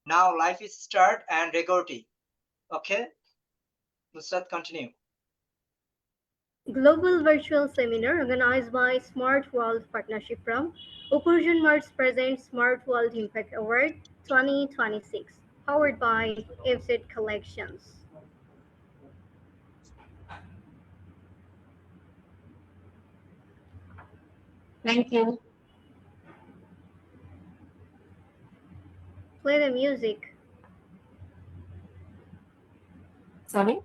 Now life is start and recording. Okay, Nusrat, continue. Global Virtual Seminar organized by Smart World Partnership from Uparjon Mart presents Smart World Impact Award 2026, powered by FZ Collections. Thank you. Play the music. Sorry.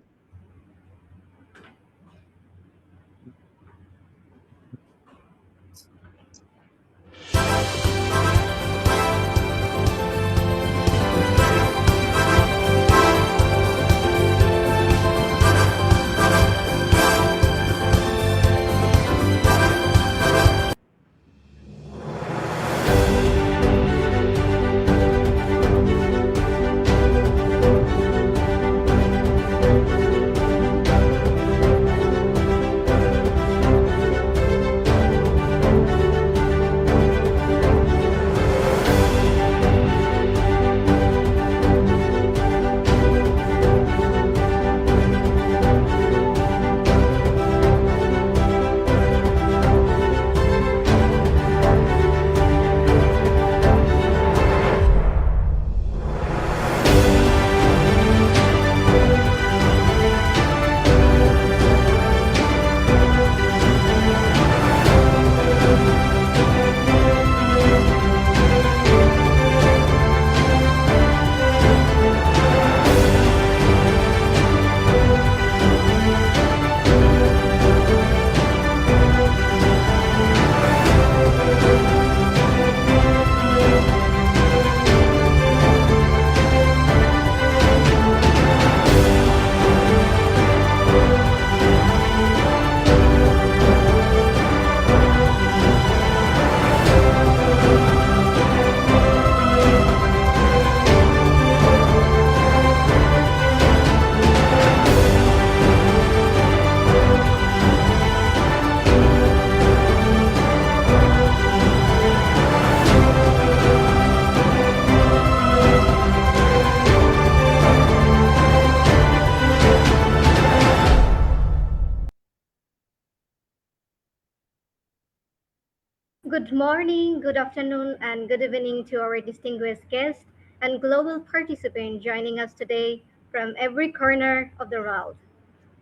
Good morning, good afternoon, and good evening to our distinguished guests and global participants joining us today from every corner of the world.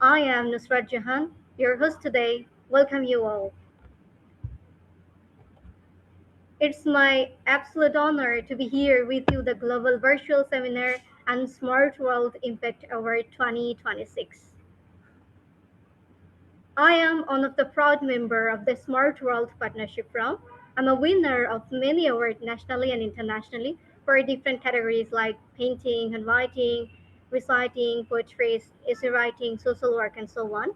I am Nusrat Jahan, your host today. Welcome you all. It's my absolute honor to be here with you the Global Virtual Seminar and Smart World Impact Award 2026. I am one of the proud member of the Smart World Partnership from. I'm a winner of many awards nationally and internationally for different categories like painting, handwriting, reciting, poetry, essay writing, social work, and so on.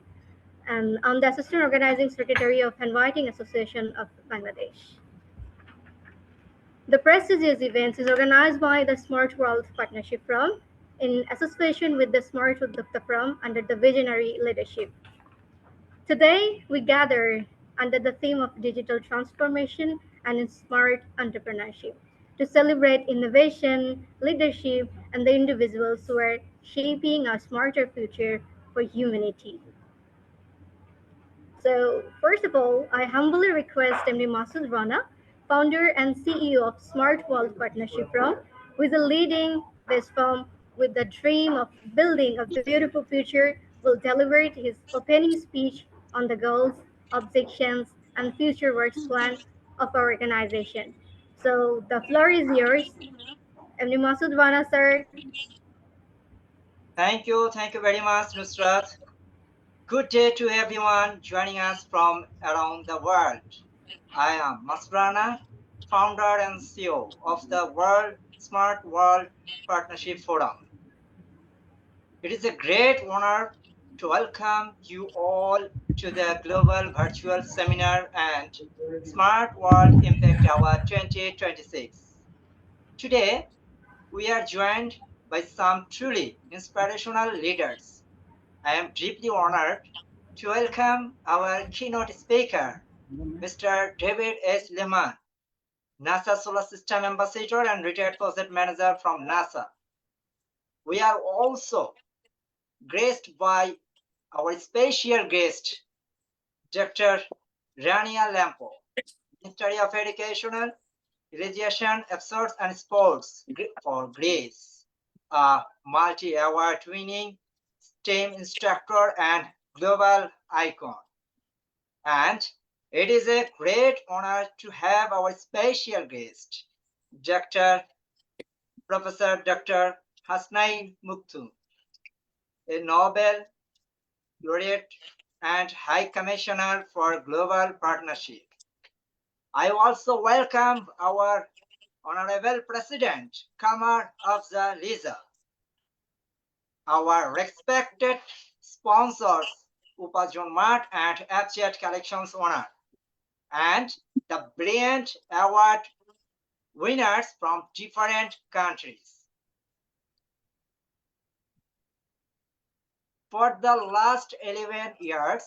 And I'm the Assistant Organizing Secretary of Handwriting Association of Bangladesh. The prestigious event is organized by the Smart World Partnership Forum in association with the Smart Uddokta Forum under the visionary leadership. Today, we gather under the theme of digital transformation and smart entrepreneurship to celebrate innovation, leadership, and the individuals who are shaping a smarter future for humanity. So, first of all, I humbly request MD Masud Rana, founder and CEO of Smart World Partnership From, who is a leading this firm with the dream of building a beautiful future, will deliver his opening speech on the goals, objections, and future works plan of our organization. So, the floor is yours. MD Masud Rana, sir. Thank you very much, Nusrat. Good day to everyone joining us from around the world. I am Masrana, founder and CEO of the World Smart World Partnership Forum. It is a great honor to welcome you all to the Global Virtual Seminar and Smart World Impact Award 2026. Today, we are joined by some truly inspirational leaders. I am deeply honored to welcome our keynote speaker, Mr. David S. Lehman, NASA Solar System Ambassador and retired project manager from NASA. We are also graced by our special guest, Dr. Rania Lampo, Ministry of Educational, Recreation, Sports and Sports for Grace, a multi-award winning STEM instructor and global icon. And it is a great honor to have our special guest, Dr. Professor Dr. Hasnain Muktu, a Nobel laureate and High Commissioner for Global Partnership. I also welcome our Honorable President, Kamar Afzal Liza, our respected sponsors, Uparjon Mart and FChat Collections owner, and the brilliant award winners from different countries. For the last 11 years,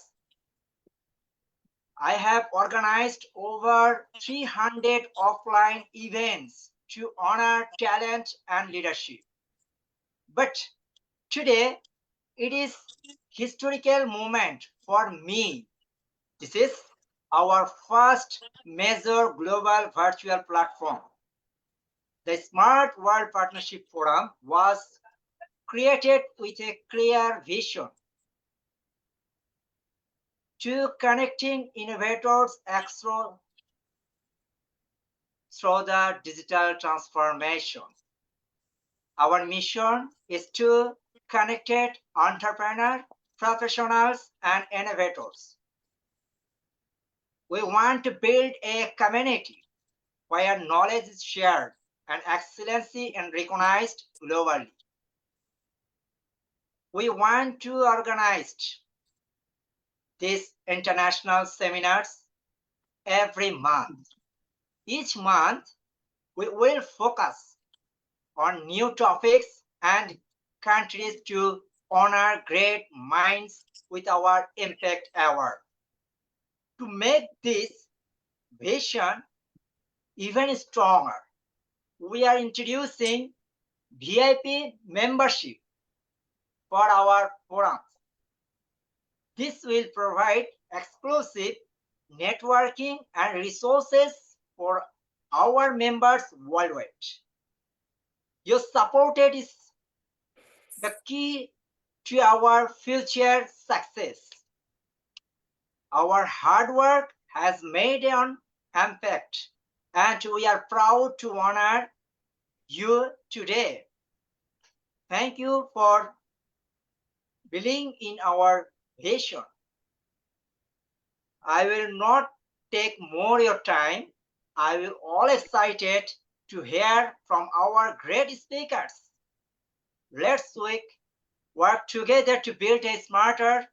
I have organized over 300 offline events to honor talent and leadership. But today, it is historical moment for me. This is our first major global virtual platform. The Smart World Partnership Forum was created with a clear vision to connecting innovators through the digital transformation. Our mission is to connect entrepreneurs, professionals, and innovators. We want to build a community where knowledge is shared and excellency is recognized globally. We want to organize these international seminars every month. Each month, we will focus on new topics and countries to honor great minds with our Impact Award. To make this vision even stronger, we are introducing VIP membership for our forums. This will provide exclusive networking and resources for our members worldwide. Your support is the key to our future success. Our hard work has made an impact, and we are proud to honor you today. Thank you for believing in our vision. I will not take more your time. I will all excited to hear from our great speakers. Let's work together to build a smarter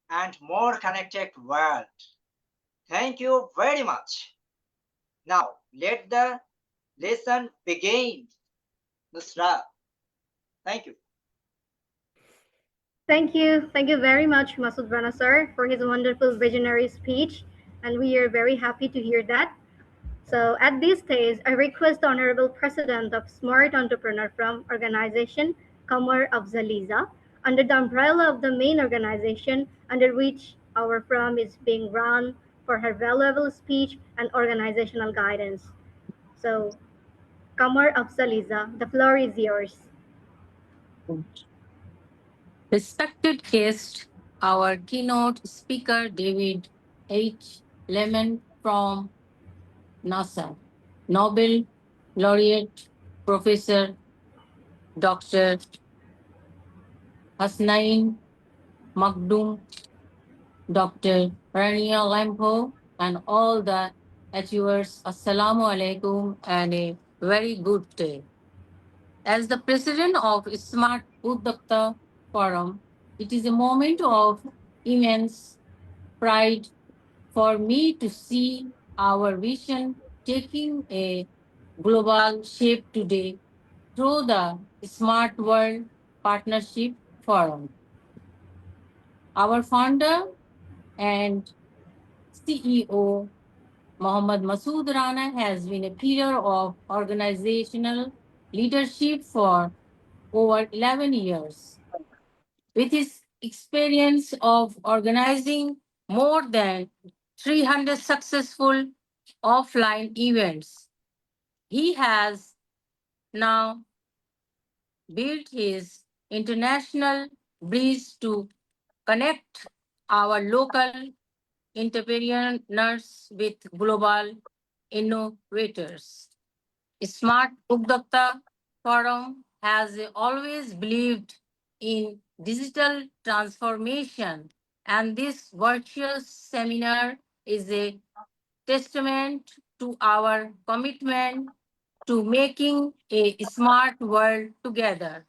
and more connected world. Thank you very much. Now, let the lesson begin. Nusrat. Thank you. Thank you. Thank you very much, Masud Rana sir, for his wonderful visionary speech. And we are very happy to hear that. So at this stage, I request the Honorable President of Smart Entrepreneur from organization Kamar Afzaliza, under the umbrella of the main organization under which our firm is being run, for her valuable speech and organizational guidance. So Kamar Afzaliza, the floor is yours. Respected guest, our keynote speaker, David H. Lemon from NASA, Nobel laureate Professor Dr. Hasnain Makdoum, Dr. Rania Lampo, and all the achievers, Assalamu alaikum and a very good day. As the president of Smart Uddakta Forum, it is a moment of immense pride for me to see our vision taking a global shape today through the Smart World Partnership Forum. Our founder and CEO, Mohammad Masood Rana has been a pillar of organizational leadership for over 11 years. With his experience of organizing more than 300 successful offline events, he has now built his international bridge to connect our local entrepreneurs with global innovators. Smart Udokta Forum has always believed in digital transformation, and this virtual seminar is a testament to our commitment to making a smart world together.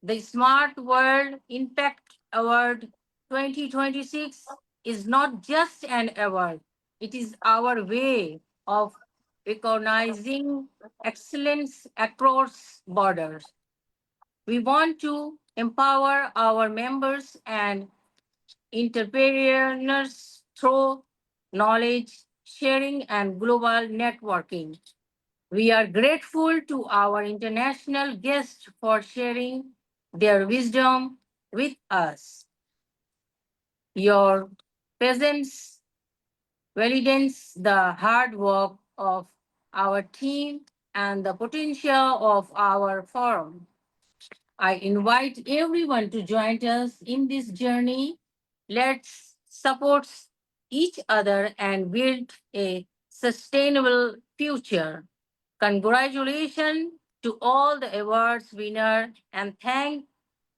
The Smart World Impact Award 2026 is not just an award, it is our way of recognizing excellence across borders. We want to empower our members and entrepreneurs through knowledge sharing and global networking. We are grateful to our international guests for sharing their wisdom with us. Your presence validates the hard work of our team and the potential of our forum. I invite everyone to join us in this journey. Let's support each other and build a sustainable future. Congratulations to all the awards winner and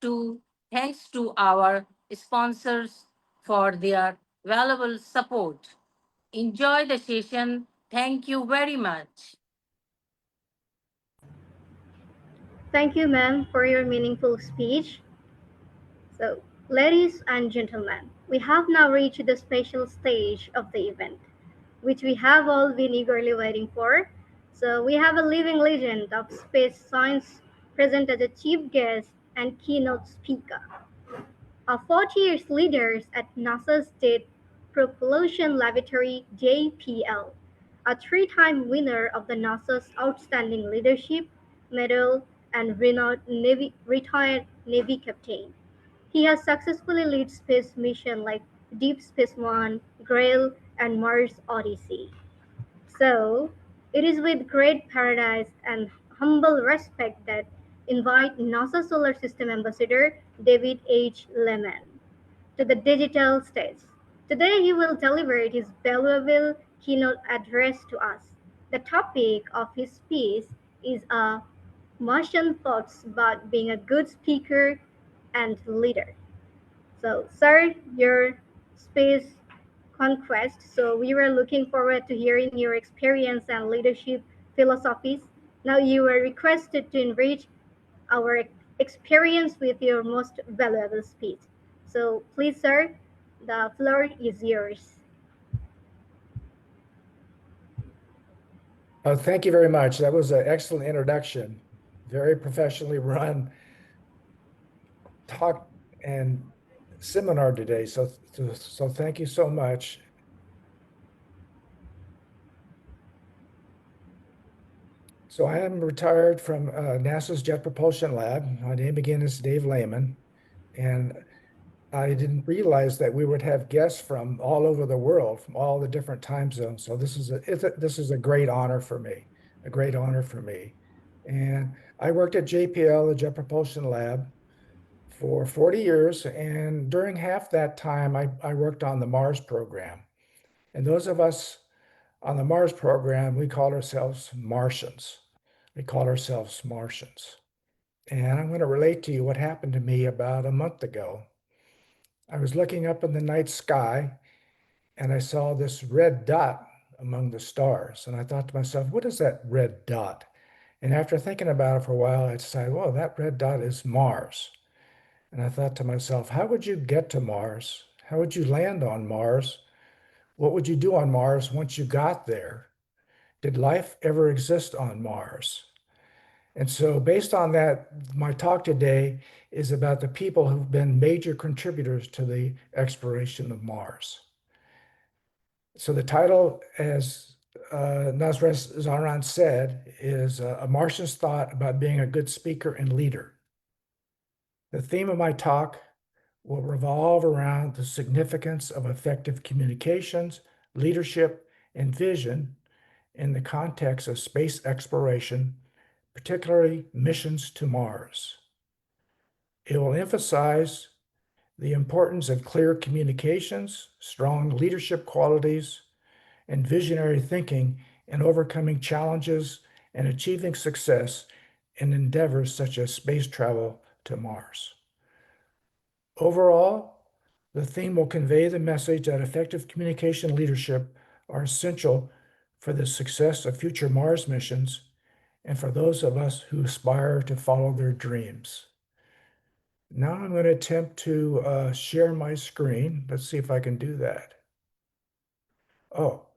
to thanks to our sponsors for their valuable support. Enjoy the session. Thank you very much. Thank you, ma'am, for your meaningful speech. So, ladies and gentlemen, we have now reached the special stage of the event, which we have all been eagerly waiting for. So, we have a living legend of space science present as a chief guest and keynote speaker. A 40 years leader at NASA's Jet Propulsion Laboratory JPL, a three-time winner of the NASA's Outstanding Leadership Medal and retired Navy captain. He has successfully led space missions like Deep Space One, Grail, and Mars Odyssey. So, it is with great paradise and humble respect that invite NASA Solar System Ambassador David H. Lehman to the digital stage. Today he will deliver his valuable keynote address to us. The topic of his speech is a Martian thoughts about being a good speaker and leader. So, sir, your space conquest. So, we were looking forward to hearing your experience and leadership philosophies. Now, you were requested to enrich our experience with your most valuable speech. So, please, sir, the floor is yours. Thank you very much. That was an excellent introduction. Very professionally run talk and seminar today. So thank you so much. So I am retired from NASA's Jet Propulsion Lab. My name again is Dave Lehman, and I didn't realize that we would have guests from all over the world, from all the different time zones. So this is a great honor for me, a great honor for me. And I worked at JPL, the Jet Propulsion Lab, for 40 years. And during half that time, I worked on the Mars program. And those of us on the Mars program, we called ourselves Martians. We called ourselves Martians. And I'm going to relate to you what happened to me about a month ago. I was looking up in the night sky and I saw this red dot among the stars. And I thought to myself, what is that red dot? And after thinking about it for a while, I decided, well, that red dot is Mars. And I thought to myself, how would you get to Mars? How would you land on Mars? What would you do on Mars once you got there? Did life ever exist on Mars? And so, based on that, my talk today is about the people who've been major contributors to the exploration of Mars. So the title, as Nasrat Zaran said, is A Martian's Thought About Being a Good Speaker and Leader. The theme of my talk will revolve around the significance of effective communications, leadership, and vision in the context of space exploration, particularly missions to Mars. It will emphasize the importance of clear communications, strong leadership qualities, and visionary thinking in overcoming challenges and achieving success in endeavors such as space travel to Mars. Overall, the theme will convey the message that effective communication leadership are essential for the success of future Mars missions and for those of us who aspire to follow their dreams. Now I'm going to attempt to share my screen. Let's see if I can do that. Oh,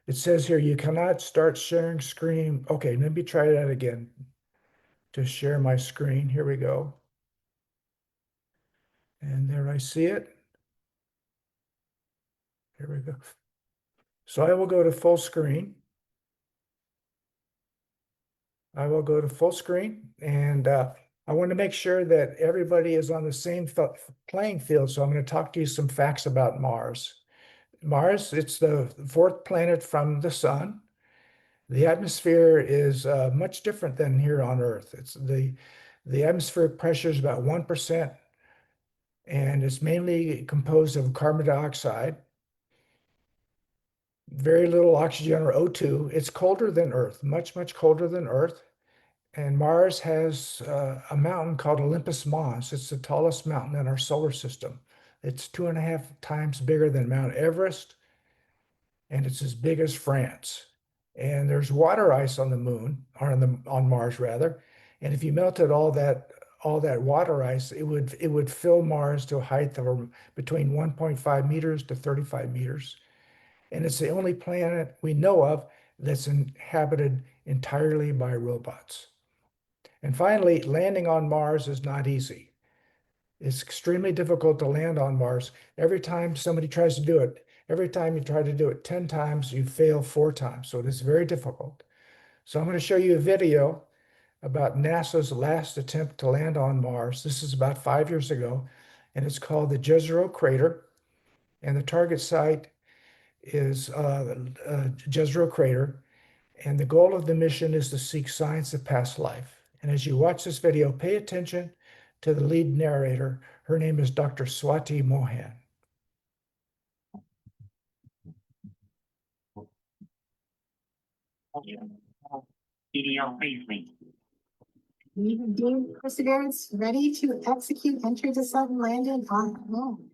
it says here you cannot start sharing screen. Okay, let me try that again to share my screen. Here we go. And there I see it. Here we go. So I will go to full screen. I will go to full screen and I want to make sure that everybody is on the same playing field. So I'm going to talk to you some facts about Mars. Mars, it's the fourth planet from the sun. The atmosphere is much different than here on Earth. It's the atmospheric pressure is about 1%, and it's mainly composed of carbon dioxide, very little oxygen or O2. It's colder than Earth, much, much colder than Earth. And Mars has a mountain called Olympus Mons. It's the tallest mountain in our solar system. It's 2.5 times bigger than Mount Everest, and it's as big as France. And there's water ice on the moon, or on Mars rather. And if you melted all that water ice, it would fill Mars to a height of between 1.5 meters to 35 meters. And it's the only planet we know of that's inhabited entirely by robots. And finally, landing on Mars is not easy. It's extremely difficult to land on Mars. Every time somebody tries to do it, every time you try to do it 10 times, you fail 4 times. So it is very difficult. So I'm going to show you a video about NASA's last attempt to land on Mars. This is about 5 years ago, and it's called the Jezero Crater. And the target site is Jezero Crater. And the goal of the mission is to seek signs of past life. And as you watch this video, pay attention to the lead narrator. Her name is Dr. Swati Mohan. We deem Perseverance ready to execute entry, descent, and landing on the moon.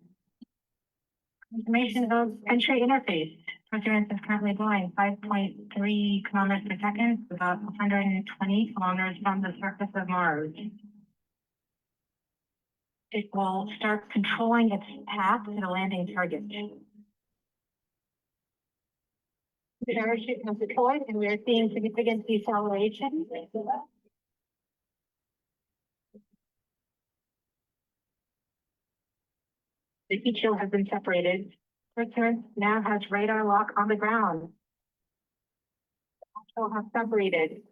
Information of entry interface. Perseverance is currently flying 5.3 kilometers per second, about 120 kilometers from the surface of Mars. It will start controlling its path to the landing target. The parachute has deployed, and we are seeing significant deceleration. The heat shield has been separated. Perseverance now has radar lock on the ground. Also have separated.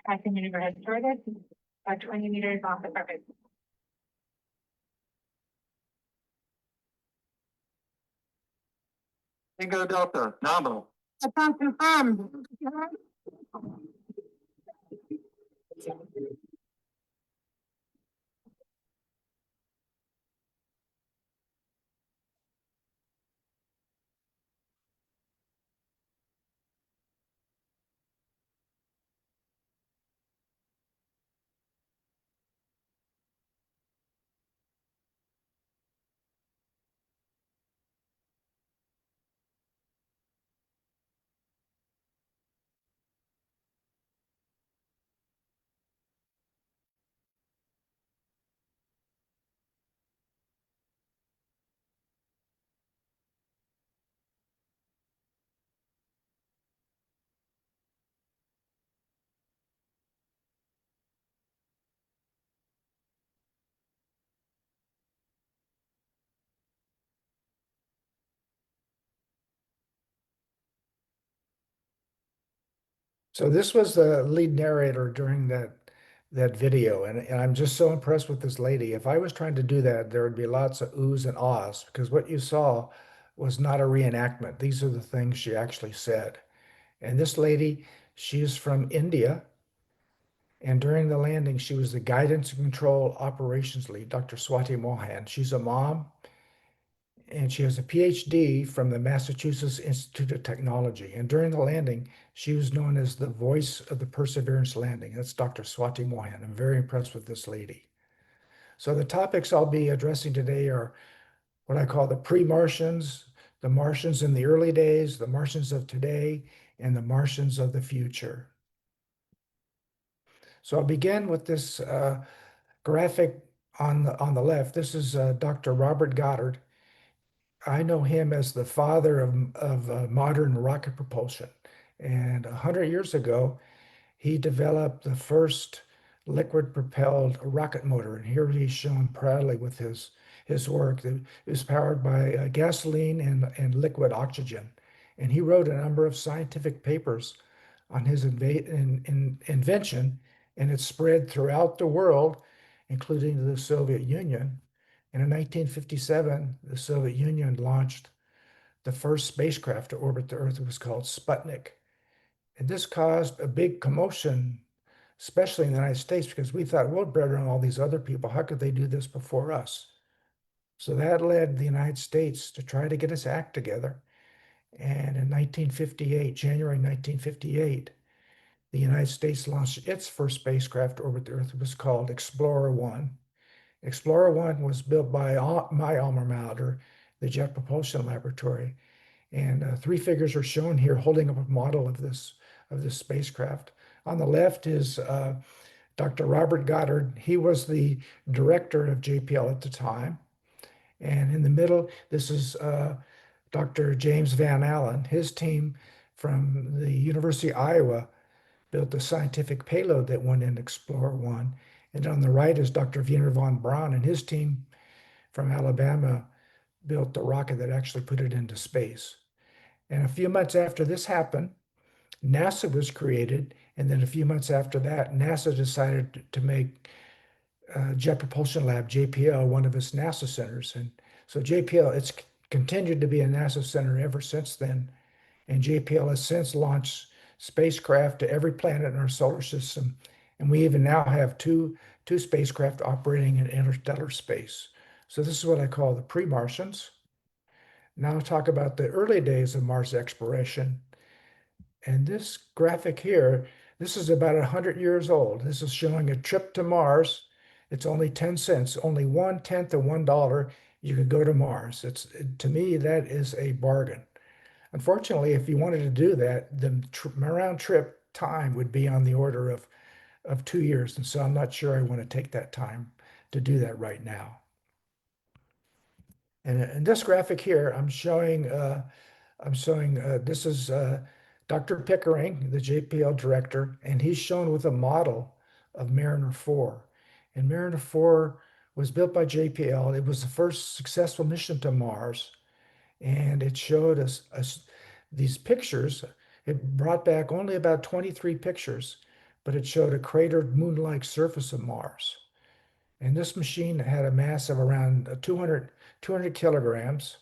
Passing maneuver has started at 20 meters off the surface. Tango Delta, nominal. Upon confirmed. So this was the lead narrator during that video, and I'm just so impressed with this lady. If I was trying to do that, there would be lots of oohs and ahs because what you saw was not a reenactment. These are the things she actually said. And this lady, she is from India, and during the landing, she was the guidance and control operations lead, Dr. Swati Mohan. She's a mom, and she has a PhD from the Massachusetts Institute of Technology. And during the landing, she was known as the voice of the Perseverance landing. That's Dr. Swati Mohan. I'm very impressed with this lady. So the topics I'll be addressing today are what I call the pre-Martians, the Martians in the early days, the Martians of today, and the Martians of the future. So I'll begin with this graphic on the left. This is Dr. Robert Goddard. I know him as the father of modern rocket propulsion. And 100 years ago, he developed the first liquid propelled rocket motor. And here he's shown proudly with his work that is powered by gasoline and liquid oxygen. And he wrote a number of scientific papers on his invention, and it spread throughout the world, including the Soviet Union. And in 1957, the Soviet Union launched the first spacecraft to orbit the Earth. It was called Sputnik. And this caused a big commotion, especially in the United States, because we thought, we're better than all these other people. How could they do this before us? So that led the United States to try to get its act together. And in 1958, January 1958, the United States launched its first spacecraft to orbit the Earth. It was called Explorer 1. Explorer 1 was built by my alma mater, the Jet Propulsion Laboratory. And three figures are shown here holding up a model of this spacecraft. On the left is Dr. Robert Goddard. He was the director of JPL at the time. And in the middle, this is Dr. James Van Allen. His team from the University of Iowa built the scientific payload that went in Explorer 1. And on the right is Dr. Wiener von Braun, and his team from Alabama built the rocket that actually put it into space. And a few months after this happened, NASA was created. And then a few months after that, NASA decided to make Jet Propulsion Lab, JPL, one of its NASA centers. And so JPL, it's continued to be a NASA center ever since then. And JPL has since launched spacecraft to every planet in our solar system. And we even now have two spacecraft operating in interstellar space. So this is what I call the pre-Martians. Now I'll talk about the early days of Mars exploration. And this graphic here, this is about 100 years old. This is showing a trip to Mars. It's only 10 cents, only 1/10 of $1. You could go to Mars. To me, that is a bargain. Unfortunately, if you wanted to do that, the round trip time would be on the order of 2 years. And so I'm not sure I want to take that time to do that right now. And in this graphic here, I'm showing this is Dr. Pickering, the JPL director, and he's shown with a model of Mariner 4. And Mariner 4 was built by JPL. It was the first successful mission to Mars. And it showed us these pictures. It brought back only about 23 pictures, but it showed a cratered moon-like surface of Mars. And this machine had a mass of around 200 kilograms.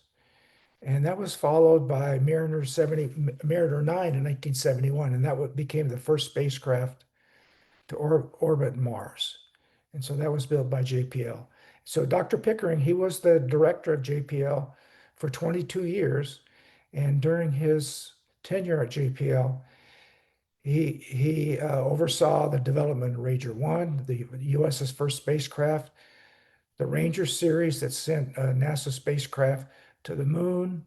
And that was followed by Mariner 9 in 1971. And that became the first spacecraft to orbit Mars. And so that was built by JPL. So Dr. Pickering, he was the director of JPL for 22 years. And during his tenure at JPL, he oversaw the development of Ranger 1, the US's first spacecraft, the Ranger series that sent NASA spacecraft to the moon,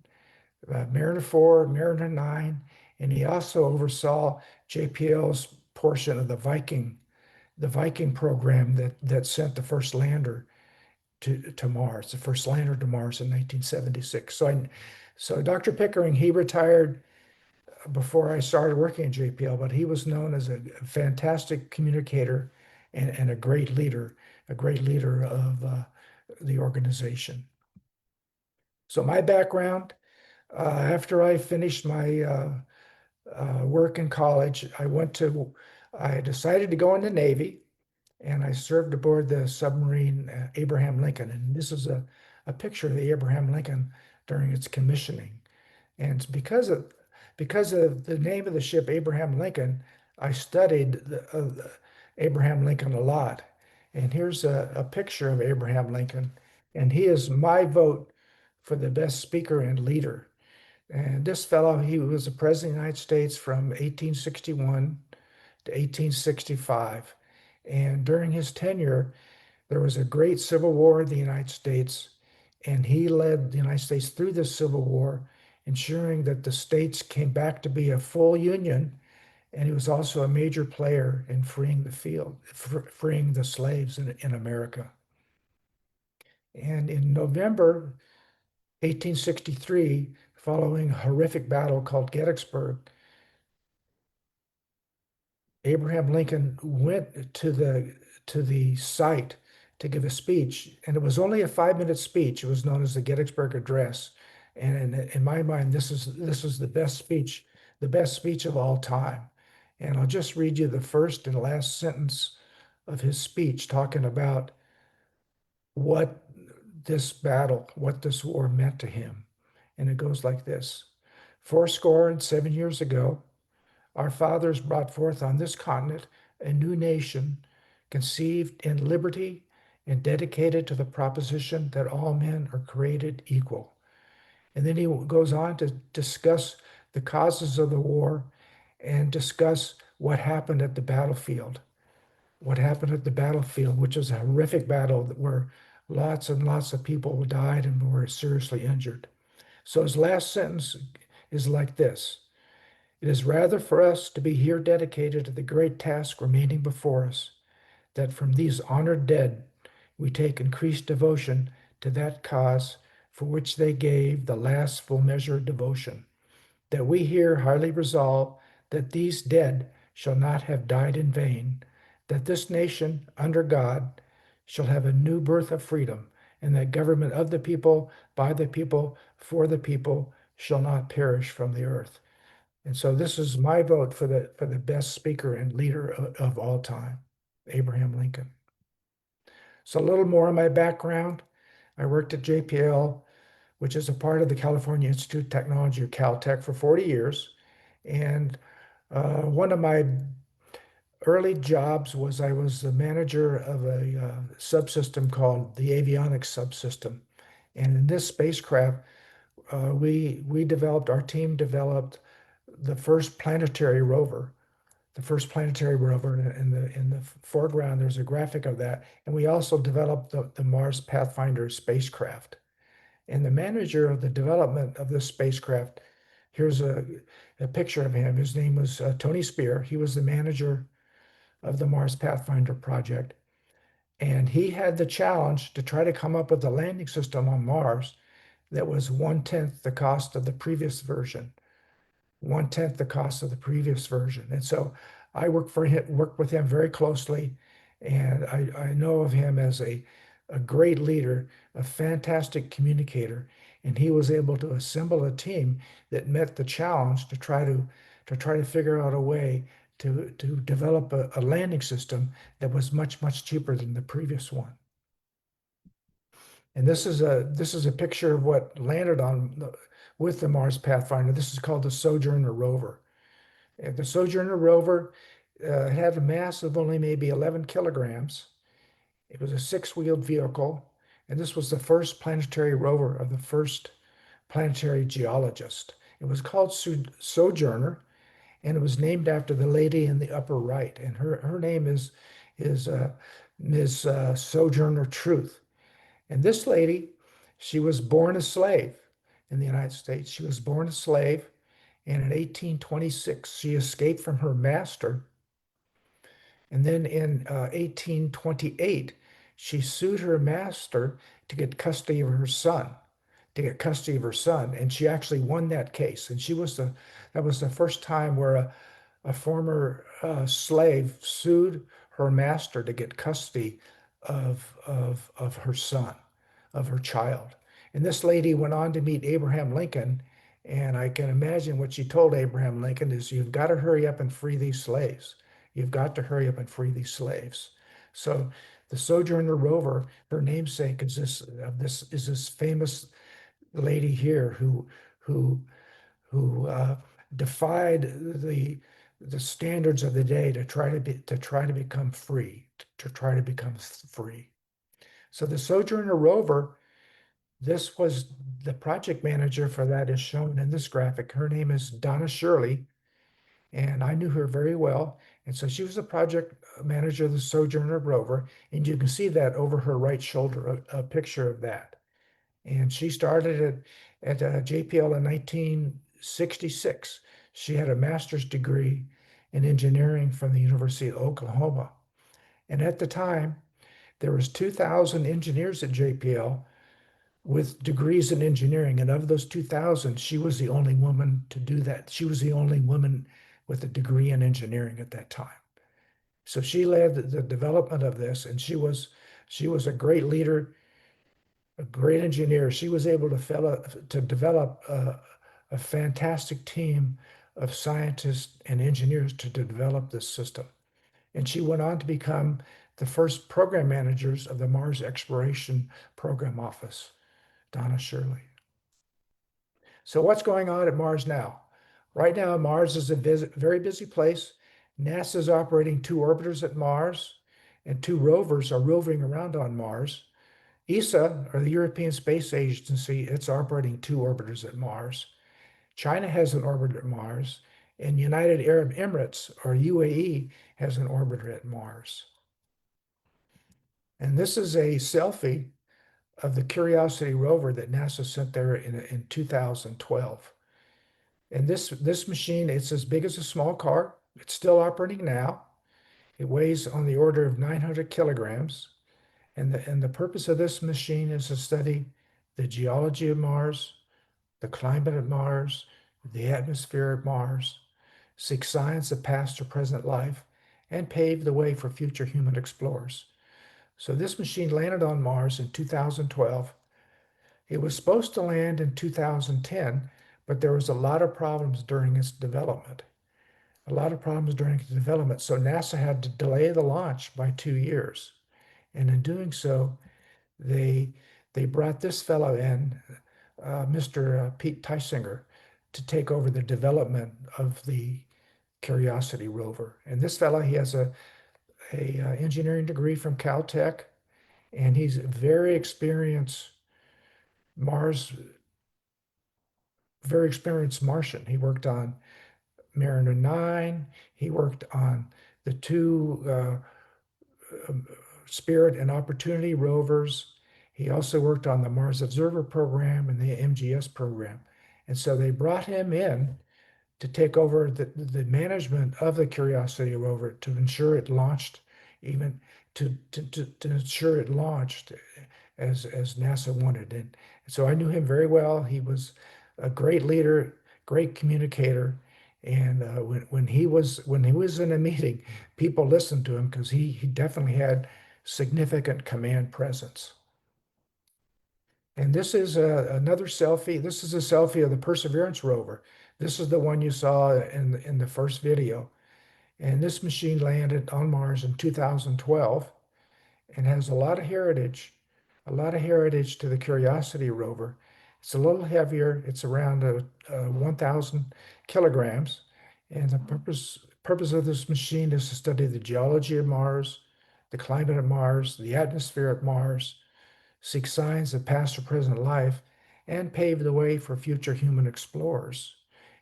Mariner 4, Mariner 9, and he also oversaw JPL's portion of the Viking program that sent the first lander to Mars, the first lander to Mars in 1976. So Dr. Pickering, he retired before I started working at JPL, but he was known as a fantastic communicator and a great leader of the organization. So my background, after I finished my work in college, I decided to go in the Navy, and I served aboard the submarine Abraham Lincoln. And this is a picture of the Abraham Lincoln during its commissioning. And it's because of the name of the ship, Abraham Lincoln, I studied the Abraham Lincoln a lot. And here's a picture of Abraham Lincoln, and he is my vote for the best speaker and leader. And this fellow, he was the president of the United States from 1861 to 1865. And during his tenure, there was a great civil war in the United States, and he led the United States through this civil war, ensuring that the states came back to be a full union. And he was also a major player in freeing freeing the slaves in America. And in November 1863, following a horrific battle called Gettysburg, Abraham Lincoln went to the site to give a speech, and it was only a 5-minute speech. It was known as the Gettysburg Address, and in my mind, this is the best speech of all time. And I'll just read you the first and last sentence of his speech, talking about what what this war meant to him. And it goes like this: 7 years ago, our fathers brought forth on this continent a new nation, conceived in liberty and dedicated to the proposition that all men are created equal. And then he goes on to discuss the causes of the war and discuss what happened at the battlefield. What happened at the battlefield, which was a horrific battle where lots and lots of people died and were seriously injured. So his last sentence is like this: it is rather for us to be here dedicated to the great task remaining before us, that from these honored dead we take increased devotion to that cause for which they gave the last full measure of devotion, that we here highly resolve that these dead shall not have died in vain, that this nation under God shall have a new birth of freedom, and that government of the people, by the people, for the people shall not perish from the earth. And so this is my vote for the best speaker and leader of all time, Abraham Lincoln. So a little more on my background. I worked at JPL, which is a part of the California Institute of Technology, or Caltech, for 40 years. And one of my early jobs was I was the manager of a subsystem called the avionics subsystem. And in this spacecraft, our team developed the first planetary rover. In the foreground, there's a graphic of that. And we also developed the Mars Pathfinder spacecraft. And the manager of the development of this spacecraft, here's a picture of him. His name was Tony Spear. He was the manager of the Mars Pathfinder project. And he had the challenge to try to come up with a landing system on Mars that was 1/10 the cost of the previous version. 1/10 the cost of the previous version. And so I worked with him very closely, and I know of him as a great leader, a fantastic communicator, and he was able to assemble a team that met the challenge to try to figure out a way to develop a landing system that was much cheaper than the previous one. And this is a picture of what landed with the Mars Pathfinder. This is called the Sojourner rover. And the Sojourner rover had a mass of only maybe 11 kilograms. It was a 6-wheeled vehicle, and this was the first planetary rover of the first planetary geologist. It was called Sojourner, and it was named after the lady in the upper right, and her name is Ms. Sojourner Truth. And this lady, she was born a slave in the United States. She was born a slave, and in 1826, she escaped from her master. And then in 1828, she sued her master to get custody of her son, and she actually won that case. And that was the first time where a former slave sued her master to get custody of her son, of her child. And this lady went on to meet Abraham Lincoln, And I can imagine what she told Abraham Lincoln is, you've got to hurry up and free these slaves. You've got to hurry up and free these slaves. So the Sojourner Rover, her namesake is this famous lady here who who defied the standards of the day to try to become free, to try to become free. So the Sojourner Rover, this was the project manager for that is shown in this graphic. Her name is Donna Shirley, and I knew her very well. And so she was the project manager of the Sojourner Rover, and you can see that over her right shoulder, a picture of that. And she started at JPL in 1966. She had a master's degree in engineering from the University of Oklahoma. And at the time, there was 2,000 engineers at JPL with degrees in engineering. And of those 2,000, she was the only woman to do that. She was the only woman with a degree in engineering at that time. So she led the development of this, and she was a great leader, a great engineer. She was able to develop a fantastic team of scientists and engineers to develop this system. And she went on to become the first program managers of the Mars Exploration Program Office, Donna Shirley. So what's going on at Mars now? Right now, Mars is a very busy place. NASA is operating 2 orbiters at Mars, and 2 rovers are roving around on Mars. ESA, or the European Space Agency, it's operating 2 orbiters at Mars. China has an orbiter at Mars, and United Arab Emirates, or UAE, has an orbiter at Mars. And this is a selfie of the Curiosity rover that NASA sent there in 2012. And this machine, it's as big as a small car. It's still operating now. It weighs on the order of 900 kilograms. And the purpose of this machine is to study the geology of Mars, the climate of Mars, the atmosphere of Mars, seek signs of past or present life, and pave the way for future human explorers. So this machine landed on Mars in 2012. It was supposed to land in 2010, but there was a lot of problems during its development. A lot of problems during its development, so NASA had to delay the launch by 2 years. And in doing so, they brought this fellow in, Mr. Pete Teisinger, to take over the development of the Curiosity rover. And this fellow, he has a engineering degree from Caltech, and he's a very experienced Martian. He worked on Mariner 9. He worked on the 2 Spirit and Opportunity rovers. He also worked on the Mars Observer program and the MGS program. And so they brought him in to take over the management of the Curiosity rover to ensure it launched, even to ensure it launched as NASA wanted. And so I knew him very well. He was a great leader, great communicator. And when he was in a meeting, people listened to him because he definitely had significant command presence. And this is another selfie. This is a selfie of the Perseverance rover. This is the one you saw in the first video. And this machine landed on Mars in 2012 and has a lot of heritage to the Curiosity rover. It's a little heavier. It's around 1,000 kilograms. And the purpose of this machine is to study the geology of Mars, the climate of Mars, the atmosphere of Mars, seek signs of past or present life, and pave the way for future human explorers.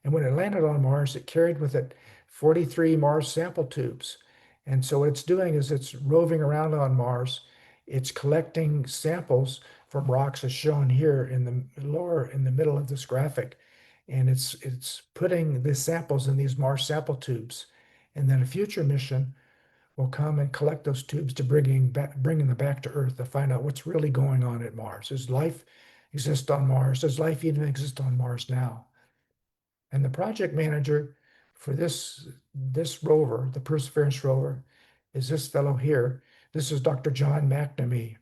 And when it landed on Mars, it carried with it 43 Mars sample tubes. And so what it's doing is it's roving around on Mars. It's collecting samples from rocks as shown here in the middle of this graphic. And it's putting the samples in these Mars sample tubes. And then a future mission will come and collect those tubes to bringing them back to Earth to find out what's really going on at Mars. Does life exist on Mars? Does life even exist on Mars now? And the project manager for this rover, the Perseverance rover, is this fellow here. This is Dr. John McNamee,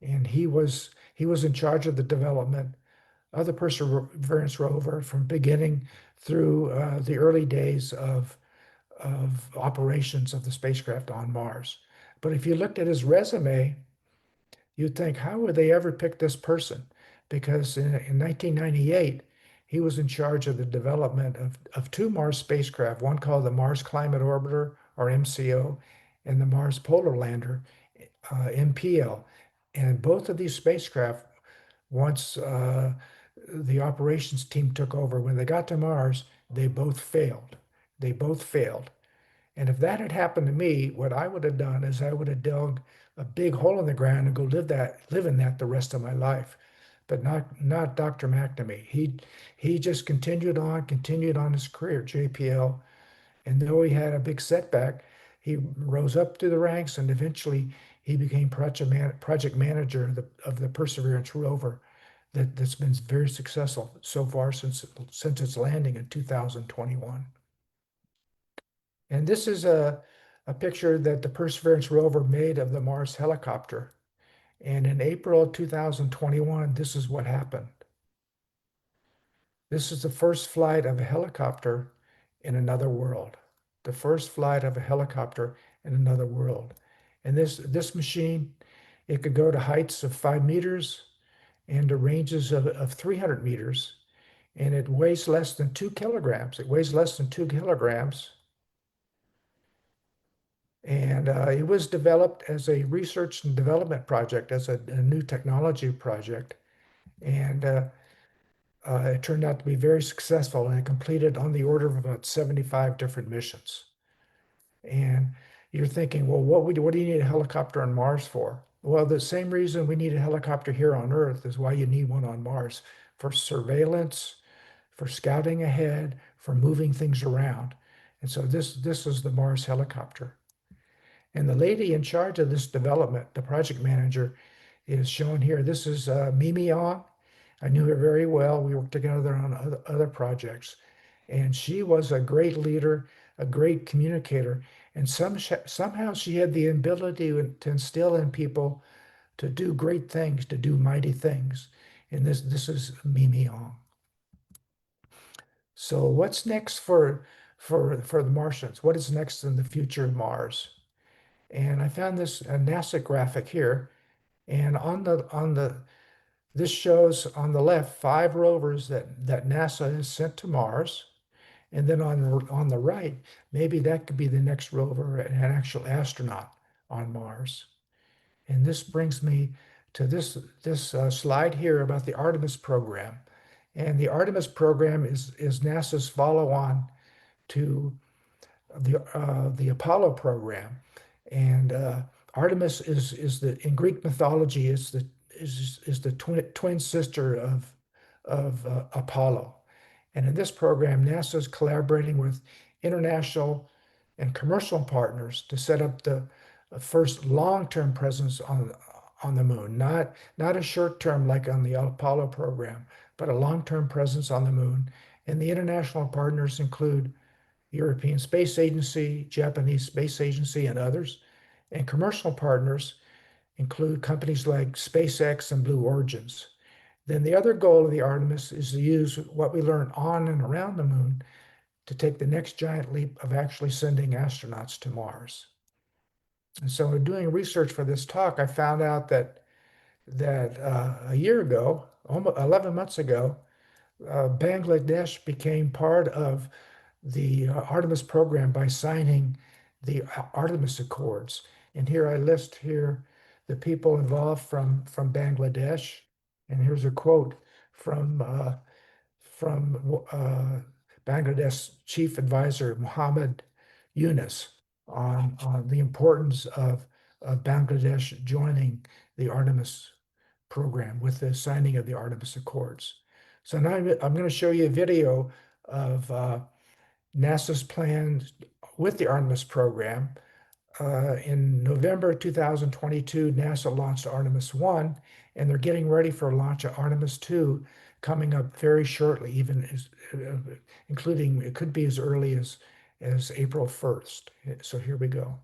and he was in charge of the development of the Perseverance rover from beginning through the early days of operations of the spacecraft on Mars. But if you looked at his resume, you'd think, how would they ever pick this person? Because in 1998, he was in charge of the development of two Mars spacecraft, one called the Mars Climate Orbiter, or MCO, and the Mars Polar Lander, MPL. And both of these spacecraft, once the operations team took over, when they got to Mars, they both failed. They both failed. And if that had happened to me, what I would have done is I would have dug a big hole in the ground and go live in that the rest of my life. But not Dr. McNamee. He just continued on his career at JPL. And though he had a big setback, he rose up through the ranks and eventually he became project manager of the Perseverance rover that's been very successful so far since its landing in 2021. And this is a picture that the Perseverance rover made of the Mars helicopter. And in April 2021, this is what happened. This is the first flight of a helicopter in another world. The first flight of a helicopter in another world. And this machine, it could go to heights of 5 meters and to ranges of 300 meters. And it weighs less than 2 kilograms. It weighs less than 2 kilograms. And it was developed as a research and development project, as a new technology project. And it turned out to be very successful, and it completed on the order of about 75 different missions. And you're thinking, well, what do you need a helicopter on Mars for? Well, the same reason we need a helicopter here on Earth is why you need one on Mars, for surveillance, for scouting ahead, for moving things around. And so this is the Mars helicopter. And the lady in charge of this development, the project manager, is shown here. This is Mimi Ong. I knew her very well. We worked together on other projects. And she was a great leader, a great communicator. And somehow she had the ability to instill in people to do great things, to do mighty things. And this is Mimi Ong. So what's next for the Martians? What is next in the future of Mars? And I found this NASA graphic here, and this shows on the left 5 rovers that NASA has sent to Mars, and then on the right, maybe that could be the next rover, an actual astronaut on Mars. And this brings me to this slide here about the Artemis program, and the Artemis program is NASA's follow-on to the Apollo program. And Artemis is the in Greek mythology is the twin sister of Apollo. And in this program, NASA is collaborating with international and commercial partners to set up the first long-term presence on the moon, not a short-term like on the Apollo program, but a long-term presence on the moon. And the international partners include European Space Agency, Japanese Space Agency, and others. And commercial partners include companies like SpaceX and Blue Origins. Then the other goal of the Artemis is to use what we learn on and around the moon to take the next giant leap of actually sending astronauts to Mars. And so in doing research for this talk, I found out that a year ago, almost 11 months ago, Bangladesh became part of the Artemis program by signing the Artemis Accords. And here I list here the people involved from Bangladesh. And here's a quote from Bangladesh Chief Advisor Muhammad Yunus on the importance of Bangladesh joining the Artemis program with the signing of the Artemis Accords. So now I'm going to show you a video of NASA's plans with the Artemis program. In November 2022, NASA launched Artemis 1, and they're getting ready for a launch of Artemis 2 coming up very shortly, even including, it could be as early as April 1st. So here we go.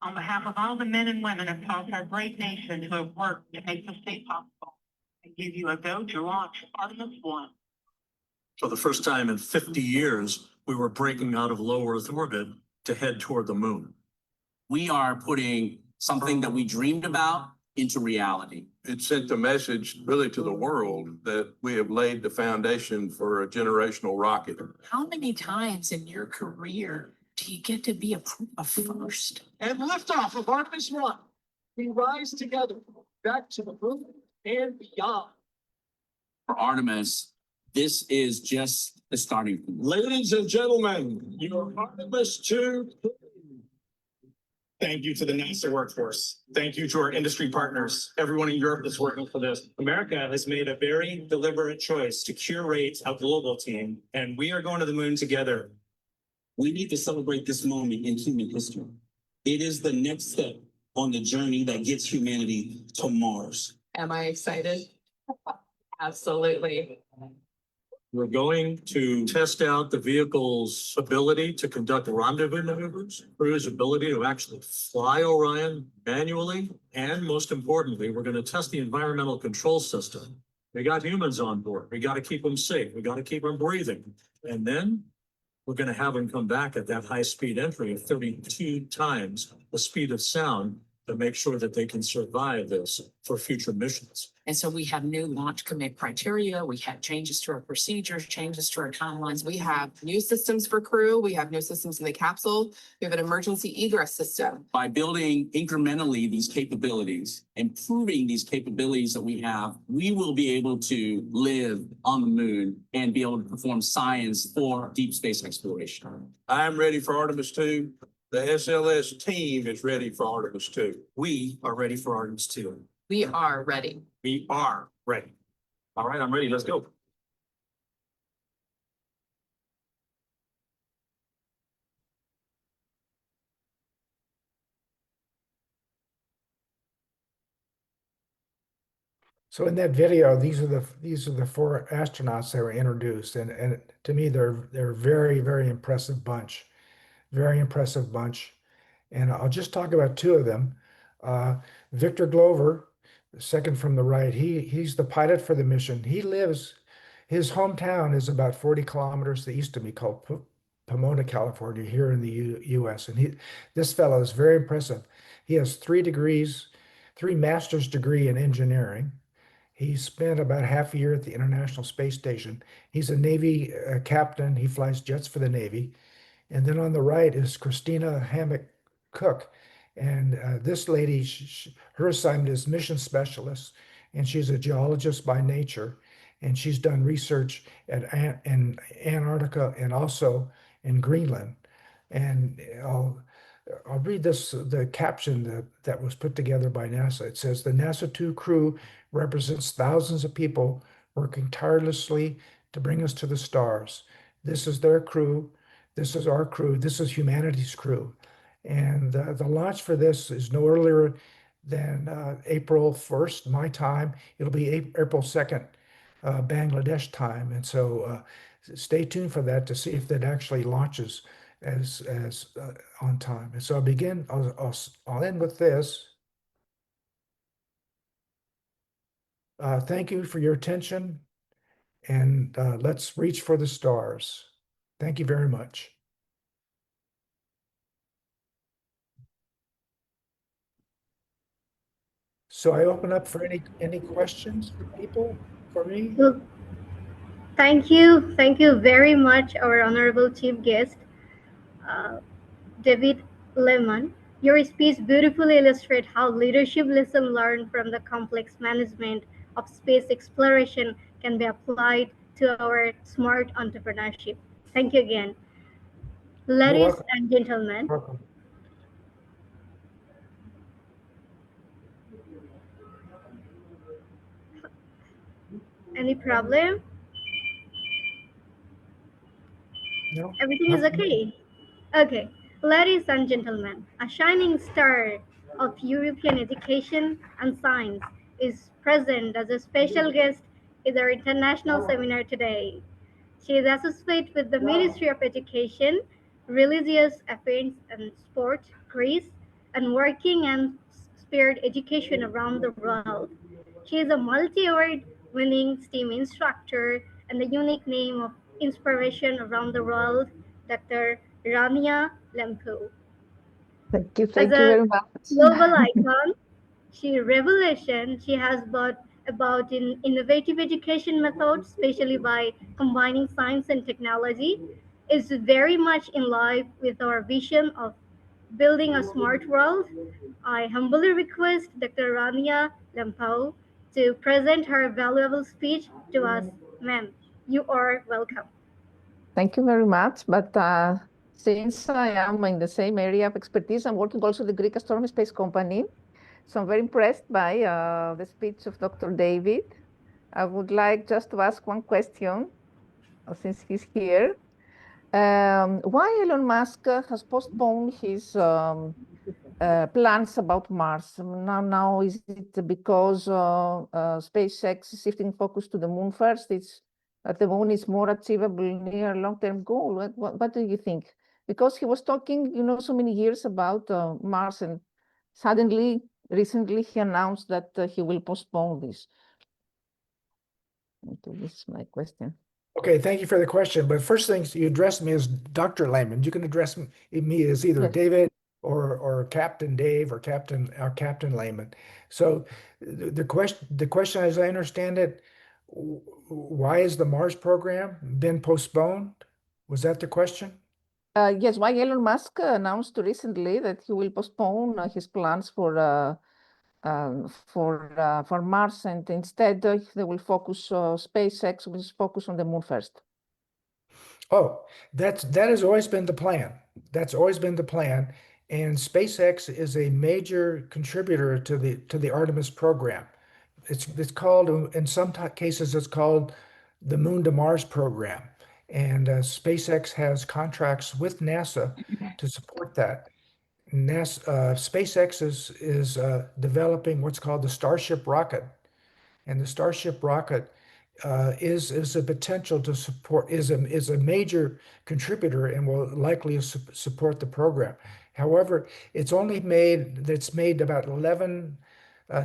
On behalf of all the men and women across our great nation who have worked to make this day possible, I give you a vote to launch Artemis 1. For the first time in 50 years, we were breaking out of low Earth orbit to head toward the moon. We are putting something that we dreamed about into reality. It sent a message really to the world that we have laid the foundation for a generational rocket. How many times in your career do you get to be a first? And liftoff of Artemis 1. We rise together back to the moon and beyond. For Artemis, this is just the starting point. Ladies and gentlemen, your Artemis 2. Thank you to the NASA workforce. Thank you to our industry partners, everyone in Europe that's working for this. America has made a very deliberate choice to curate a global team, and we are going to the moon together. We need to celebrate this moment in human history. It is the next step on the journey that gets humanity to Mars. Am I excited? Absolutely. We're going to test out the vehicle's ability to conduct rendezvous maneuvers, crew's ability to actually fly Orion manually, and most importantly, we're going to test the environmental control system. We got humans on board. We got to keep them safe. We got to keep them breathing. And then we're going to have them come back at that high-speed entry of 32 times the speed of sound to make sure that they can survive this for future missions. And so we have new launch commit criteria. We have changes to our procedures, changes to our timelines. We have new systems for crew. We have new systems in the capsule. We have an emergency egress system. By building incrementally these capabilities, improving these capabilities that we have, we will be able to live on the moon and be able to perform science for deep space exploration. I'm ready for Artemis 2. The SLS team is ready for Artemis 2. We are ready for Artemis 2. We are ready. We are ready. All right, I'm ready. Let's go. So in that video, these are the four astronauts that were introduced, and to me they're very impressive bunch, very impressive bunch, and I'll just talk about two of them. Victor Glover, the second from the right, he's the pilot for the mission. His hometown is about 40 kilometers to the east of me, called Pomona, California, here in the U.S. And this fellow is very impressive. He has 3 master's degree in engineering. He spent about half a year at the International Space Station. He's a Navy captain. He flies jets for the Navy. And then on the right is Christina Hammock Cook. And this lady, her assignment is mission specialist, and she's a geologist by nature. And she's done research in Antarctica and also in Greenland. And I'll read the caption that was put together by NASA. It says, the NASA 2 crew represents thousands of people working tirelessly to bring us to the stars. This is their crew. This is our crew. This is humanity's crew. And the launch for this is no earlier than April 1st, my time. It'll be April 2nd, Bangladesh time. And so stay tuned for that to see if that actually launches as on time. And so I'll end with this. Thank you for your attention, and let's reach for the stars. Thank you very much. So I open up for any questions for people, for me? Well, thank you very much, our honorable chief guest, David Lehman. Your speech beautifully illustrates how leadership lessons learned from the complex management of space exploration can be applied to our smart entrepreneurship. Thank you again. Ladies and gentlemen, Welcome. any problem? No? Everything is okay? Okay. Ladies and gentlemen, a shining star of European education and science is present as a special guest in our international seminar today. She is associated with the Ministry of Education, Religious Affairs and Sport, Greece, and working and spirit education around the world. She is a multi-award winning STEAM instructor, and the unique name of inspiration around the world, Dr. Rania Lempu. As Thank you a very much. global icon, she has brought about in innovative education methods, especially by combining science and technology, is very much in line with our vision of building a smart world. I humbly request Dr. Rania Lempau to present her valuable speech to us. Ma'am, you are welcome. Thank you very much. But since I am in the same area of expertise, I'm working also at the Greek Astronomy Space Company. So I'm very impressed by the speech of Dr. David. I would like just to ask one question since he's here. Why Elon Musk has postponed his plans about Mars? Now is it because SpaceX is shifting focus to the moon first? It's that the moon is more achievable near long-term goal. What do you think? Because he was talking, so many years about Mars, and suddenly, recently, he announced that he will postpone this. This is my question. Okay, thank you for the question. But first things, you addressed me as Dr. Lehman. You can address me as either Yes. David or Captain Dave or Captain Lehman. So the question, as I understand it, why has the Mars program been postponed? Was that the question? Yes, why Elon Musk announced recently that he will postpone his plans for Mars, and instead they will focus, SpaceX will focus on the moon first. Oh, that has always been the plan. That's always been the plan. And SpaceX is a major contributor to the Artemis program. It's called, in some cases, it's called the Moon to Mars program. And SpaceX has contracts with NASA to support that. SpaceX is developing what's called the Starship rocket, and the Starship rocket is a potential to support, is a major contributor and will likely support the program. However, it's made about 11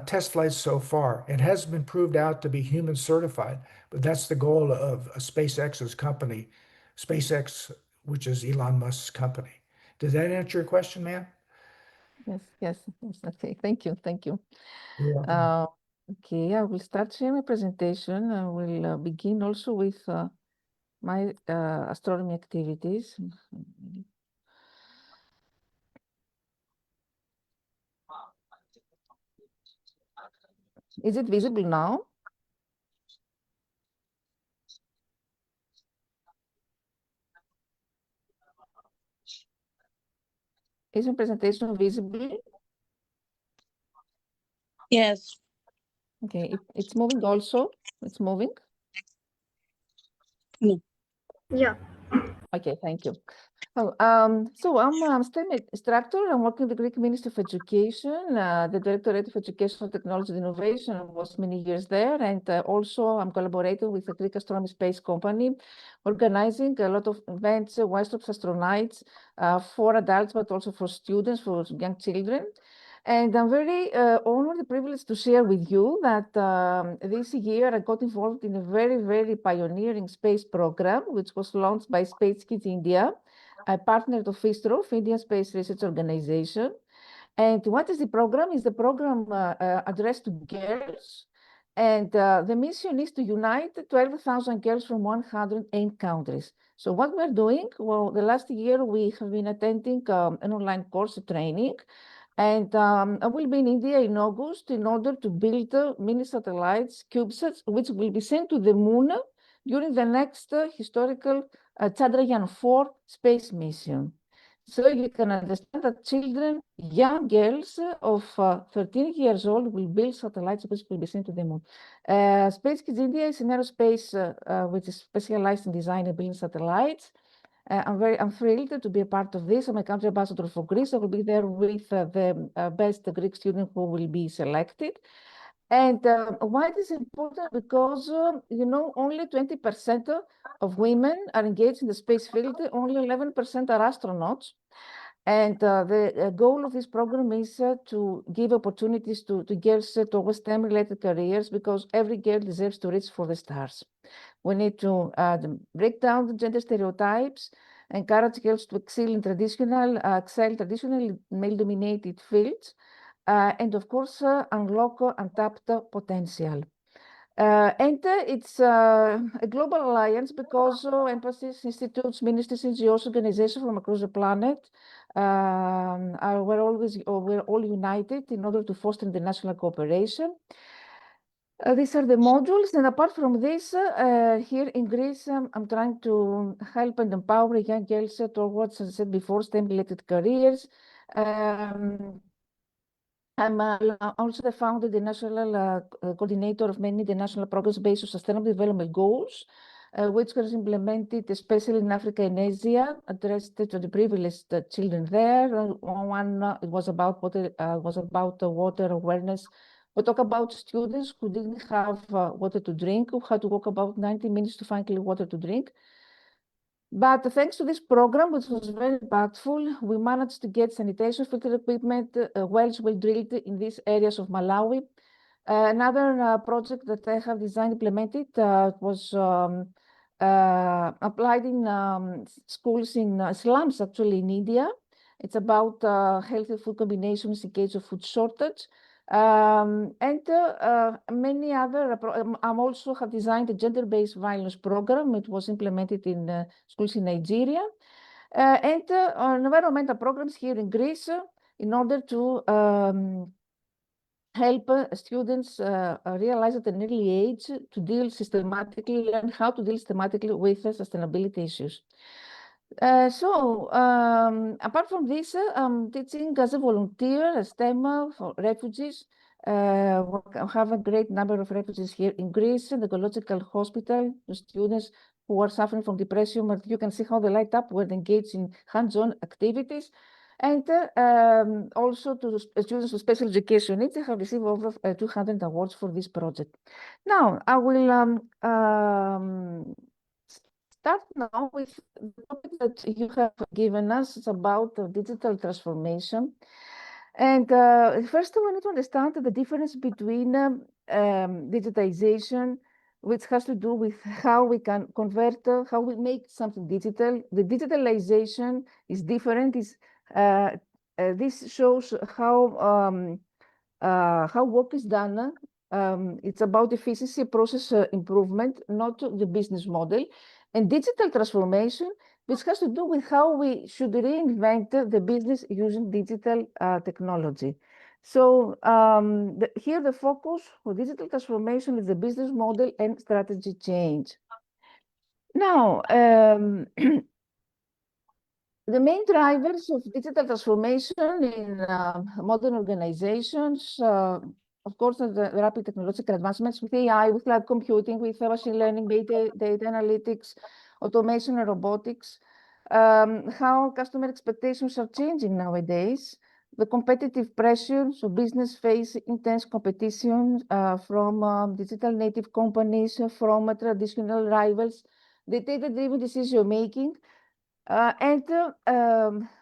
test flights so far. It hasn't been proved out to be human certified, but that's the goal of SpaceX's company, SpaceX, which is Elon Musk's company. Does that answer your question, ma'am? Yes. Okay, thank you. You're welcome. Okay, I will start sharing my presentation. I will begin also with my astronomy activities. Is it visible now? Is my presentation visible? Yes. Okay, it's moving also. It's moving. Yeah. Okay, thank you. So I'm a STEM instructor. I'm working with the Greek Ministry of Education, the Directorate of Educational Technology and Innovation. I was many years there, and also I'm collaborating with the Greek Astronomy Space Company, organizing a lot of events, workshops, astronauts for adults, but also for students, for young children. And I'm very honored and privileged to share with you that this year I got involved in a very, very pioneering space program, which was launched by Space Kids India, a partner of ISRO, Indian Space Research Organization. And what is the program? Is the program addressed to girls. And the mission is to unite 12,000 girls from 108 countries. So what we're doing, well, the last year we have been attending an online course training. And I will be in India in August in order to build mini satellites, CubeSats, which will be sent to the moon during the next historical Chandrayaan-4 space mission. So you can understand that children, young girls of 13 years old will build satellites which will be sent to the moon. Space Kids India is an aerospace which is specialized in design and building satellites. I'm thrilled to be a part of this. I'm a country ambassador for Greece. I will be there with the best Greek student who will be selected. And why it is important? Because, only 20% of women are engaged in the space field. Only 11% are astronauts. And the goal of this program is to give opportunities to girls towards STEM-related careers, because every girl deserves to reach for the stars. We need to break down the gender stereotypes, encourage girls to excel traditionally male-dominated fields, and of course, unlock untapped potential. It's a global alliance because embassies, institutes, ministries, NGOs, organizations from across the planet we're all united in order to foster international cooperation. These are the modules, and apart from this, here in Greece, I'm trying to help and empower young girls towards, as I said before, STEM-related careers. I'm also the founder, the national coordinator of many international programs based on sustainable development goals, which was implemented especially in Africa and Asia, addressed to the privileged children there. One it was about water awareness. We talk about students who didn't have water to drink, who had to walk about 90 minutes to find clean water to drink. But thanks to this program, which was very impactful, we managed to get sanitation filter equipment, wells were drilled in these areas of Malawi. Another project that I have designed implemented was applied in schools in slums, actually in India. It's about healthy food combinations in case of food shortage. And many other, I also have designed a gender-based violence program. It was implemented in schools in Nigeria. And environmental programs here in Greece in order to help students realize at an early age to learn how to deal systematically with sustainability issues. Apart from this, I'm teaching as a volunteer, a STEM for refugees. We have a great number of refugees here in Greece, in the ecological hospital, the students who are suffering from depression, but you can see how they light up when engaged in hands-on activities. And also to students with special education needs, they have received over 200 awards for this project. Now, I will start now with the topic that you have given us. It's about digital transformation. And first, we need to understand the difference between digitization, which has to do with how we can convert, how we make something digital. The digitalization is different. This shows how work is done. It's about efficiency, process improvement, not the business model. And digital transformation, which has to do with how we should reinvent the business using digital technology. So here the focus for digital transformation is the business model and strategy change. Now, the main drivers of digital transformation in modern organizations, of course, the rapid technological advancements with AI, with cloud computing, with machine learning, data analytics, automation and robotics, how customer expectations are changing nowadays, the competitive pressure, so business face intense competition from digital native companies, from traditional rivals, the data-driven decision-making, and the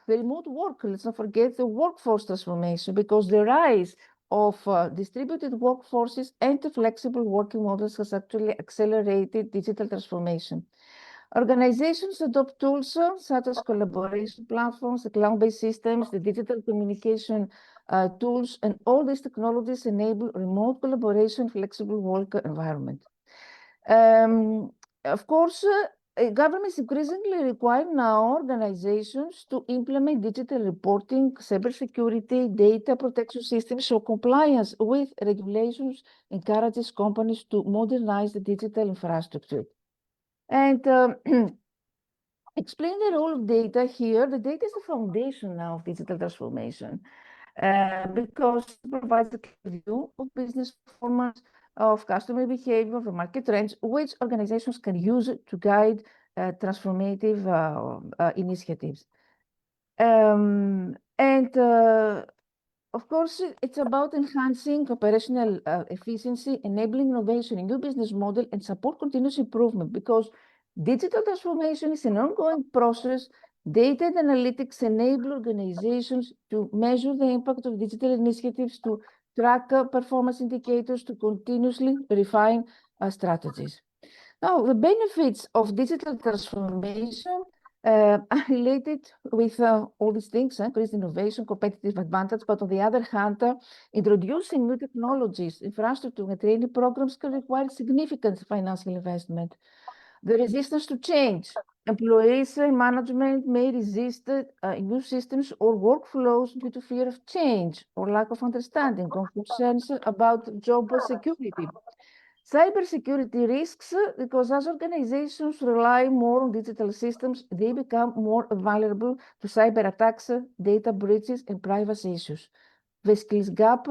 remote work. Let's not forget the workforce transformation, because the rise of distributed workforces and the flexible working models has actually accelerated digital transformation. Organizations adopt tools such as collaboration platforms, the cloud-based systems, the digital communication tools, and all these technologies enable remote collaboration, flexible work environment. Of course, governments increasingly require now organizations to implement digital reporting, cybersecurity, data protection systems, so compliance with regulations encourages companies to modernize the digital infrastructure. And explain the role of data here. The data is the foundation now of digital transformation because it provides a clear view of business performance, of customer behavior, of the market trends, which organizations can use to guide transformative initiatives. Of course, it's about enhancing operational efficiency, enabling innovation in new business model, and support continuous improvement, because digital transformation is an ongoing process Data and analytics enable organizations to measure the impact of digital initiatives, to track performance indicators, to continuously refine strategies. Now, the benefits of digital transformation are related with all these things, increased innovation, competitive advantage, but on the other hand, introducing new technologies, infrastructure, and training programs can require significant financial investment. The resistance to change. Employees and management may resist new systems or workflows due to fear of change or lack of understanding or concerns about job security. Cybersecurity risks, because as organizations rely more on digital systems, they become more vulnerable to cyber attacks, data breaches, and privacy issues. The skills gap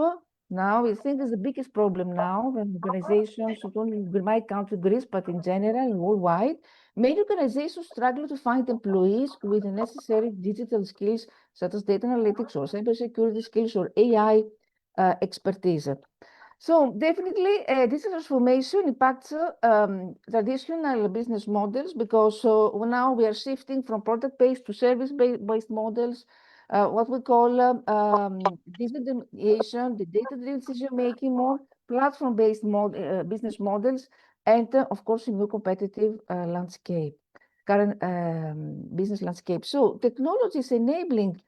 now, I think, is the biggest problem now when organizations, not only in my country, Greece, but in general and worldwide, many organizations struggle to find employees with the necessary digital skills, such as data analytics or cybersecurity skills or AI expertise. So definitely, this transformation impacts traditional business models, because now we are shifting from product-based to service-based models, what we call digitalization, the data-driven decision-making, more platform-based business models, and of course, a new competitive landscape, current business landscape. So technology is enabling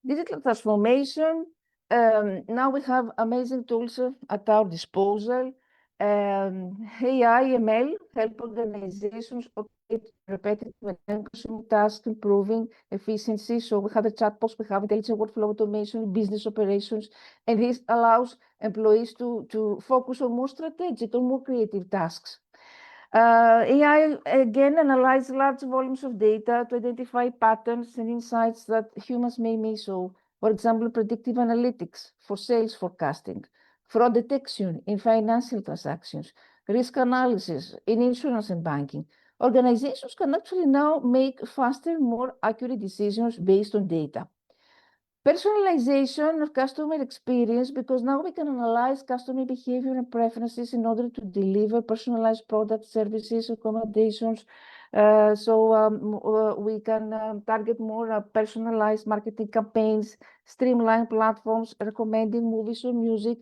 digital transformation. Now we have amazing tools at our disposal. AI, ML help organizations automate repetitive and time-consuming tasks, improving efficiency. So we have the chatbots, we have intelligent workflow automation, business operations, and this allows employees to focus on more strategic or more creative tasks. AI, again, analyze large volumes of data to identify patterns and insights that humans may miss. So, for example, predictive analytics for sales forecasting, fraud detection in financial transactions, risk analysis in insurance and banking. Organizations can actually now make faster, more accurate decisions based on data. Personalization of customer experience, because now we can analyze customer behavior and preferences in order to deliver personalized products, services, accommodations. We can target more personalized marketing campaigns, streamline platforms, recommending movies or music,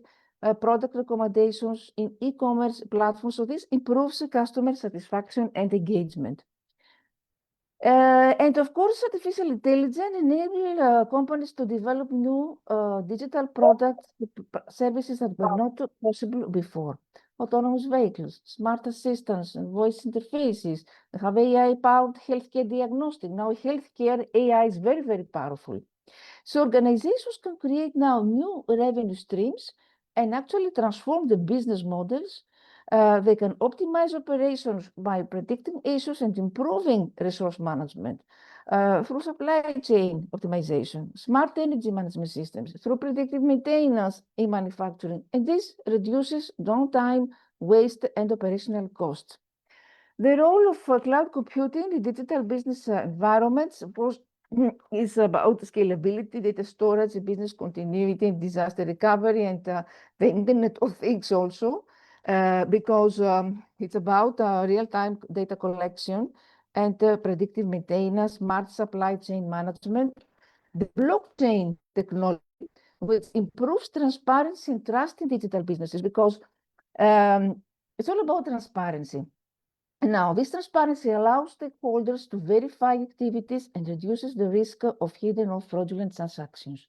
product recommendations in e-commerce platforms. So this improves customer satisfaction and engagement. And of course, artificial intelligence enable companies to develop new digital products, services that were not possible before. Autonomous vehicles, smart assistants, and voice interfaces. We have AI-powered healthcare diagnostic. Now, healthcare AI is very, very powerful. So organizations can create now new revenue streams and actually transform the business models. They can optimize operations by predicting issues and improving resource management through supply chain optimization, smart energy management systems, through predictive maintenance in manufacturing. And this reduces downtime, waste, and operational costs. The role of cloud computing in digital business environments, of course, is about scalability, data storage, business continuity, and disaster recovery, and the Internet of Things also. Because it's about real-time data collection and predictive maintenance, smart supply chain management. The blockchain technology, which improves transparency and trust in digital businesses, because it's all about transparency. And now, this transparency allows stakeholders to verify activities and reduces the risk of hidden or fraudulent transactions.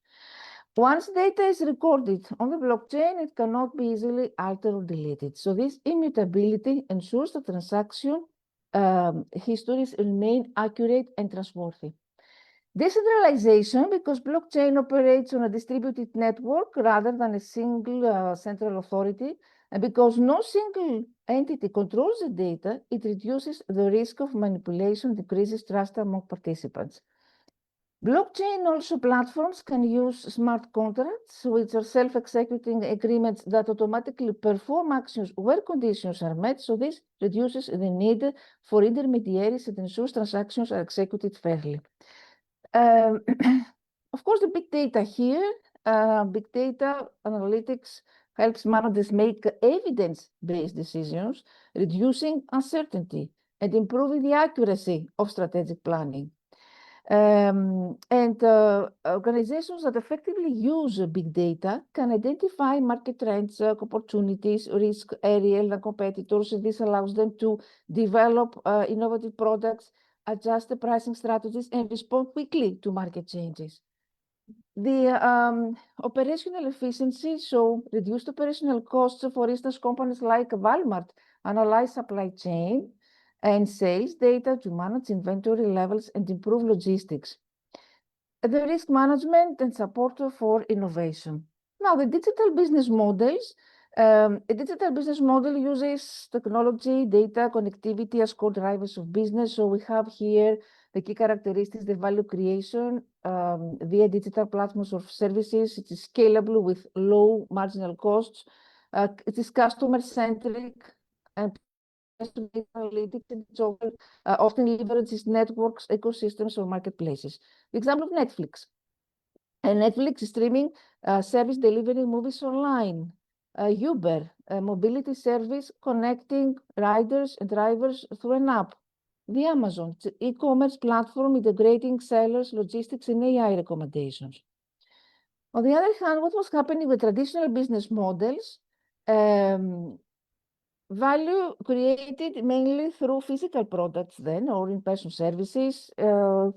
Once data is recorded on the blockchain, it cannot be easily altered or deleted. So this immutability ensures that transaction histories remain accurate and trustworthy. Decentralization, because blockchain operates on a distributed network rather than a single central authority, and because no single entity controls the data, it reduces the risk of manipulation, decreases trust among participants. Blockchain also platforms can use smart contracts, which are self-executing agreements that automatically perform actions where conditions are met. So this reduces the need for intermediaries and ensures transactions are executed fairly. Of course, the big data here, big data analytics helps managers make evidence-based decisions, reducing uncertainty and improving the accuracy of strategic planning. Organizations that effectively use big data can identify market trends, opportunities, risk areas, and competitors. And this allows them to develop innovative products, adjust the pricing strategies, and respond quickly to market changes. The operational efficiency, so reduced operational costs. For instance, companies like Walmart analyze supply chain and sales data to manage inventory levels and improve logistics. The risk management and support for innovation. Now, the digital business models. A digital business model uses technology, data, connectivity as core drivers of business. So we have here the key characteristics, the value creation via digital platforms or services. It is scalable with low marginal costs. It is customer-centric and analytics, and it's often leverages networks, ecosystems, or marketplaces. The example of Netflix. And Netflix streaming service delivering movies online. Uber, a mobility service connecting riders and drivers through an app. The Amazon, e-commerce platform integrating sellers, logistics, and AI recommendations. On the other hand, what was happening with traditional business models? Value created mainly through physical products then, or in-person services. There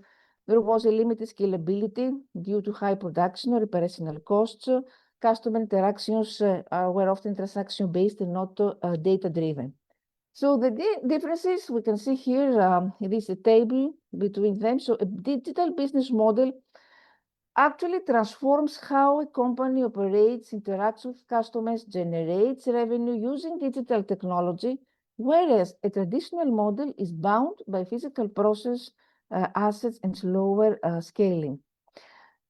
was a limited scalability due to high production or operational costs. Customer interactions were often transaction-based and not data-driven. So the differences we can see here, it is a table between them. So a digital business model actually transforms how a company operates, interacts with customers, generates revenue using digital technology, whereas a traditional model is bound by physical process, assets, and slower scaling.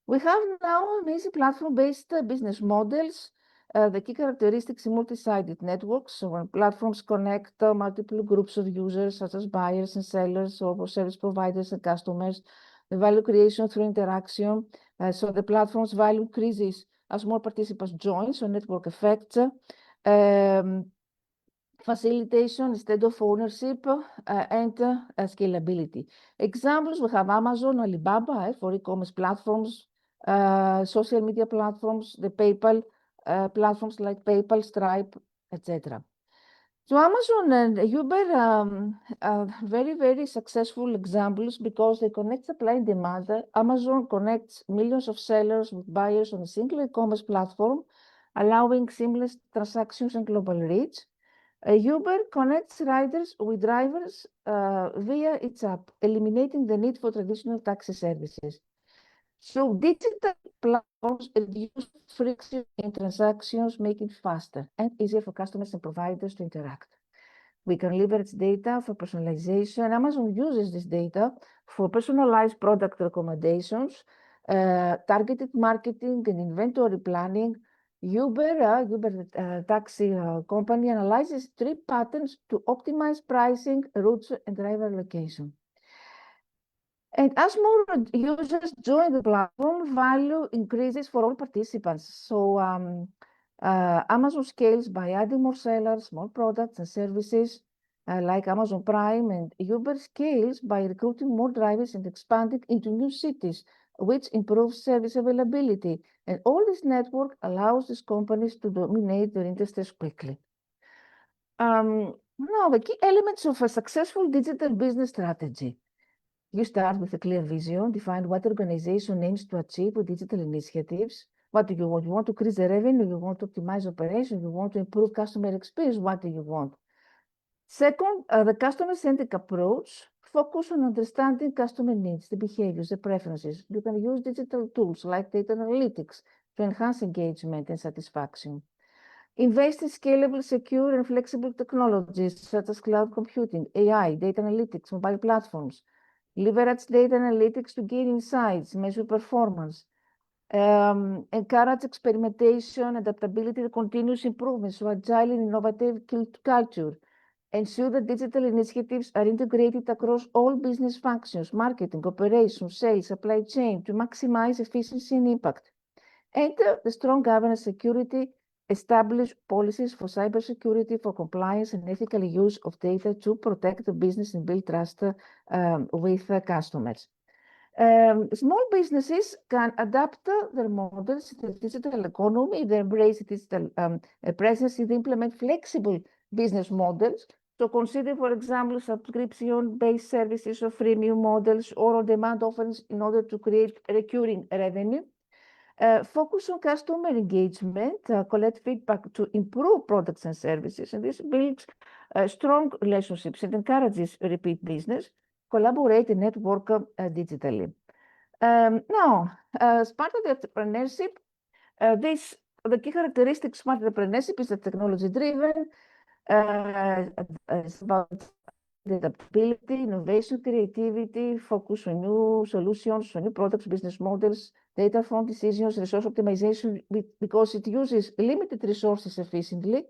We have now amazing platform-based business models. The key characteristics in multi-sided networks. So when platforms connect multiple groups of users, such as buyers and sellers, or service providers and customers, the value creation through interaction. So the platform's value increases as more participants join, so network effects. Facilitation instead of ownership and scalability. Examples, we have Amazon, Alibaba for e-commerce platforms, social media platforms, the PayPal platforms like PayPal, Stripe, etc. So Amazon and Uber are very, very successful examples because they connect supply and demand. Amazon connects millions of sellers with buyers on a single e-commerce platform, allowing seamless transactions and global reach. Uber connects riders with drivers via its app, eliminating the need for traditional taxi services. So digital platforms reduce friction in transactions, making it faster and easier for customers and providers to interact. We can leverage data for personalization. Amazon uses this data for personalized product recommendations, targeted marketing, and inventory planning. Uber taxi company analyzes trip patterns to optimize pricing, routes, and driver location. And as more users join the platform, value increases for all participants. So Amazon scales by adding more sellers, more products and services like Amazon Prime, and Uber scales by recruiting more drivers and expanding into new cities, which improves service availability. And all this network allows these companies to dominate their industries quickly. Now, the key elements of a successful digital business strategy. You start with a clear vision, define what the organization aims to achieve with digital initiatives. What do you want? You want to increase the revenue, you want to optimize operations, you want to improve customer experience. What do you want? Second, the customer-centric approach. Focus on understanding customer needs, the behaviors, the preferences. You can use digital tools like data analytics to enhance engagement and satisfaction. Invest in scalable, secure, and flexible technologies such as cloud computing, AI, data analytics, mobile platforms. Leverage data analytics to gain insights, measure performance. Encourage experimentation, adaptability, and continuous improvement, so agile and innovative culture. Ensure that digital initiatives are integrated across all business functions, marketing, operations, sales, supply chain, to maximize efficiency and impact. And the strong governance security, establish policies for cybersecurity, for compliance and ethical use of data to protect the business and build trust with customers. Small businesses can adapt their models to the digital economy. They embrace digital presence. They implement flexible business models. So consider, for example, subscription-based services or freemium models or on-demand offerings in order to create recurring revenue. Focus on customer engagement, collect feedback to improve products and services, and this builds strong relationships and encourages repeat business. Collaborate and network digitally. Now, as part of the entrepreneurship, the key characteristics of smart entrepreneurship is that technology-driven. It's about adaptability, innovation, creativity, focus on new solutions, on new products, business models, data-informed decisions, resource optimization, because it uses limited resources efficiently,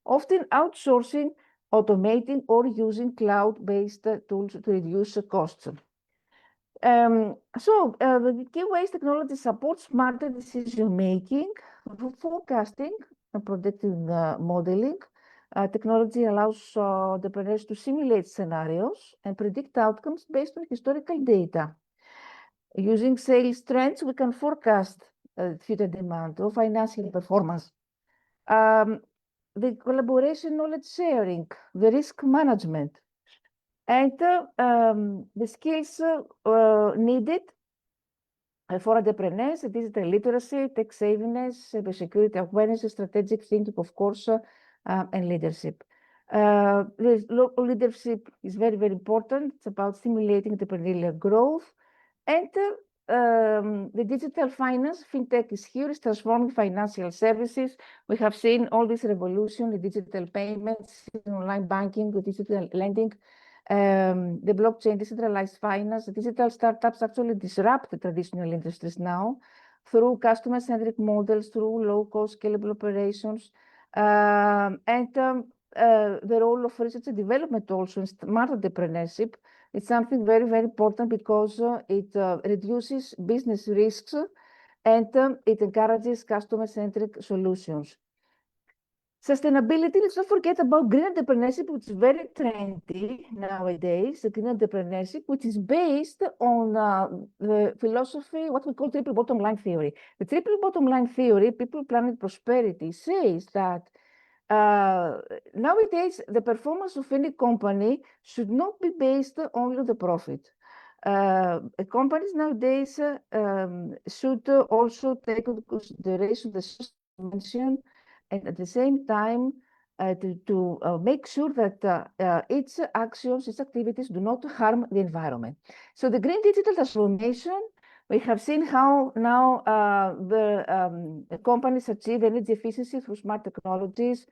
often outsourcing, automating, or using cloud-based tools to reduce costs. The key ways technology supports smarter decision-making, forecasting, and predictive modeling. Technology allows entrepreneurs to simulate scenarios and predict outcomes based on historical data. Using sales trends, we can forecast future demand or financial performance. The collaboration, knowledge sharing, the risk management, and the skills needed for entrepreneurs: digital literacy, tech savviness, cybersecurity awareness, strategic thinking, of course, and leadership. Leadership is very, very important. It's about stimulating entrepreneurial growth. And the digital finance, fintech is here, is transforming financial services. We have seen all this revolution, the digital payments, online banking, the digital lending, the blockchain, decentralized finance. Digital startups actually disrupt the traditional industries now through customer-centric models, through low-cost scalable operations, and the role of research and development also in smart entrepreneurship. It's something very, very important because it reduces business risks and it encourages customer-centric solutions. Sustainability, let's not forget about green entrepreneurship, which is very trendy nowadays. The green entrepreneurship, which is based on the philosophy, what we call triple bottom line theory. The triple bottom line theory, people, planet, prosperity, says that nowadays the performance of any company should not be based only on the profit. Companies nowadays should also take into consideration the social dimension, and at the same time to make sure that its actions, its activities do not harm the environment. So the green digital transformation, we have seen how now the companies achieve energy efficiency through smart technologies,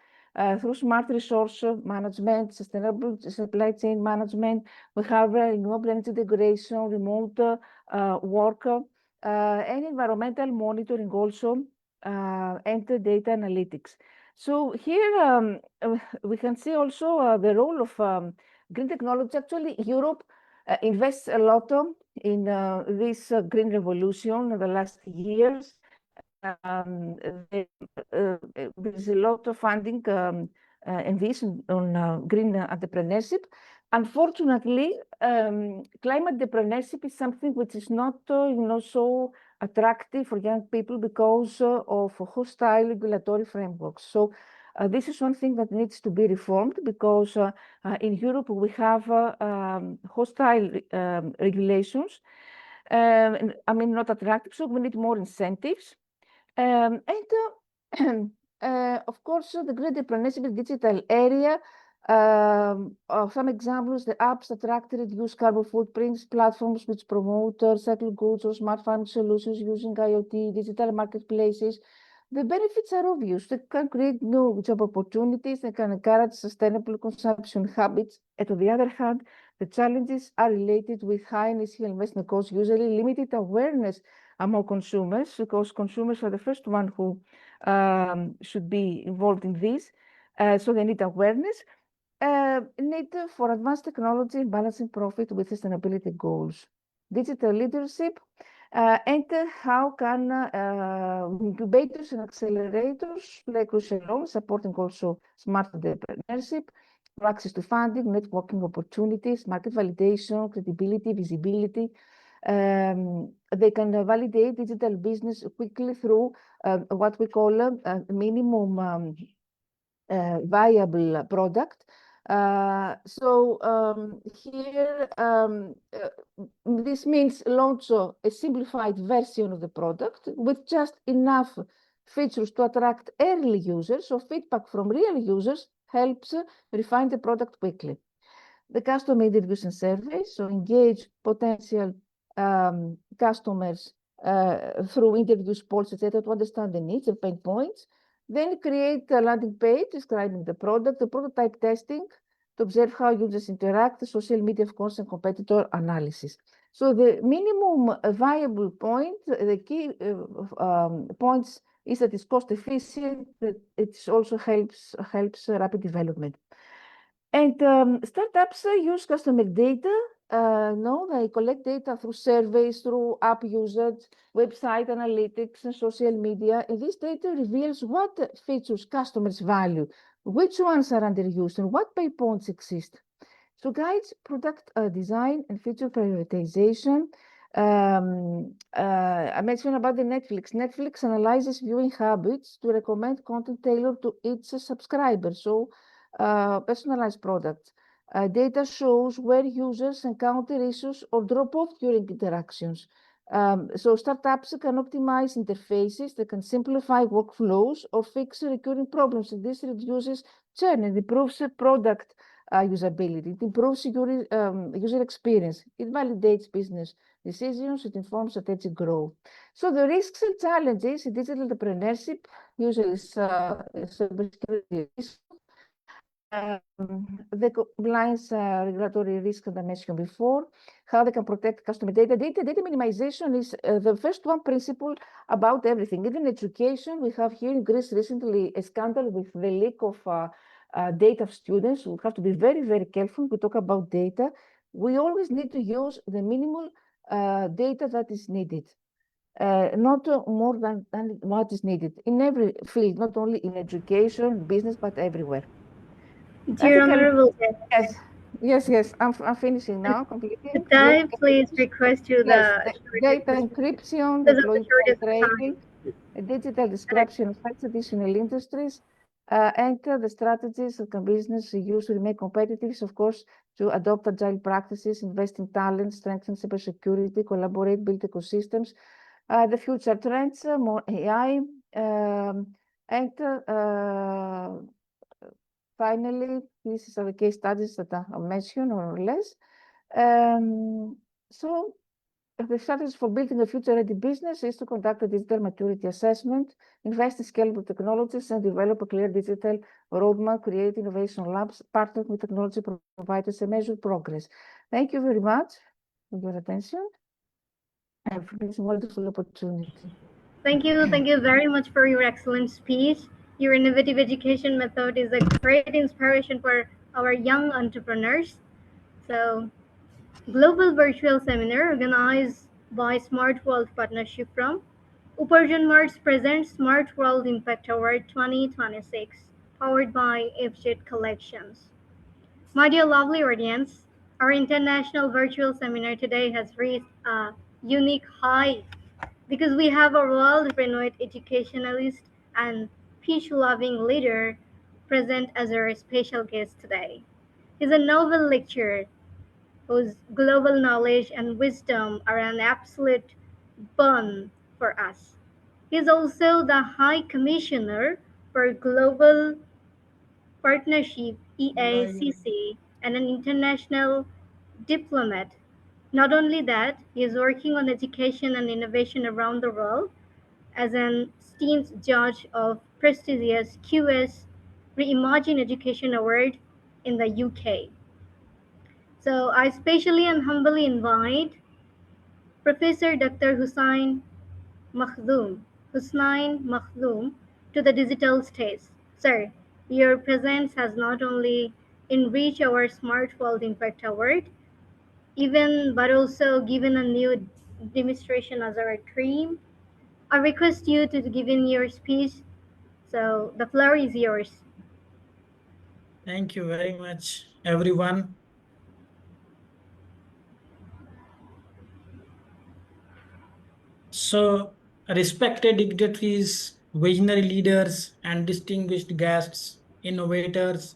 through smart resource management, sustainable supply chain management. We have renewable energy integration, remote work, and environmental monitoring also, and data analytics. So here we can see also the role of green technology. Actually, Europe invests a lot in this green revolution in the last years. There's a lot of funding in this on green entrepreneurship. Unfortunately, climate entrepreneurship is something which is not so attractive for young people because of hostile regulatory frameworks. So this is one thing that needs to be reformed, because in Europe we have hostile regulations. I mean, not attractive, so we need more incentives. Of course, the green entrepreneurship digital area. Some examples: the apps that track and reduce carbon footprints, platforms which promote recycled goods or smart farming solutions using IoT, digital marketplaces. The benefits are obvious. They can create new job opportunities. They can encourage sustainable consumption habits. And on the other hand, the challenges are related with high initial investment costs, usually limited awareness among consumers, because consumers are the first one who should be involved in this. So they need awareness. Need for advanced technology, balancing profit with sustainability goals. Digital leadership, and how can incubators and accelerators play a crucial role, supporting also smart entrepreneurship, access to funding, networking opportunities, market validation, credibility, visibility. They can validate digital business quickly through what we call a minimum viable product. Here, this means launch a simplified version of the product with just enough features to attract early users, so feedback from real users helps refine the product quickly. The customer interviews and surveys, so engage potential customers through interviews, polls, etc., to understand the needs and pain points. Then create a landing page describing the product, the prototype testing to observe how users interact, the social media, of course, and competitor analysis. So the minimum viable point, the key points is that it's cost efficient, that it also helps rapid development. And startups use customer data. They collect data through surveys, through app usage, website analytics, and social media. And this data reveals what features customers value, which ones are underused, and what pain points exist. So guides product design and feature prioritization. I mentioned about the Netflix. Netflix analyzes viewing habits to recommend content tailored to its subscribers. So personalized products. Data shows where users encounter issues or drop off during interactions. So startups can optimize interfaces, they can simplify workflows or fix recurring problems. And this reduces churn and improves product usability. It improves user experience. It validates business decisions. It informs strategic growth. So the risks and challenges in digital entrepreneurship usually is cybersecurity risk. The compliance regulatory risk that I mentioned before, how they can protect customer data. Data minimization is the first one principle about everything. Even education, we have here in Greece recently a scandal with the leak of data of students. We have to be very, very careful. We talk about data. We always need to use the minimal data that is needed. Not more than what is needed in every field, not only in education, business, but everywhere. Dear Honorable Guest. Yes. I'm finishing now. Completely. Could I please request you the data encryption, deployment training, digital description of traditional industries, and the strategies that can business use to remain competitive. Of course, to adopt agile practices, invest in talent, strengthen cybersecurity, collaborate, build ecosystems. The future trends, more AI, and finally, these are the case studies that I mentioned, or less. So the strategies for building a future-ready business is to conduct a digital maturity assessment, invest in scalable technologies, and develop a clear digital roadmap, create innovation labs, partner with technology providers, and measure progress. Thank you very much for your attention and for this wonderful opportunity. Thank you very much for your excellent speech. Your innovative education method is a great inspiration for our young entrepreneurs. So, Global Virtual Seminar organized by Smart World Partnership from Uparjon Mart presents Smart World Impact Award 2026, powered by FJET Collections. My dear lovely audience, our international virtual seminar today has reached a unique height because we have a world-renowned educationalist and peace-loving leader present as our special guest today. He's a novel lecturer whose global knowledge and wisdom are an absolute boon for us. He's also the High Commissioner for Global Partnership EACC and an international diplomat. Not only that, he is working on education and innovation around the world as an esteemed judge of prestigious QS Reimagine Education Award in the UK. So I specially and humbly invite Professor Dr. Husnain Makhdoom to the digital stage. Sir, your presence has not only enriched our Smart World Impact Award, but also given a new demonstration as our dream. I request you to give in your speech. So the floor is yours. Thank you very much, everyone. So, respected dignitaries, visionary leaders, and distinguished guests, innovators,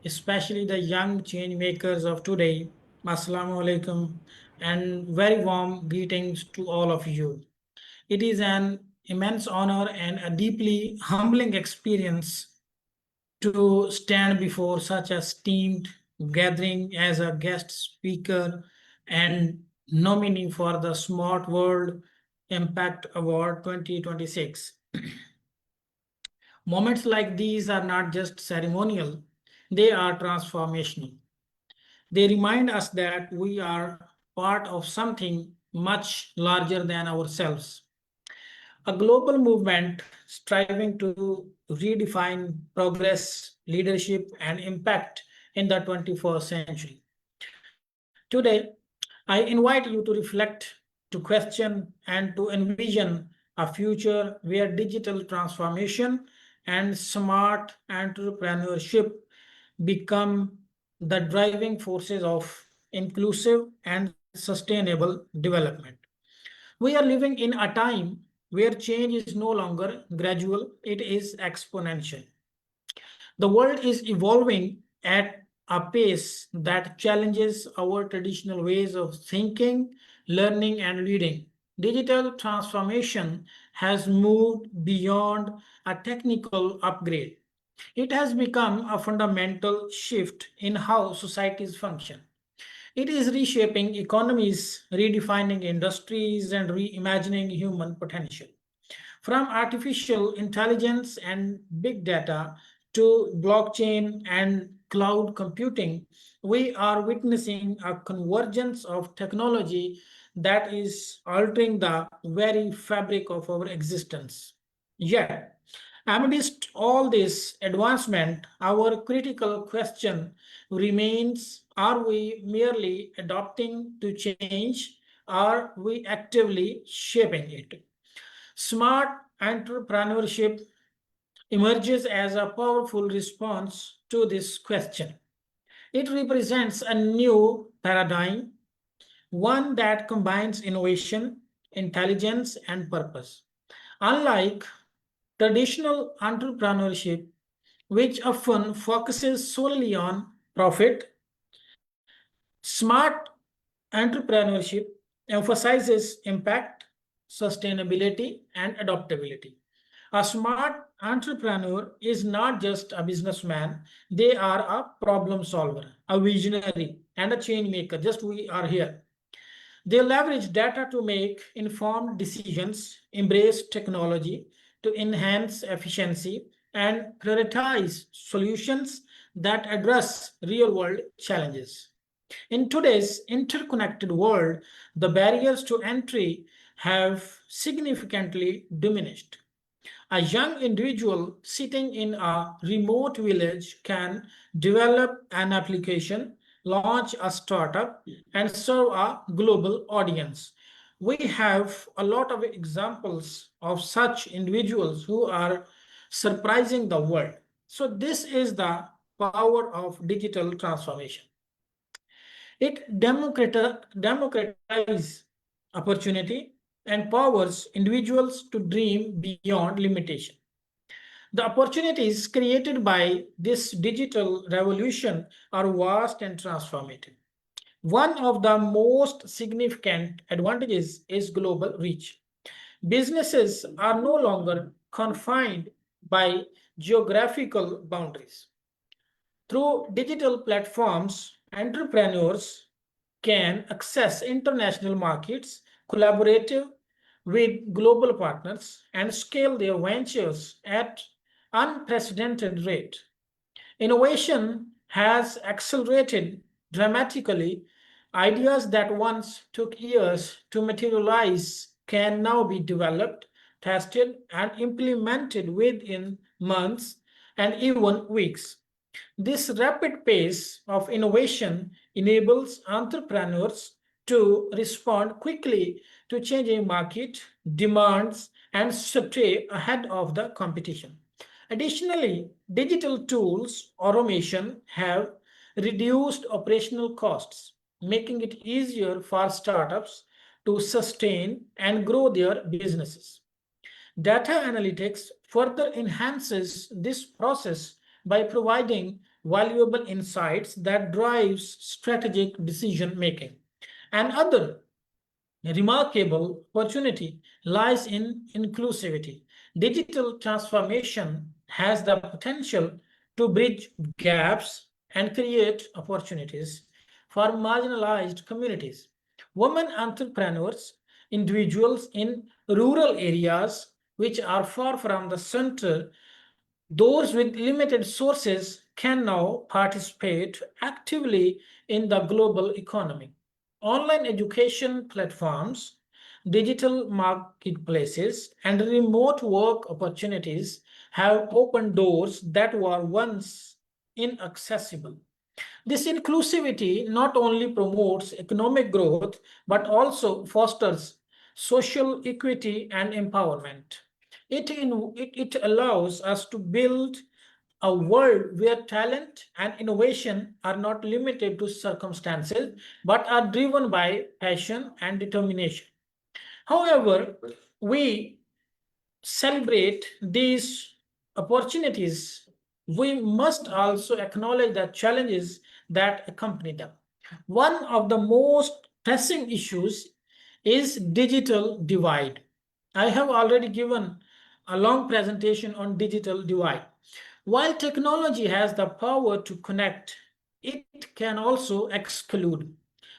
especially the young change makers of today, Assalamu alaikum, and very warm greetings to all of you. It is an immense honor and a deeply humbling experience to stand before such a esteemed gathering as a guest speaker and nominee for the Smart World Impact Award 2026. Moments like these are not just ceremonial, they are transformational. They remind us that we are part of something much larger than ourselves. A global movement striving to redefine progress, leadership, and impact in the 21st century. Today, I invite you to reflect, to question, and to envision a future where digital transformation and smart entrepreneurship become the driving forces of inclusive and sustainable development. We are living in a time where change is no longer gradual, it is exponential. The world is evolving at a pace that challenges our traditional ways of thinking, learning, and leading. Digital transformation has moved beyond a technical upgrade. It has become a fundamental shift in how societies function. It is reshaping economies, redefining industries, and reimagining human potential. From artificial intelligence and big data to blockchain and cloud computing, we are witnessing a convergence of technology that is altering the very fabric of our existence. Yet, amidst all this advancement, our critical question remains, are we merely adapting to change? Are we actively shaping it? Smart entrepreneurship emerges as a powerful response to this question. It represents a new paradigm, one that combines innovation, intelligence, and purpose. Unlike traditional entrepreneurship, which often focuses solely on profit, smart entrepreneurship emphasizes impact, sustainability, and adaptability. A smart entrepreneur is not just a businessman, they are a problem solver, a visionary, and a change maker. Just we are here. They leverage data to make informed decisions, embrace technology to enhance efficiency, and prioritize solutions that address real world challenges. In today's interconnected world, the barriers to entry have significantly diminished. A young individual sitting in a remote village can develop an application, launch a startup, and serve a global audience. We have a lot of examples of such individuals who are surprising the world. So, this is the power of digital transformation. It democratizes opportunity, empowers individuals to dream beyond limitation. The opportunities created by this digital revolution are vast and transformative. One of the most significant advantages is global reach. Businesses are no longer confined by geographical boundaries. Through digital platforms, entrepreneurs can access international markets, collaborate with global partners, and scale their ventures at unprecedented rate. Innovation has accelerated dramatically. Ideas that once took years to materialize can now be developed, tested, and implemented within months and even weeks. This rapid pace of innovation enables entrepreneurs to respond quickly to changing market demands and stay ahead of the competition. Additionally, digital tools automation have reduced operational costs, making it easier for startups to sustain and grow their businesses. Data analytics further enhances this process by providing valuable insights that drives strategic decision making. Another remarkable opportunity lies in inclusivity. Digital transformation has the potential to bridge gaps and create opportunities for marginalized communities. Women entrepreneurs, individuals in rural areas which are far from the center, those with limited sources can now participate actively in the global economy. Online education platforms, digital marketplaces, and remote work opportunities have opened doors that were once inaccessible. This inclusivity not only promotes economic growth but also fosters social equity and empowerment. It allows us to build a world where talent and innovation are not limited to circumstances but are driven by passion and determination. However, we celebrate these opportunities, we must also acknowledge the challenges that accompany them. One of the most pressing issues is digital divide. I have already given a long presentation on digital divide. While technology has the power to connect, it can also exclude.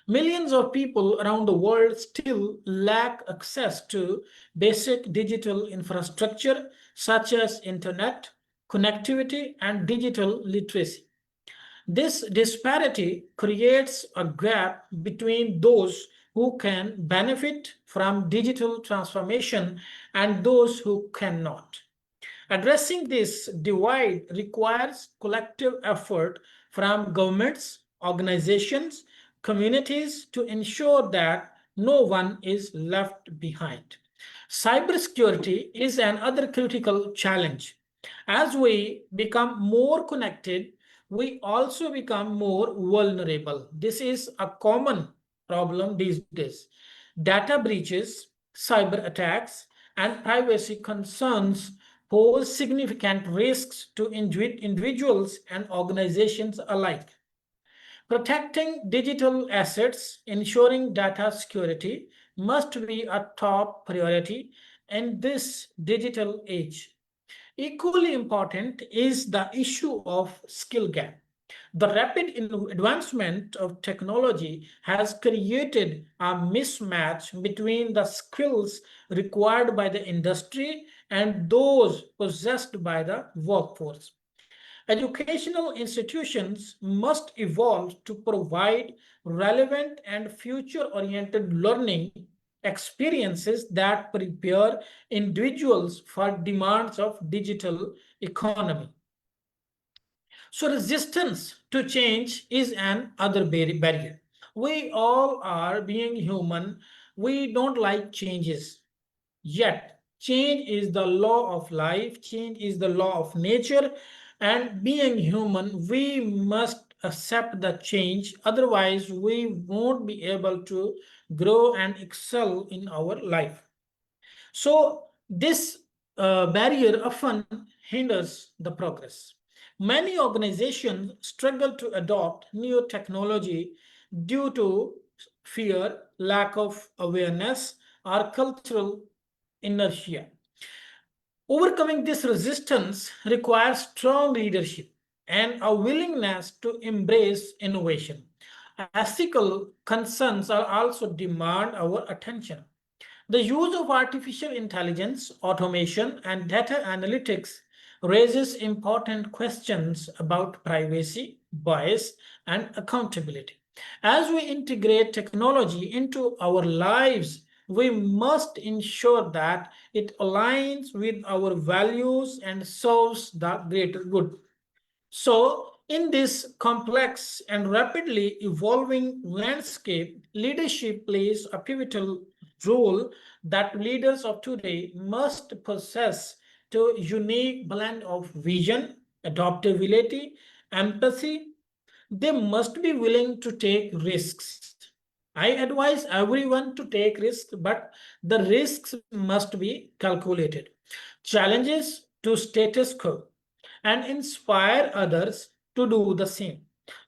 Millions of people around the world still lack access to basic digital infrastructure such as internet, connectivity, and digital literacy. This disparity creates a gap between those who can benefit from digital transformation and those who cannot. Addressing this divide requires collective effort from governments, organizations, communities to ensure that no one is left behind. Cybersecurity is another critical challenge. As we become more connected, we also become more vulnerable. This is a common problem these days. Data breaches, cyber attacks, and privacy concerns pose significant risks to individuals and organizations alike. Protecting digital assets, ensuring data security must be a top priority in this digital age. Equally important is the issue of skill gap. The rapid advancement of technology has created a mismatch between the skills required by the industry and those possessed by the workforce. Educational institutions must evolve to provide relevant and future-oriented learning experiences that prepare individuals for demands of digital economy. So resistance to change is an other barrier. We all are being human. We don't like changes. Yet, change is the law of life, change is the law of nature, and being human, we must accept the change. Otherwise, we won't be able to grow and excel in our life. So, this barrier often hinders the progress. Many organizations struggle to adopt new technology due to fear, lack of awareness, or cultural inertia. Overcoming this resistance requires strong leadership and a willingness to embrace innovation. Ethical concerns are also demand our attention. The use of artificial intelligence, automation, and data analytics raises important questions about privacy, bias, and accountability. As we integrate technology into our lives, we must ensure that it aligns with our values and serves the greater good. So, in this complex and rapidly evolving landscape, leadership plays a pivotal role that leaders of today must possess to unique blend of vision, adaptability, empathy. They must be willing to take risks, I advise everyone to take risks, but the risks must be calculated. Challenges to status quo and inspire others to do the same.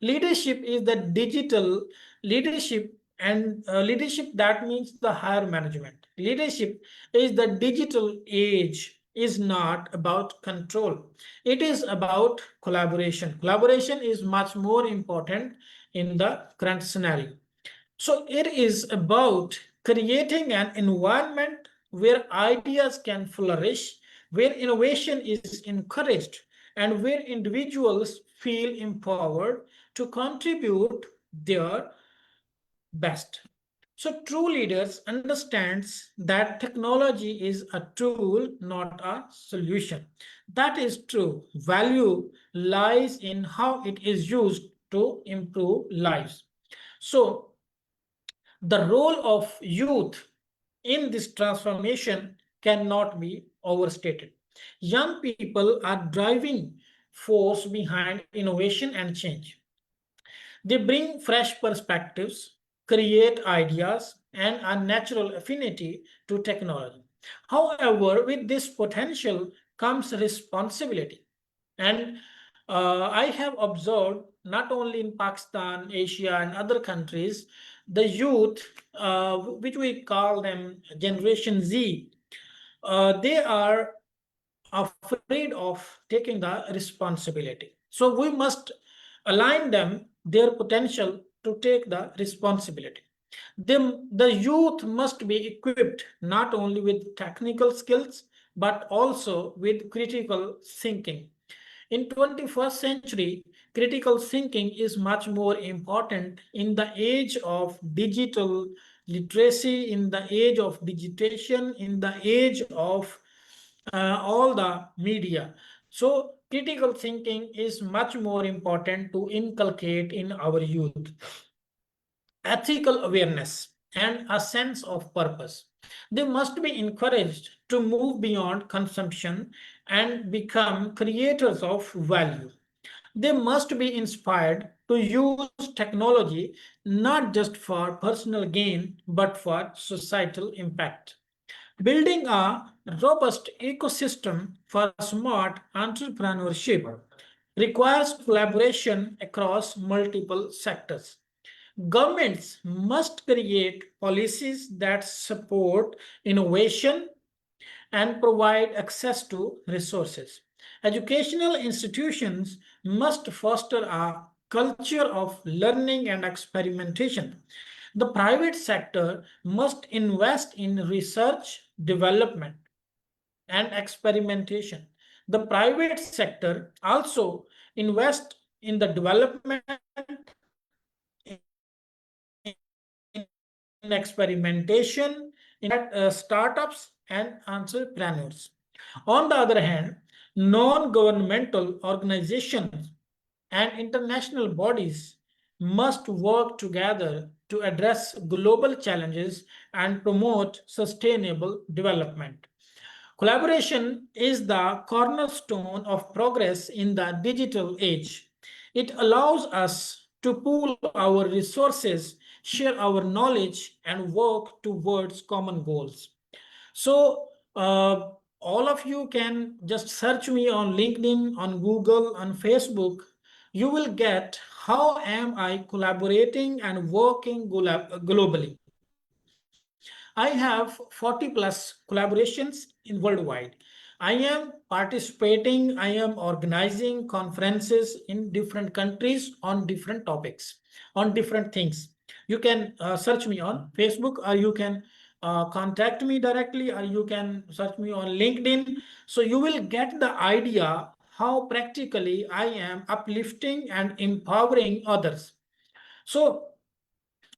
Leadership is the digital leadership, and leadership, that means the higher management. Leadership is the digital age, is not about control. It is about collaboration. Collaboration is much more important in the current scenario. So it is about creating an environment where ideas can flourish, where innovation is encouraged, and where individuals feel empowered to contribute their best. So true leaders understands that technology is a tool, not a solution. That is true. Value lies in how it is used to improve lives. So the role of youth in this transformation cannot be overstated. Young people are driving force behind innovation and change. They bring fresh perspectives, create ideas, and a natural affinity to technology. However, with this potential comes responsibility. And I have observed not only in Pakistan, Asia, and other countries, the youth, which we call them Generation Z, they are afraid of taking the responsibility. So we must align them, their potential to take the responsibility. The youth must be equipped not only with technical skills, but also with critical thinking. In 21st century, critical thinking is much more important in the age of digital literacy, in the age of digitation, in the age of all the media. So critical thinking is much more important to inculcate in our youth. Ethical awareness and a sense of purpose. They must be encouraged to move beyond consumption and become creators of value. They must be inspired to use technology not just for personal gain, but for societal impact. Building a robust ecosystem for smart entrepreneurship requires collaboration across multiple sectors. Governments must create policies that support innovation and provide access to resources. Educational institutions must foster a culture of learning and experimentation. The private sector must invest in research, development, and experimentation. The private sector also invest in the development, in experimentation, in startups and entrepreneurs. On the other hand, non-governmental organizations and international bodies must work together to address global challenges and promote sustainable development. Collaboration is the cornerstone of progress in the digital age. It allows us to pool our resources, share our knowledge, and work towards common goals. So, all of you can just search me on LinkedIn, on Google, on Facebook. You will get how am I collaborating and working globally. I have 40 plus collaborations in worldwide. I am participating, I am organizing conferences in different countries on different topics, on different things. You can search me on Facebook, or you can contact me directly, or you can search me on LinkedIn. So you will get the idea how practically I am uplifting and empowering others. So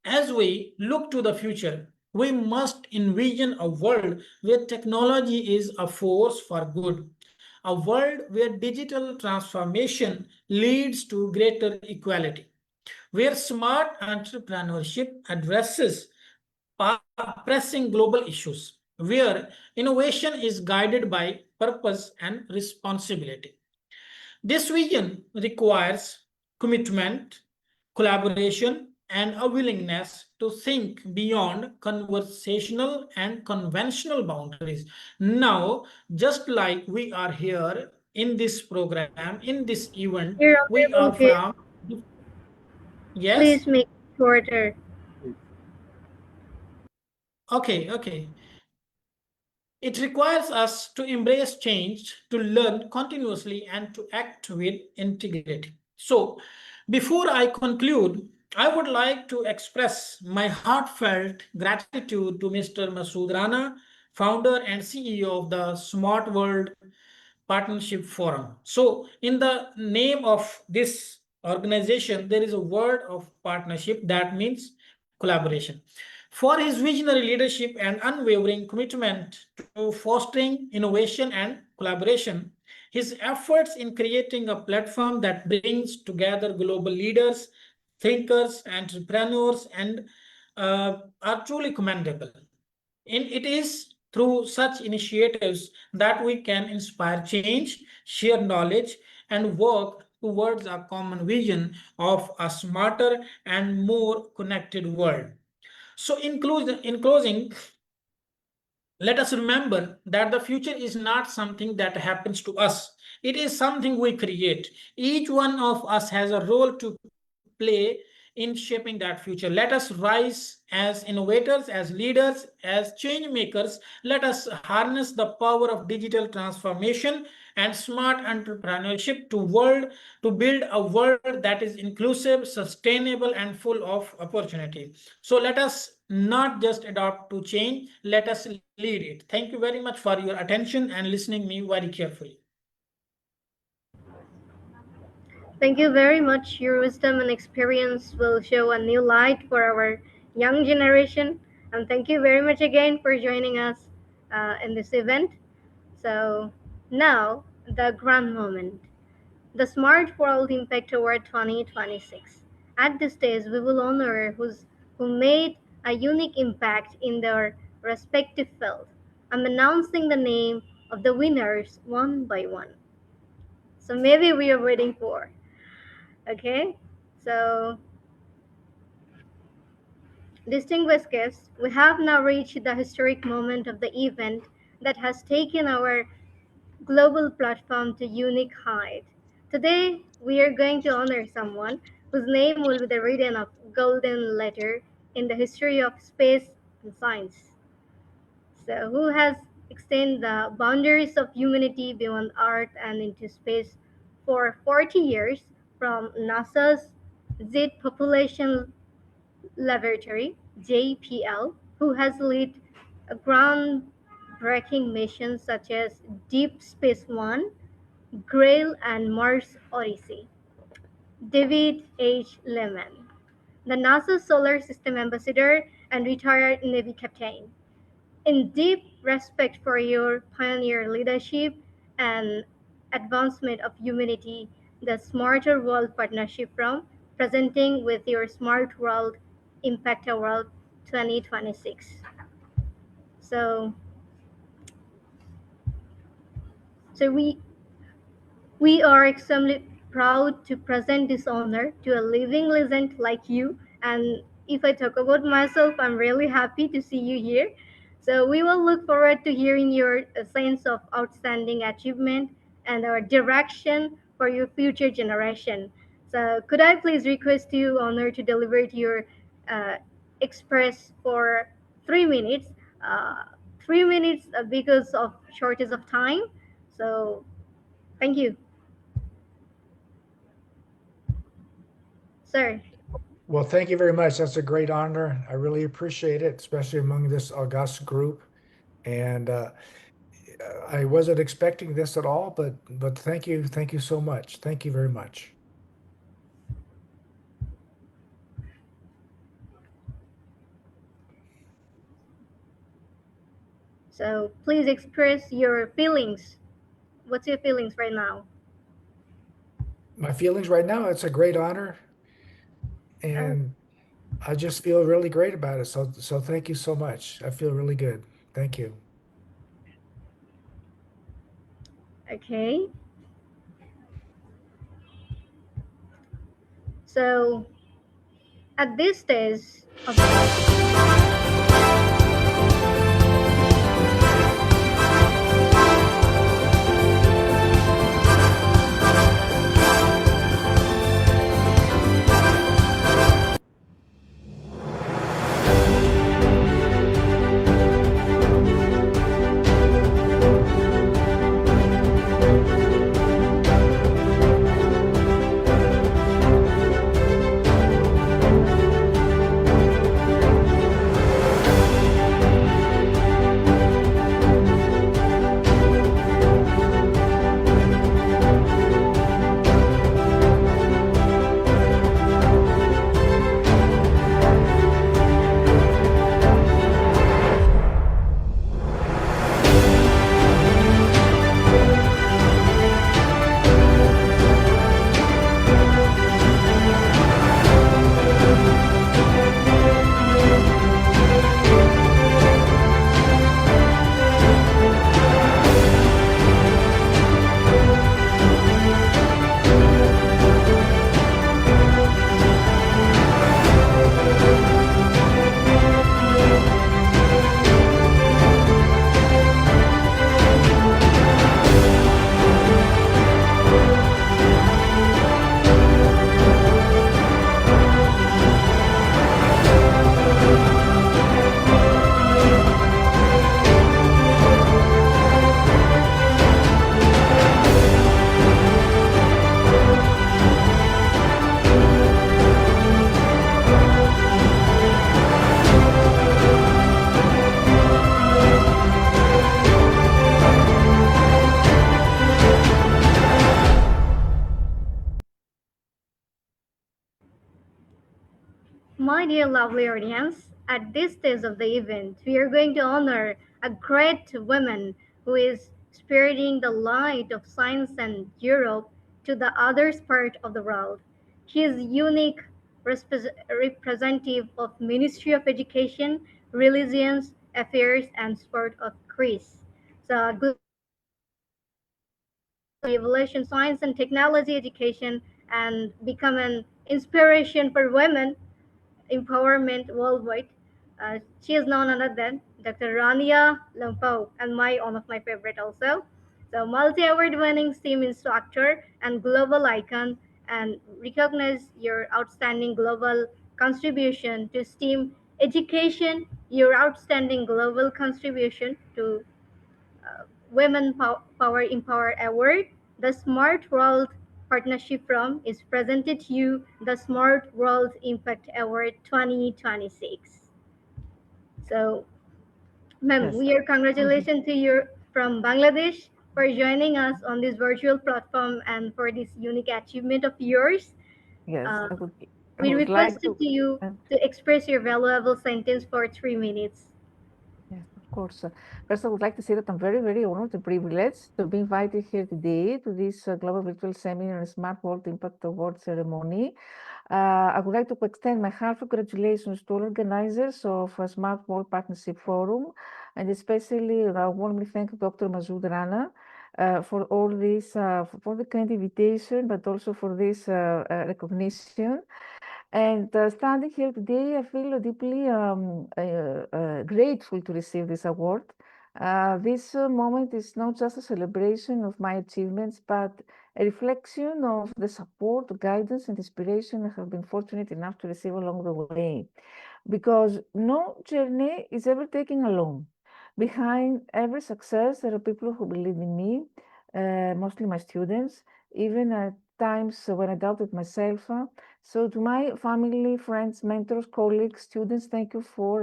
as we look to the future, we must envision a world where technology is a force for good, a world where digital transformation leads to greater equality, where smart entrepreneurship addresses pressing global issues, where innovation is guided by purpose and responsibility. This vision requires commitment, collaboration, and a willingness to think beyond conversational and conventional boundaries. Now, just like we are here in this program, in this event, You're we are audible, kid. from, yes? Please make it shorter. Okay. It requires us to embrace change, to learn continuously, and to act with integrity. So, before I conclude, I would like to express my heartfelt gratitude to Mr. Masood Rana, founder and CEO of the Smart World Partnership Forum. So, in the name of this organization, there is a word of partnership that means collaboration. For his visionary leadership and unwavering commitment to fostering innovation and collaboration, his efforts in creating a platform that brings together global leaders, thinkers, entrepreneurs, and are truly commendable. And it is through such initiatives that we can inspire change, share knowledge, and work towards a common vision of a smarter and more connected world. So, in closing, let us remember that the future is not something that happens to us. It is something we create. Each one of us has a role to play in shaping that future. Let us rise as innovators, as leaders, as change makers. Let us harness the power of digital transformation and smart entrepreneurship to build a world that is inclusive, sustainable, and full of opportunity. So let us not just adopt to change, let us lead it. Thank you very much for your attention and listening me very carefully. Thank you very much. Your wisdom and experience will show a new light for our young generation. And thank you very much again for joining us in this event. So, now the grand moment, the Smart World Impact Award 2026. At this stage, we will honor who made a unique impact in their respective field. I'm announcing the name of the winners one by one. So maybe we are waiting for. Okay, so distinguished guests, we have now reached the historic moment of the event that has taken our global platform to unique height. Today, we are going to honor someone whose name will be the written of golden letter in the history of space and science. So, who has extended the boundaries of humanity beyond Earth and into space for 40 years from NASA's Jet Population Laboratory, JPL, who has led groundbreaking missions such as Deep Space One, Grail, and Mars Odyssey. David H. Lehman, the NASA Solar System Ambassador and retired Navy captain. In deep respect for your pioneer leadership and advancement of humanity, the Smarter World Partnership from presenting with your Smart World Impact Award 2026. So, so we are extremely proud to present this honor to a living legend like you. And if I talk about myself, I'm really happy to see you here. So we will look forward to hearing your sense of outstanding achievement and our direction for your future generation. So could I please request you, honor, to deliver to your uh, express for 3 minutes. Uh, 3 minutes because of shortage of time. So thank you. Sir, Well, thank you very much. That's a great honor. I really appreciate it, especially among this august group. And I wasn't expecting this at all, but thank you so much. Thank you very much. so please express your feelings. What's your feelings right now? My feelings right now, it's a great honor, Oh, and I just feel really great about it. So thank you so much. I feel really good. Thank you. okay. So At this stage of My dear lovely audience, at this stage of the event, we are going to honor a great woman who is spreading the light of science and Europe to the other part of the world. She is unique representative of Ministry of Education, Religions, Affairs and Sport of Greece. So revolution science and technology education and become an inspiration for women empowerment worldwide. She is none other than Dr. Rania Lampo, and one of my favorite also. So multi-award winning STEAM instructor and global icon, and recognize your outstanding global contribution to STEAM education, your outstanding global contribution to Women Power Empower Award. The Smart World Partnership from is presented to you the Smart World Impact Award 2026. So, ma'am, Yes. we are congratulations to you from Bangladesh for joining us on this virtual platform and for this unique achievement of yours. Yes, Uh, I we would like requested to you uh, to express your valuable sentence for 3 minutes. yes, of course. First, I would like to say that I'm very, very honored and privileged to be invited here today to this Global Virtual Seminar and Smart World Impact Award ceremony. I would like to extend my heartfelt congratulations to all organizers of a Smart World Partnership Forum, and especially I warmly thank Dr. Masood Rana for all this, for the kind invitation, but also for this recognition. And standing here today, I feel deeply grateful to receive this award. This moment is not just a celebration of my achievements, but a reflection of the support, guidance, and inspiration I have been fortunate enough to receive along the way. Because no journey is ever taken alone. Behind every success, there are people who believe in me, mostly my students, even at times when I doubted myself. So to my family, friends, mentors, colleagues, students, thank you for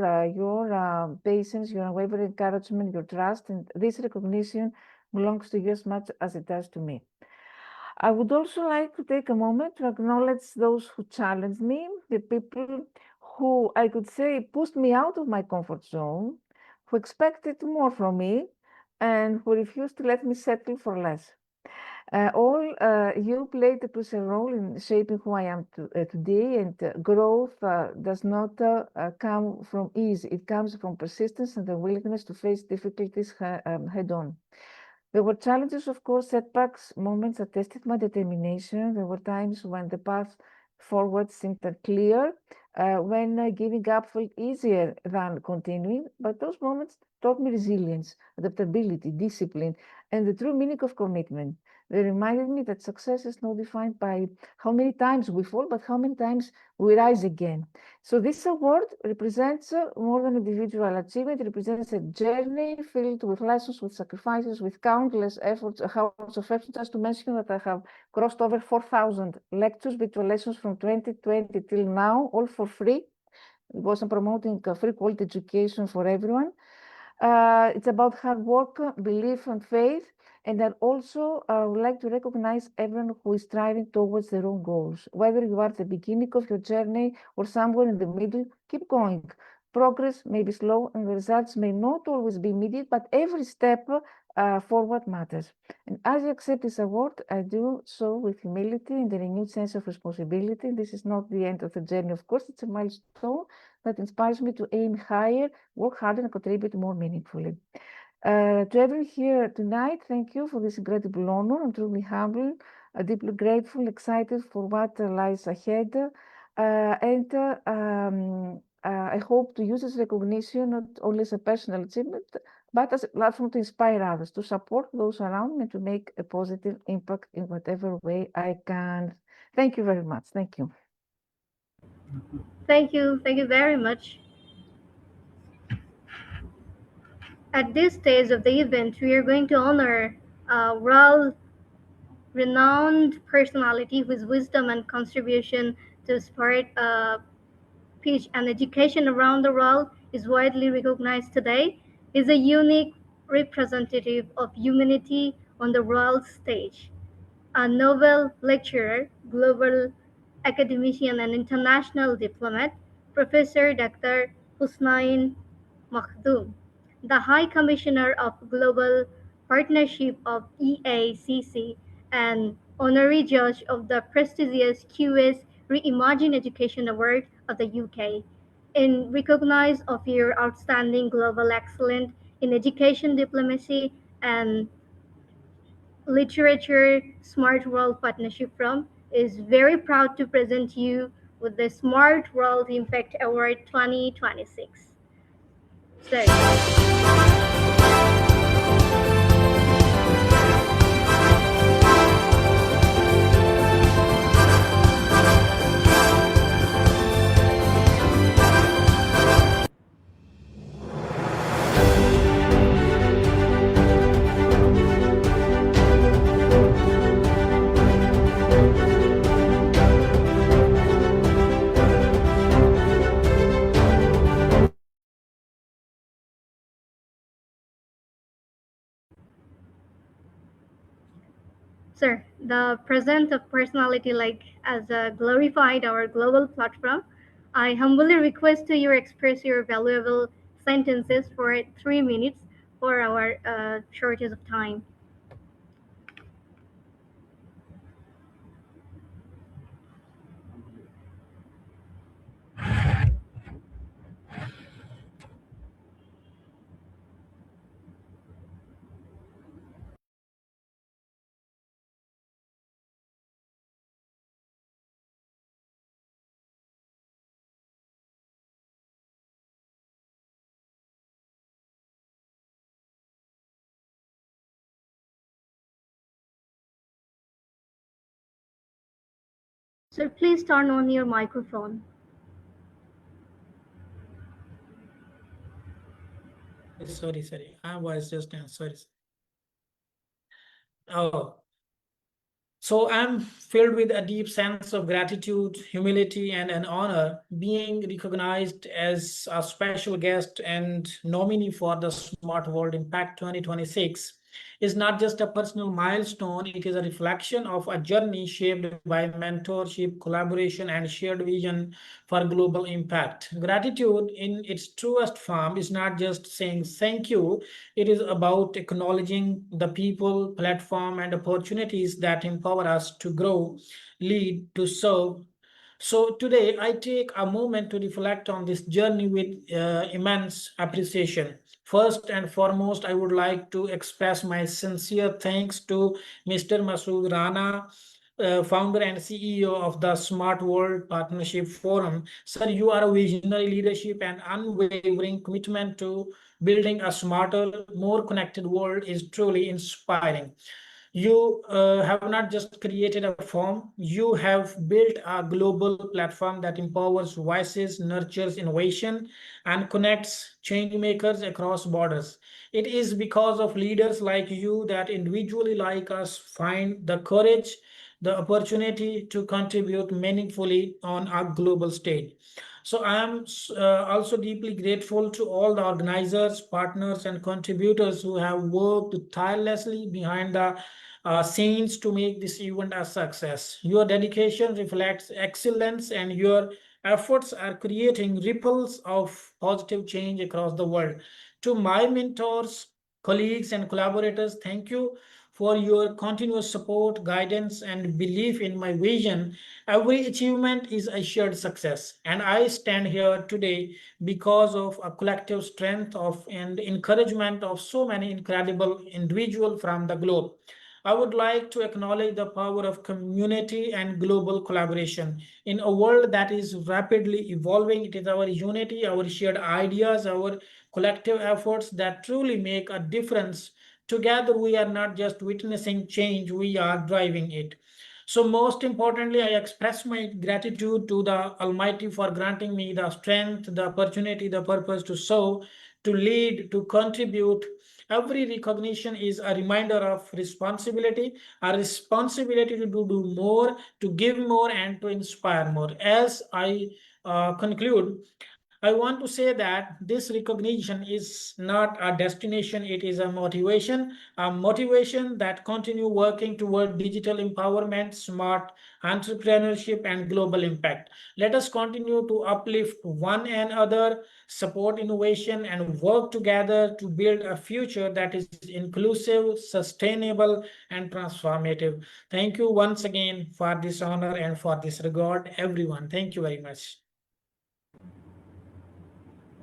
your patience, your unwavering encouragement, your trust, and this recognition belongs to you as much as it does to me. I would also like to take a moment to acknowledge those who challenged me, the people who I could say pushed me out of my comfort zone, who expected more from me, and who refused to let me settle for less. All you played a crucial role in shaping who I am today, and growth does not come from ease. It comes from persistence and the willingness to face difficulties head on. There were challenges, of course, setbacks, moments that tested my determination. There were times when the path forward seemed unclear, when giving up felt easier than continuing, but those moments taught me resilience, adaptability, discipline, and the true meaning of commitment. They reminded me that success is not defined by how many times we fall, but how many times we rise again. So this award represents more than individual achievement. It represents a journey filled with lessons, with sacrifices, with countless efforts, hours of effort. Just to mention that I have crossed over 4,000 lectures, virtual lessons from 2020 till now, all for free. It was promoting free quality education for everyone. It's about hard work, belief, and faith. And then also, I would like to recognize everyone who is striving towards their own goals. Whether you are at the beginning of your journey or somewhere in the middle, keep going. Progress may be slow and the results may not always be immediate, but every step forward matters. And as you accept this award, I do so with humility and a renewed sense of responsibility. This is not the end of the journey, of course, it's a milestone that inspires me to aim higher, work harder, and contribute more meaningfully. To everyone here tonight, thank you for this incredible honor. I'm truly humble, deeply grateful, excited for what lies ahead. I hope to use this recognition not only as a personal achievement, but as a platform to inspire others, to support those around me, and to make a positive impact in whatever way I can. Thank you very much. Thank you. Thank you. Thank you very much. At this stage of the event, we are going to honor a world-renowned personality whose wisdom and contribution to sport, peace, and education around the world is widely recognized today. Is a unique representative of humanity on the world stage. A Nobel lecturer, global academician, and international diplomat, Professor Dr. Husnain Makhdoom, the High Commissioner of Global Partnership of EACC and honorary judge of the prestigious QS Reimagine Education Award of the UK. In recognize of your outstanding global excellence in education diplomacy and literature, Smart World Partnership from is very proud to present you with the Smart World Impact Award 2026. So, sir, the present of personality like as a glorified our global platform, I humbly request to you express your valuable sentences for 3 minutes for our shortage of time. So please turn on your microphone. Sorry. I was just sorry. Oh, so I'm filled with a deep sense of gratitude, humility, and an honor being recognized as a special guest and nominee for the Smart World Impact 2026 is not just a personal milestone, it is a reflection of a journey shaped by mentorship, collaboration, and shared vision for global impact. Gratitude in its truest form is not just saying thank you, it is about acknowledging the people, platform, and opportunities that empower us to grow, lead, to serve. So today, I take a moment to reflect on this journey with immense appreciation. First and foremost, I would like to express my sincere thanks to Mr. Masood Rana, founder and CEO of the Smart World Partnership Forum. Sir, you are a visionary leadership and unwavering commitment to building a smarter, more connected world is truly inspiring. You have not just created a form, you have built a global platform that empowers voices, nurtures innovation, and connects change makers across borders. It is because of leaders like you that individually like us find the courage, the opportunity to contribute meaningfully on a global stage. So I am also deeply grateful to all the organizers, partners, and contributors who have worked tirelessly behind the scenes to make this event a success. Your dedication reflects excellence, and your efforts are creating ripples of positive change across the world. To my mentors, colleagues, and collaborators, thank you for your continuous support, guidance, and belief in my vision. Every achievement is a shared success, and I stand here today because of a collective strength of and encouragement of so many incredible individuals from the globe. I would like to acknowledge the power of community and global collaboration. In a world that is rapidly evolving, it is our unity, our shared ideas, our collective efforts that truly make a difference. Together, we are not just witnessing change, we are driving it. So, most importantly, I express my gratitude to the Almighty for granting me the strength, the opportunity, the purpose to serve, to lead, to contribute. Every recognition is a reminder of responsibility, a responsibility to do more, to give more, and to inspire more. As I conclude, I want to say that this recognition is not a destination, it is a motivation that continue working toward digital empowerment, smart entrepreneurship, and global impact. Let us continue to uplift one another, support innovation, and work together to build a future that is inclusive, sustainable, and transformative. Thank you once again for this honor and for this regard, everyone. Thank you very much.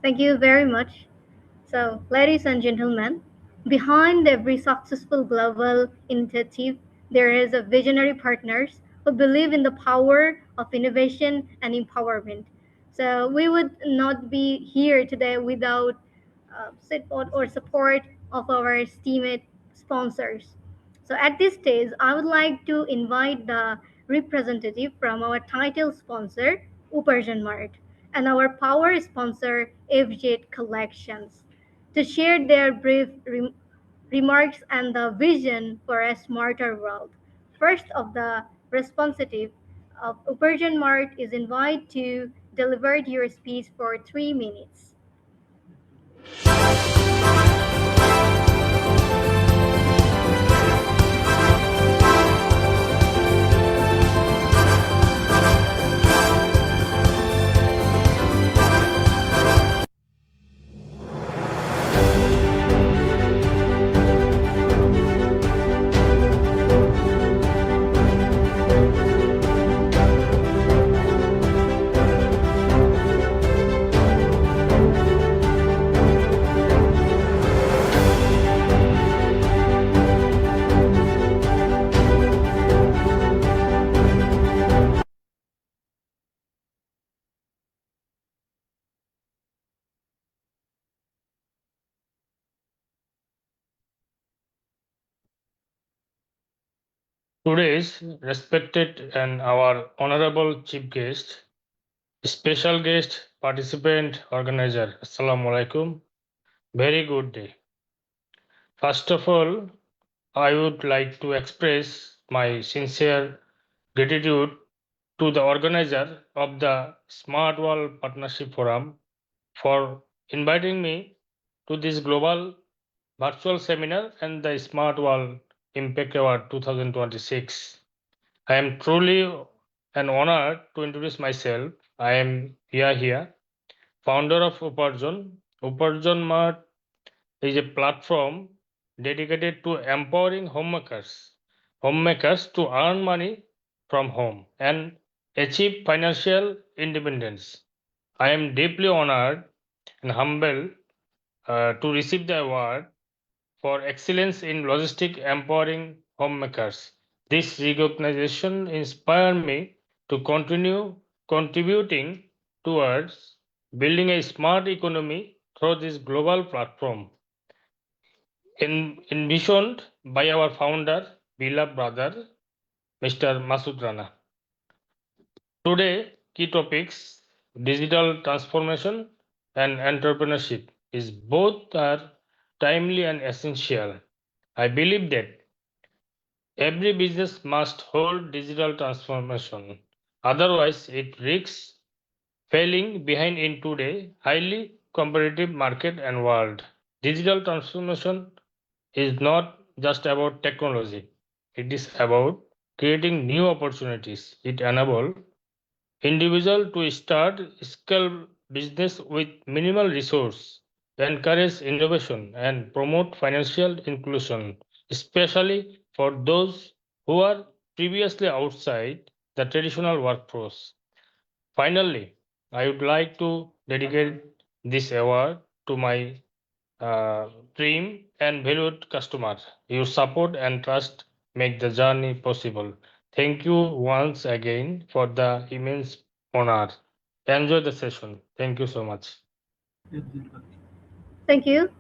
Thank you very much. So, ladies and gentlemen, behind every successful global initiative, there is a visionary partners who believe in the power of innovation and empowerment. So, we would not be here today without support or support of our esteemed sponsors. So, at this stage, I would like to invite the representative from our title sponsor, Uparjon Mart, and our power sponsor, FJ Collections, to share their brief remarks and the vision for a smarter world. First of the representative of Uparjon Mart is invited to deliver your speech for 3 minutes. Today's respected and our honorable chief guest, special guest, participant, organizer. Assalamu alaikum. Very good day. First of all, I would like to express my sincere gratitude to the organizer of the Smart World Partnership Forum for inviting me to this global virtual seminar and the Smart World Impact Award 2026. I am truly an honor to introduce myself. I am here, founder of Uparjon. Uparjon Mart is a platform dedicated to empowering homemakers to earn money from home and achieve financial independence. I am deeply honored and humbled to receive the award for excellence in logistic empowering homemakers. This recognition inspired me to continue contributing towards building a smart economy through this global platform. Envisioned by our founder, beloved brother, Mr. Masud Rana. Today, key topics digital transformation and entrepreneurship is both are timely and essential. I believe that every business must hold digital transformation. Otherwise, it risks failing behind in today's highly competitive market and world. Digital transformation is not just about technology. It is about creating new opportunities. It enables individual to start scale business with minimal resource, encourage innovation and promote financial inclusion, especially for those who are previously outside the traditional workforce. Finally, I would like to dedicate this award to my dream and valued customer. Your support and trust make the journey possible. Thank you once again for the immense honor. Enjoy the session. Thank you so much. Thank you.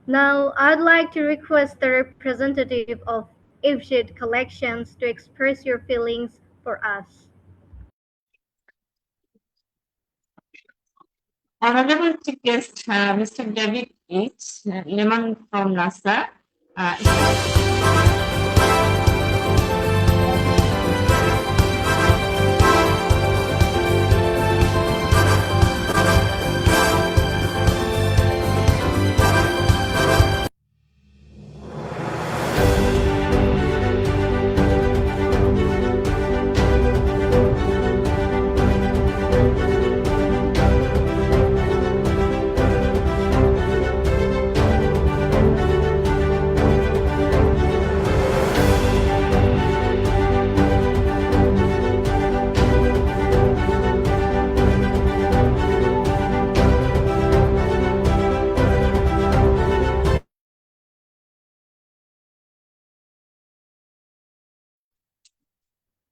Now, I'd like to request the representative of Ifshid Collections to express your feelings for us. Honorable Chief Guest, Mr. David H. Lemon from NASA.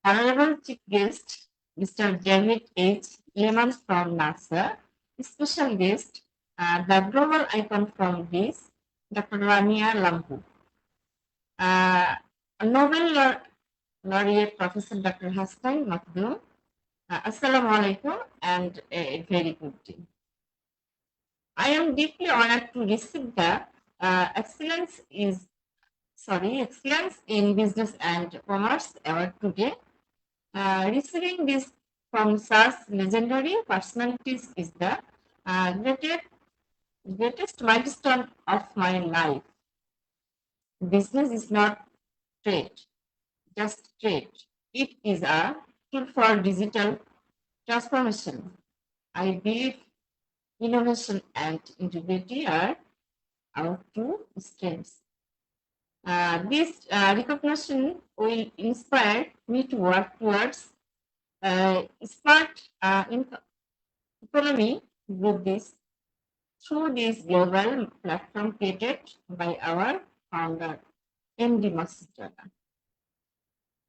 Honorable Chief Guest, Mr. David H. Lemon from NASA. Special guest, the global icon from this, Dr. Rania Lampu. Nobel laureate Professor Dr. Hassan Makdoum. Assalamu alaikum and a very good day. I am deeply honored to receive the Excellence in Business and Commerce Award today. Receiving this from such legendary personalities is the greatest milestone of my life. Business is not trade, just trade. It is a tool for digital transformation. I believe innovation and integrity are our two strengths. This recognition will inspire me to work towards smart economy through this global platform created by our founder, MD Masud Rana.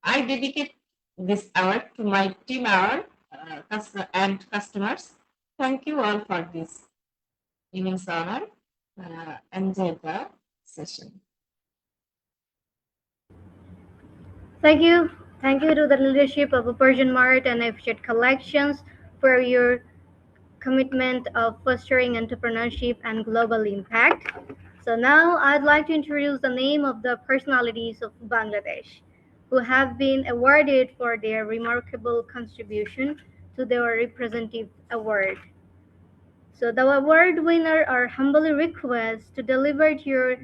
I dedicate this award to my team and customers. Thank you all for this immense honor. Enjoy the session. Thank you. Thank you to the leadership of Uparjon Mart and Ifshid Collections for your commitment of fostering entrepreneurship and global impact. So now I'd like to introduce the name of the personalities of Bangladesh who have been awarded for their remarkable contribution to their representative award. So the award winner are humbly request to deliver your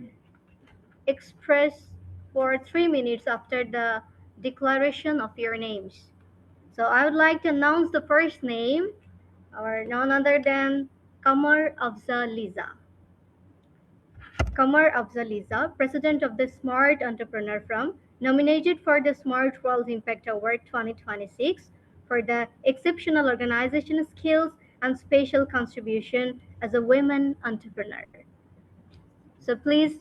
express for 3 minutes after the declaration of your names. So I would like to announce the first name, or none other than Kamar Afzaliza. Kamar Afzaliza, President of the Smart Entrepreneur Firm, nominated for the Smart World Impact Award 2026 for the exceptional organization skills and special contribution as a women entrepreneur. So please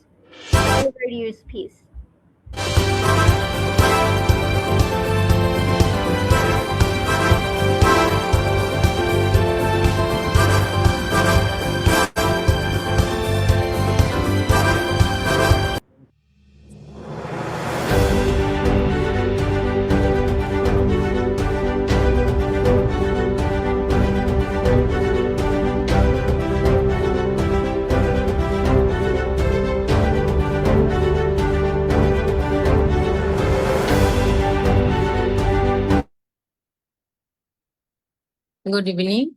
deliver your speech. Good evening.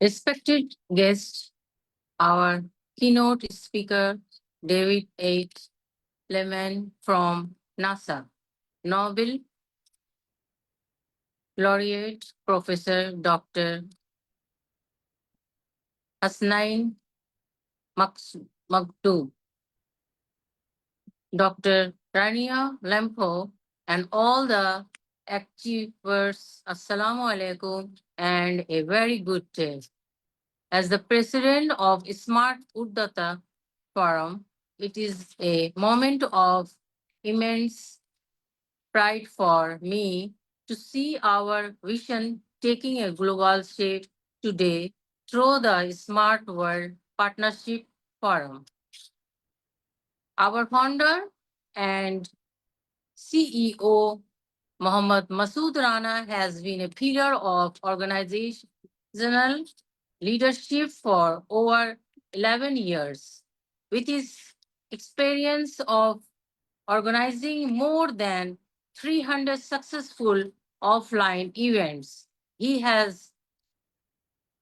Respected guests, our keynote speaker, David H. Lehman from NASA, Nobel laureate Professor Dr. Hasnain Maktoum, Dr. Rania Lempo, and all the achievers, Assalamu alaikum, and a very good day. As the president of Smart Uddata Forum, it is a moment of immense pride for me to see our vision taking a global shape today through the Smart World Partnership Forum. Our founder and CEO, Mohammad Masood Rana, has been a pillar of organizational leadership for over 11 years. With his experience of organizing more than 300 successful offline events, he has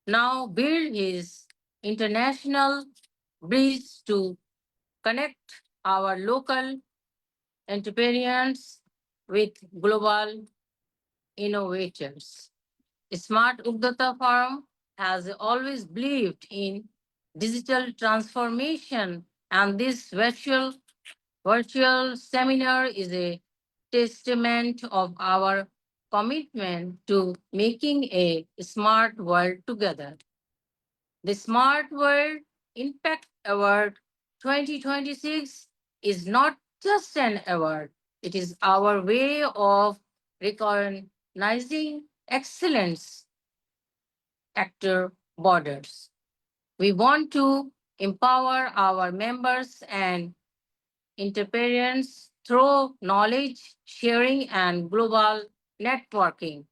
now built his international bridge to connect our local entrepreneurs with global innovators. Smart Ugdata Forum has always believed in digital transformation, and this virtual seminar is a testament of our commitment to making a smart world together. The Smart World Impact Award 2026 is not just an award, it is our way of recognizing excellence across borders. We want to empower our members and entrepreneurs through knowledge sharing and global networking.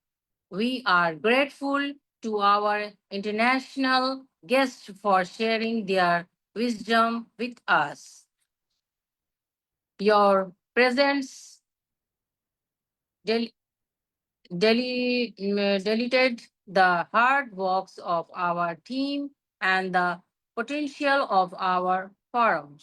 We are grateful to our international guests for sharing their wisdom with us. Your presence deleted the hard work of our team and the potential of our forum.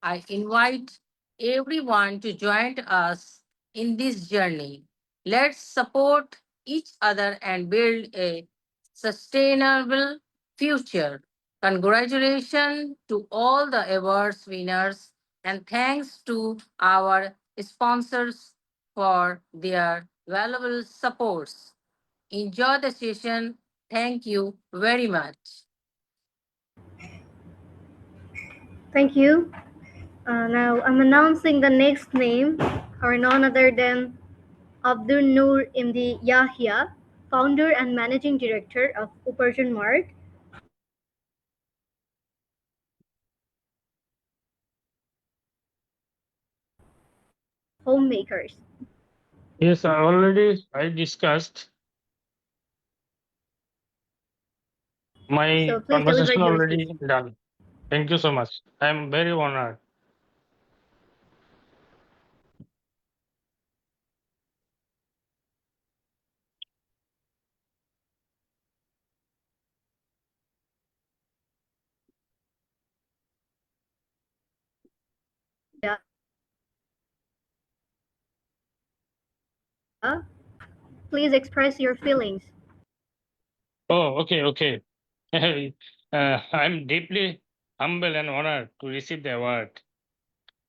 I invite everyone to join us in this journey. Let's support each other and build a sustainable future. Congratulations to all the awards winners and thanks to our sponsors for their valuable supports. Enjoy the session. Thank you very much. Thank you. Now I'm announcing the next name, or none other than Abdul Noor Imdi Yahya, founder and managing director of Uparjon Mart. Homemakers. Yes, I discussed my So please deliver conversation your already speech. done. Thank you so much. I am very honored. Yeah. Please express your feelings. Oh, okay. I'm deeply humble and honored to receive the award.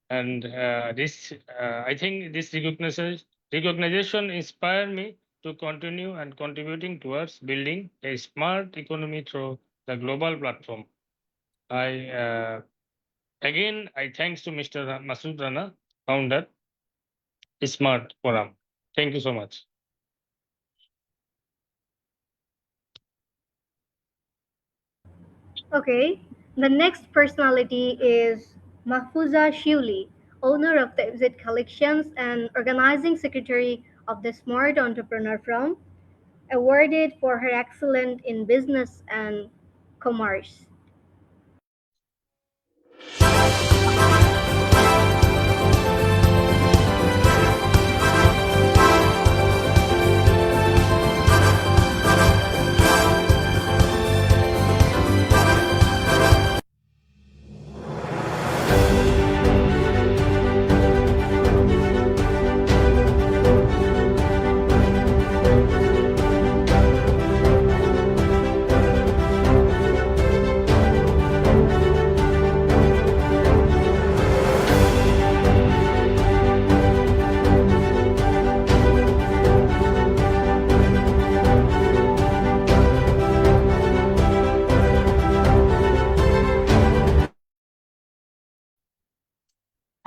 And I think this recognition inspired me to continue and contributing towards building a smart economy through the global platform. I thanks to Mr. Masood Rana, founder, Smart Forum. Thank you so much. Okay. The next personality is Mahfuza Shiuli, owner of the Exit Collections and organizing secretary of the Smart Entrepreneur Forum, awarded for her excellence in business and commerce.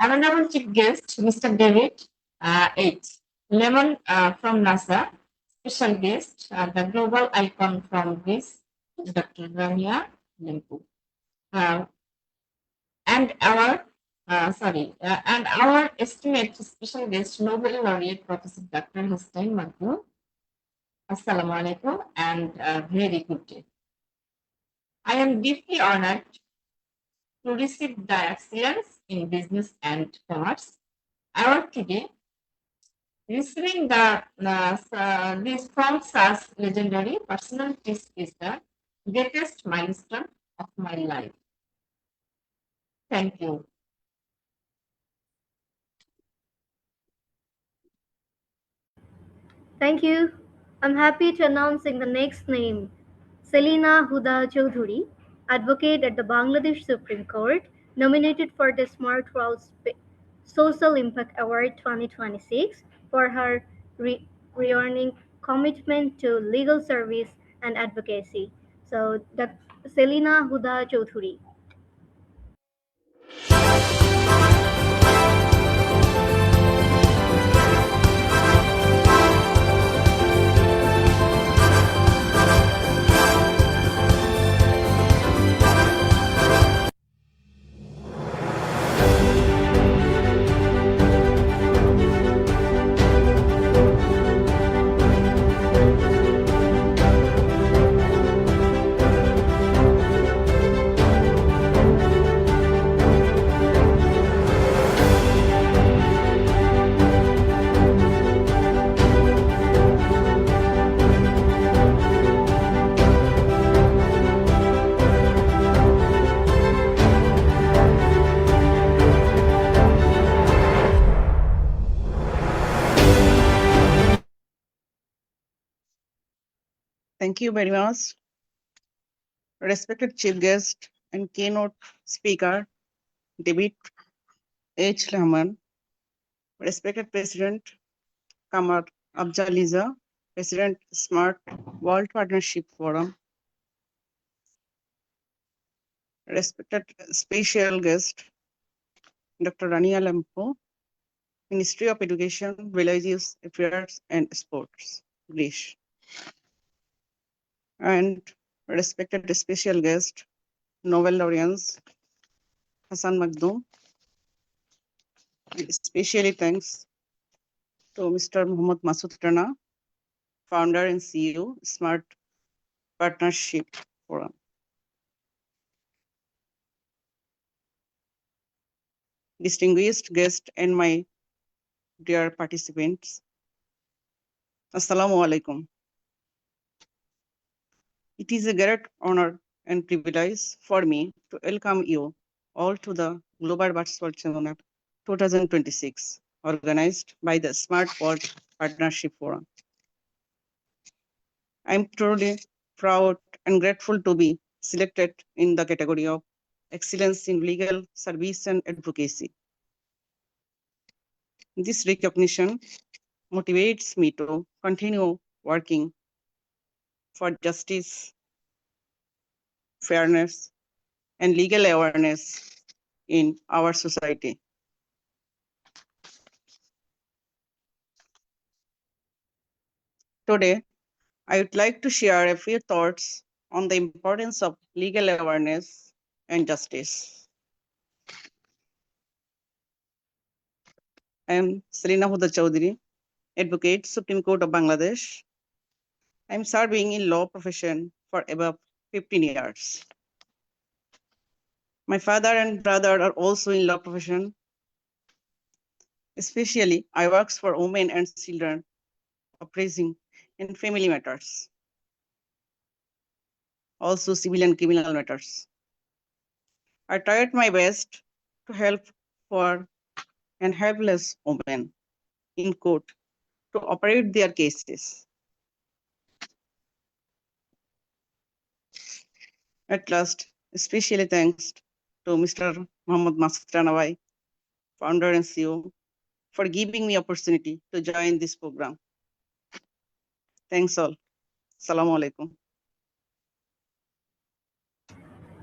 Honorable Chief Guest, Mr. David H. Lemon from NASA. Special guest, the global icon from Greece, Dr. Rania Lempu. And our esteemed special guest, Nobel laureate Professor Dr. Hussein Magdu. Assalamu alaikum and very good day. I am deeply honored to receive the Excellence in Business and Commerce award today. Receiving this from such legendary personalities is the greatest milestone of my life. Thank you. Thank you. I'm happy to announcing the next name, Selina Huda Choudhury, advocate at the Bangladesh Supreme Court, nominated for the Smart World Social Impact Award 2026 for her reorning commitment to legal service and advocacy. So, Selina Huda Choudhury. Thank you very much. Respected Chief Guest and keynote speaker, David H. Rahman, respected President Kamar Abjaliza, President Smart World Partnership Forum, respected special guest, Dr. Rania Lampo, Ministry of Education, Religious Affairs and Sports, Greece, and respected special guest, Nobel laureate Hassan Magdoum. Especially thanks to Mr. Muhammad Masood Rana, founder and CEO, Smart Partnership Forum. Distinguished guests and my dear participants, Assalamu alaikum. It is a great honor and privilege for me to welcome you all to the Global Virtual Seminar 2026, organized by the Smart World Partnership Forum. I'm truly proud and grateful to be selected in the category of Excellence in Legal Service and Advocacy. This recognition motivates me to continue working for justice, fairness, and legal awareness in our society. Today, I would like to share a few thoughts on the importance of legal awareness and justice. I am Selina Huda Choudhury, Advocate, Supreme Court of Bangladesh. I am serving in law profession for above 15 years. My father and brother are also in law profession. Especially, I work for women and children oppressing in family matters, also civil and criminal matters. I tried my best to help poor and helpless women in court to operate their cases. At last, especially thanks to Mr. Muhammad Masood Rana, founder and CEO, for giving me opportunity to join this program. Thanks all. Assalamu alaikum.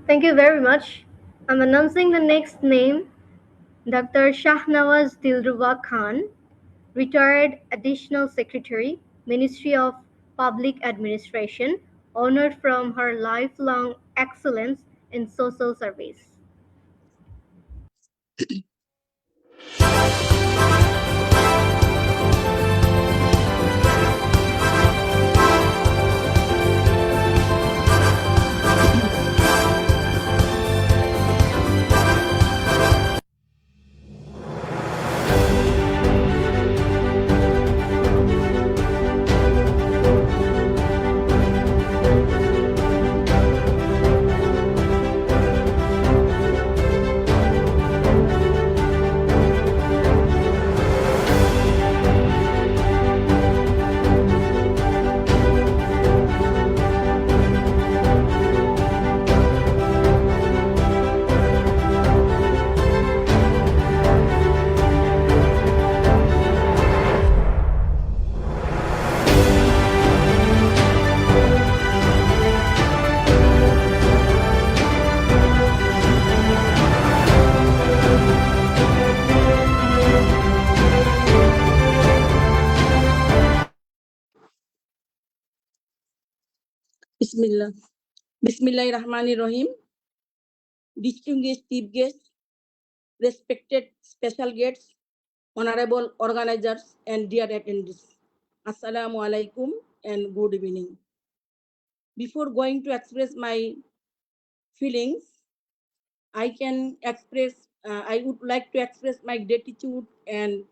Thank you very much. I'm announcing the next name, Dr. Shahnawaz Dilruba Khan, retired Additional Secretary, Ministry of Public Administration, honored from her lifelong excellence in social service. Bismillah. Bismillahirrahmanirrahim. Distinguished chief guests, respected special guests, honorable organizers, and dear attendees. Assalamu alaikum and good evening. Before going to express my feelings, I would like to express my gratitude and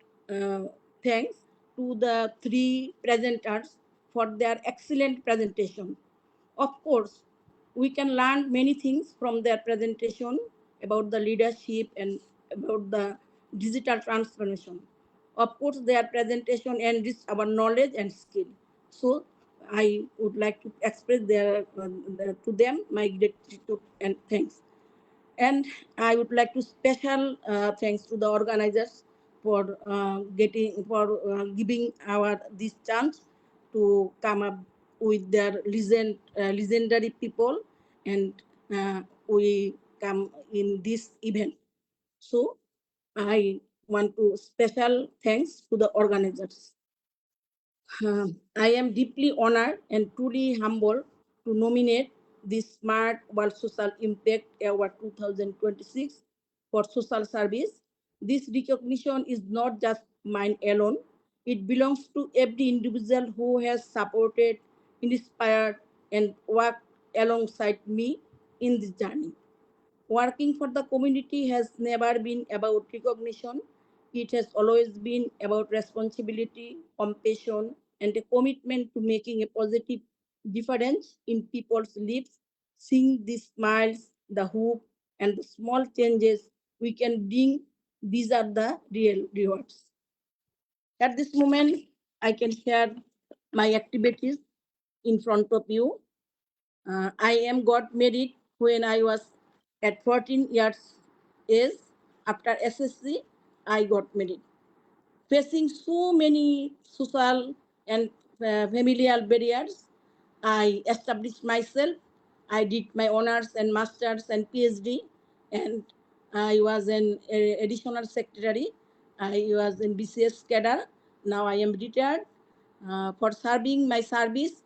thanks to the three presenters for their excellent presentation. Of course, we can learn many things from their presentation about the leadership and about the digital transformation. Of course, their presentation enriched our knowledge and skill. So I would like to express to them my gratitude and thanks. And I would like to special thanks to the organizers for giving our this chance to come up with their legendary people, and we come in this event. So I want to special thanks to the organizers. I am deeply honored and truly humbled to nominate the Smart World Social Impact Award 2026 for social service. This recognition is not just mine alone. It belongs to every individual who has supported, inspired, and worked alongside me in this journey. Working for the community has never been about recognition. It has always been about responsibility, compassion, and a commitment to making a positive difference in people's lives. Seeing these smiles, the hope, and the small changes we can bring, these are the real rewards. At this moment, I can share my activities in front of you. I am got married when I was at 14 years age. After SSC, I got married. Facing so many social and familial barriers, I established myself. I did my honors and masters and PhD, and I was an additional secretary. I was in BCS cadre. Now I am retired. For serving my service,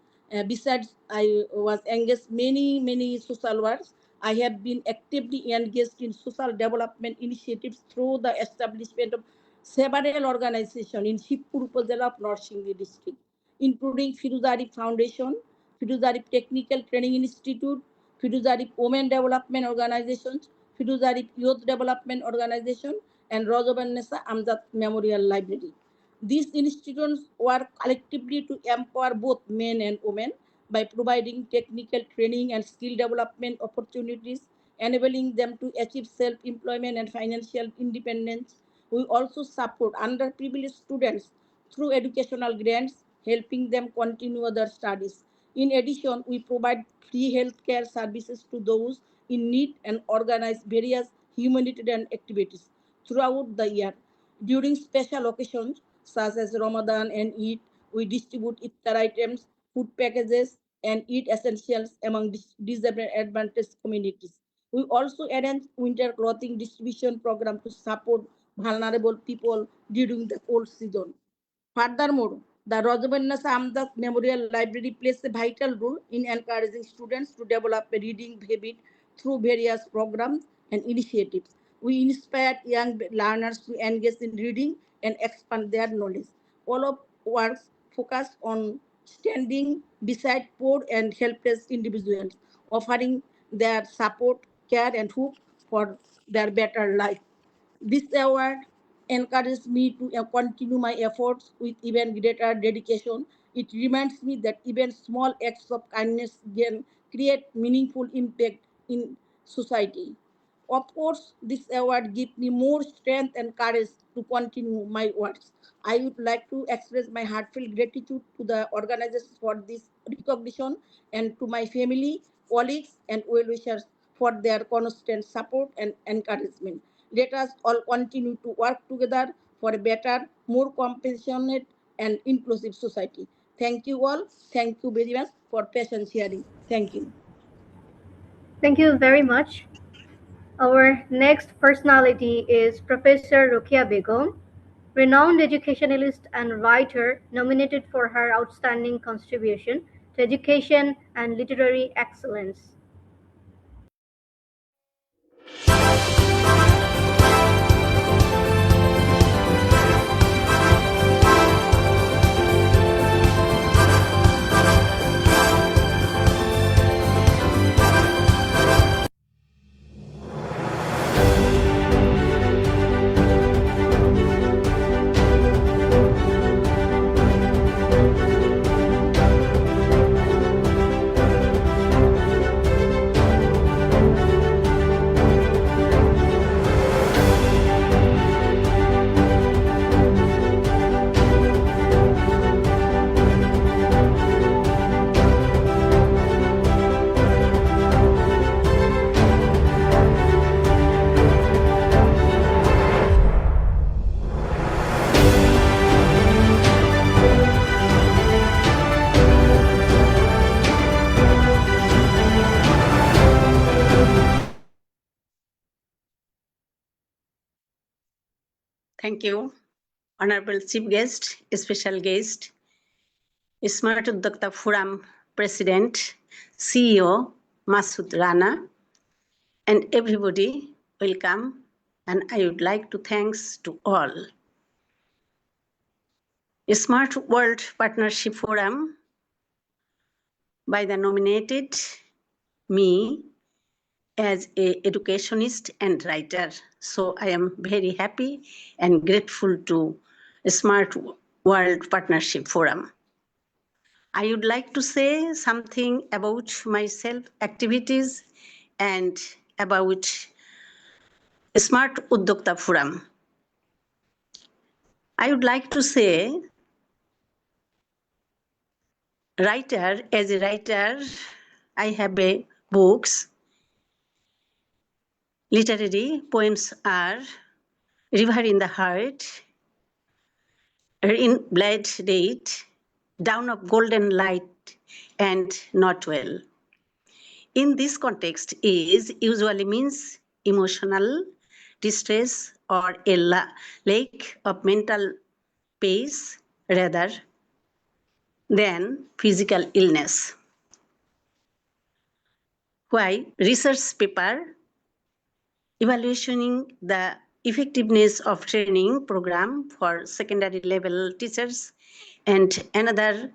besides I was engaged many social works. I have been actively engaged in social development initiatives through the establishment of several organizations in Shibpur Upazila of North Singhi district, including Firuzari Foundation, Firuzari Technical Training Institute, Firuzari Women Development Organizations, Firuzari Youth Development Organization, and Rajaban Nessa Amjad Memorial Library. These institutions work collectively to empower both men and women by providing technical training and skill development opportunities, enabling them to achieve self-employment and financial independence. We also support underprivileged students through educational grants, helping them continue their studies. In addition, we provide free healthcare services to those in need and organize various humanitarian activities throughout the year. During special occasions such as Ramadan and Eid, we distribute iftar items, food packages, and Eid essentials among disadvantaged communities. We also arrange winter clothing distribution program to support vulnerable people during the cold season. Furthermore, the Rajabanya Samdak Memorial Library plays a vital role in encouraging students to develop a reading habit through various programs and initiatives. We inspire young learners to engage in reading and expand their knowledge. All of works focused on standing beside poor and helpless individuals, offering their support, care, and hope for their better life. This award encourages me to continue my efforts with even greater dedication. It reminds me that even small acts of kindness can create meaningful impact in society. Of course, this award gives me more strength and courage to continue my works. I would like to express my heartfelt gratitude to the organizers for this recognition and to my family, colleagues, and well-wishers for their constant support and encouragement. Let us all continue to work together for a better, more compassionate, and inclusive society. Thank you all. Thank you very much for patient hearing. Thank you. Thank you very much. Our next personality is Professor Rukia Begum, renowned educationalist and writer nominated for her outstanding contribution to education and literary excellence. Thank you, Honorable Chief Guest, Special Guest, Smart Udyokta Forum President, CEO Masood Rana, and everybody, welcome. And I would like to thanks to all. Smart World Partnership Forum by the nominated me as a educationist and writer. So I am very happy and grateful to Smart World Partnership Forum. I would like to say something about myself, activities, and about Smart Udyokta Forum. I would like to say, as a writer, I have books. Literary poems are River in the Heart, In Blood Date, Down of Golden Light, and Not Well. In this context is usually means emotional distress or a lack of mental peace rather than physical illness. Why research paper evaluating the effectiveness of training program for secondary level teachers and another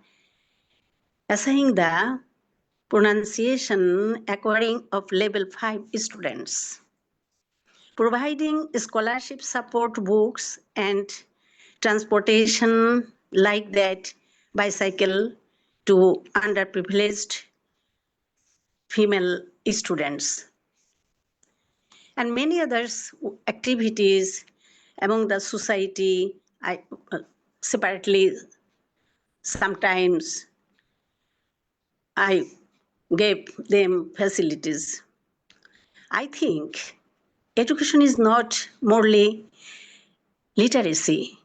assigning the pronunciation acquiring of level 5 students, providing scholarship support books and transportation like that bicycle to underprivileged female students, and many others activities among the society. I separately sometimes I gave them facilities. I think education is not merely literacy.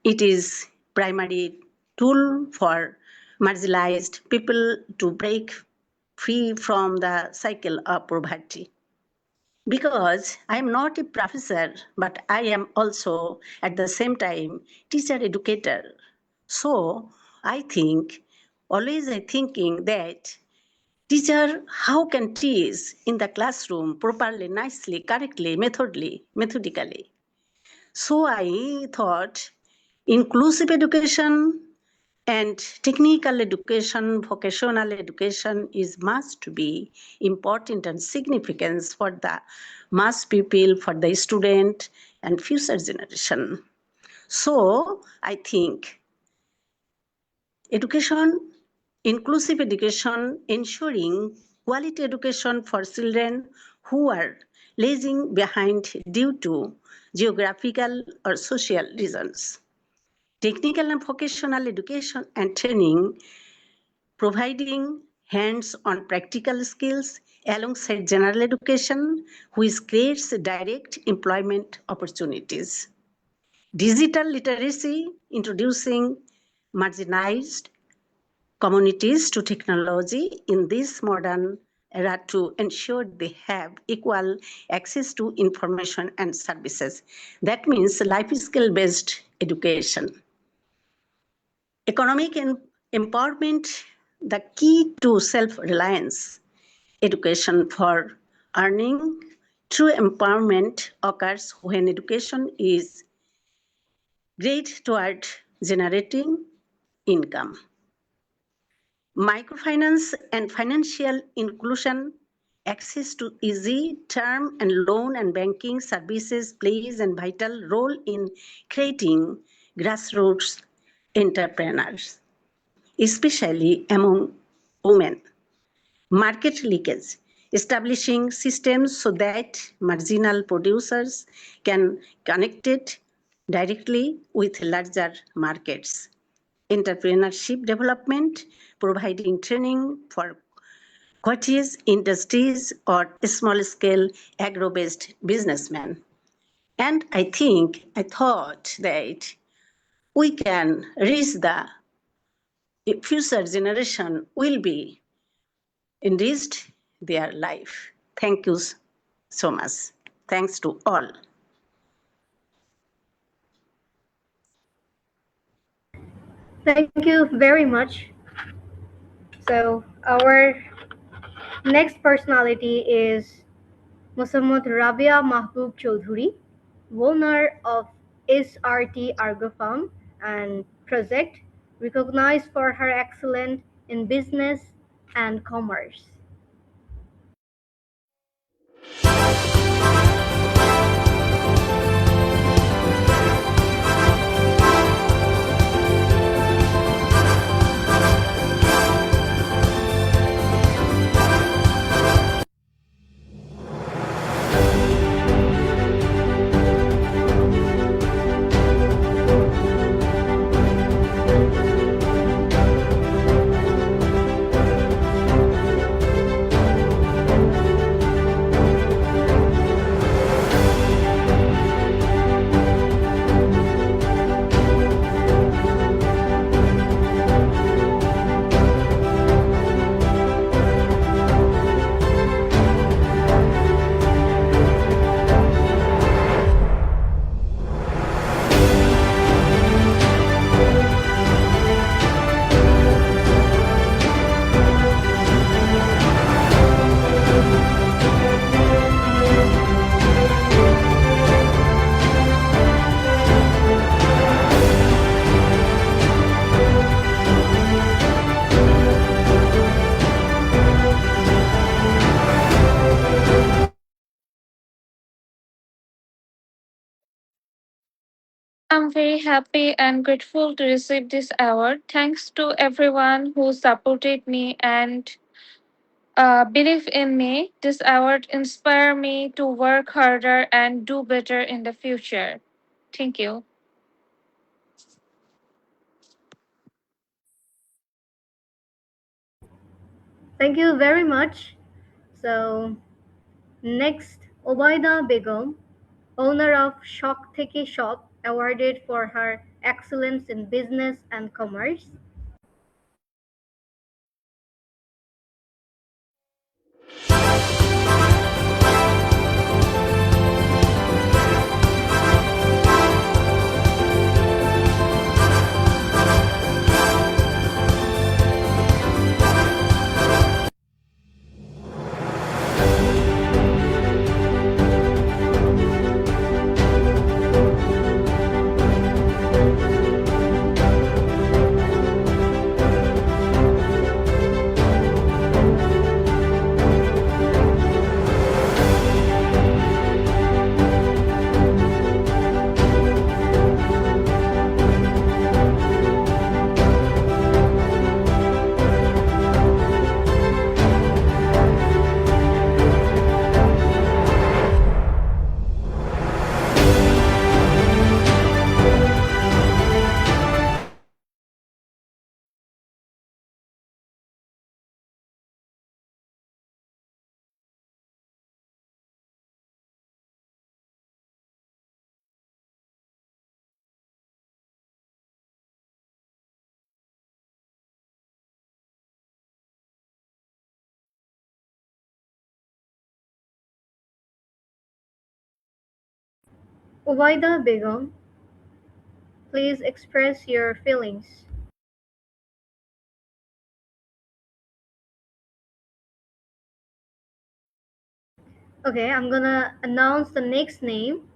It is primary tool for marginalized people to break free from the cycle of poverty. because I am not a professor, but I am also at the same time teacher educator. So I think, always I thinking that teacher, how can teach in the classroom properly, nicely, correctly, methodically. So I thought inclusive education and technical education, vocational education is must be important and significant for the mass people, for the student and future generation. So I think education, inclusive education, ensuring quality education for children who are lagging behind due to geographical or social reasons. Technical and vocational education and training, providing hands-on practical skills alongside general education, which creates direct employment opportunities. Digital literacy, introducing marginalized communities to technology in this modern era to ensure they have equal access to information and services. That means life skill-based education. Economic empowerment, the key to self-reliance. Education for earning. True empowerment occurs when education is geared toward generating income. Microfinance and financial inclusion, access to easy term and loan and banking services plays a vital role in creating grassroots entrepreneurs, especially among women. Market leakage, establishing systems so that marginal producers can connect it directly with larger markets. Entrepreneurship development, providing training for cottage industries or small-scale agro-based businessmen. And I thought that we can reach the future generation will be enriched their life. Thank you so much. Thanks to all. Thank you very much. So our next personality is Muhammad Rabia Mahbub Choudhury, owner of SRT Argo Farm and project, recognized for her excellence in business and commerce. I'm very happy and grateful to receive this award. Thanks to everyone who supported me and believe in me. This award inspired me to work harder and do better in the future. Thank you. Thank you very much. So next, Obaida Begum, owner of Shok Theke Shop, awarded for her excellence in business and commerce. Ubaida Begum, please express your feelings. Okay, I'm gonna announce the next name.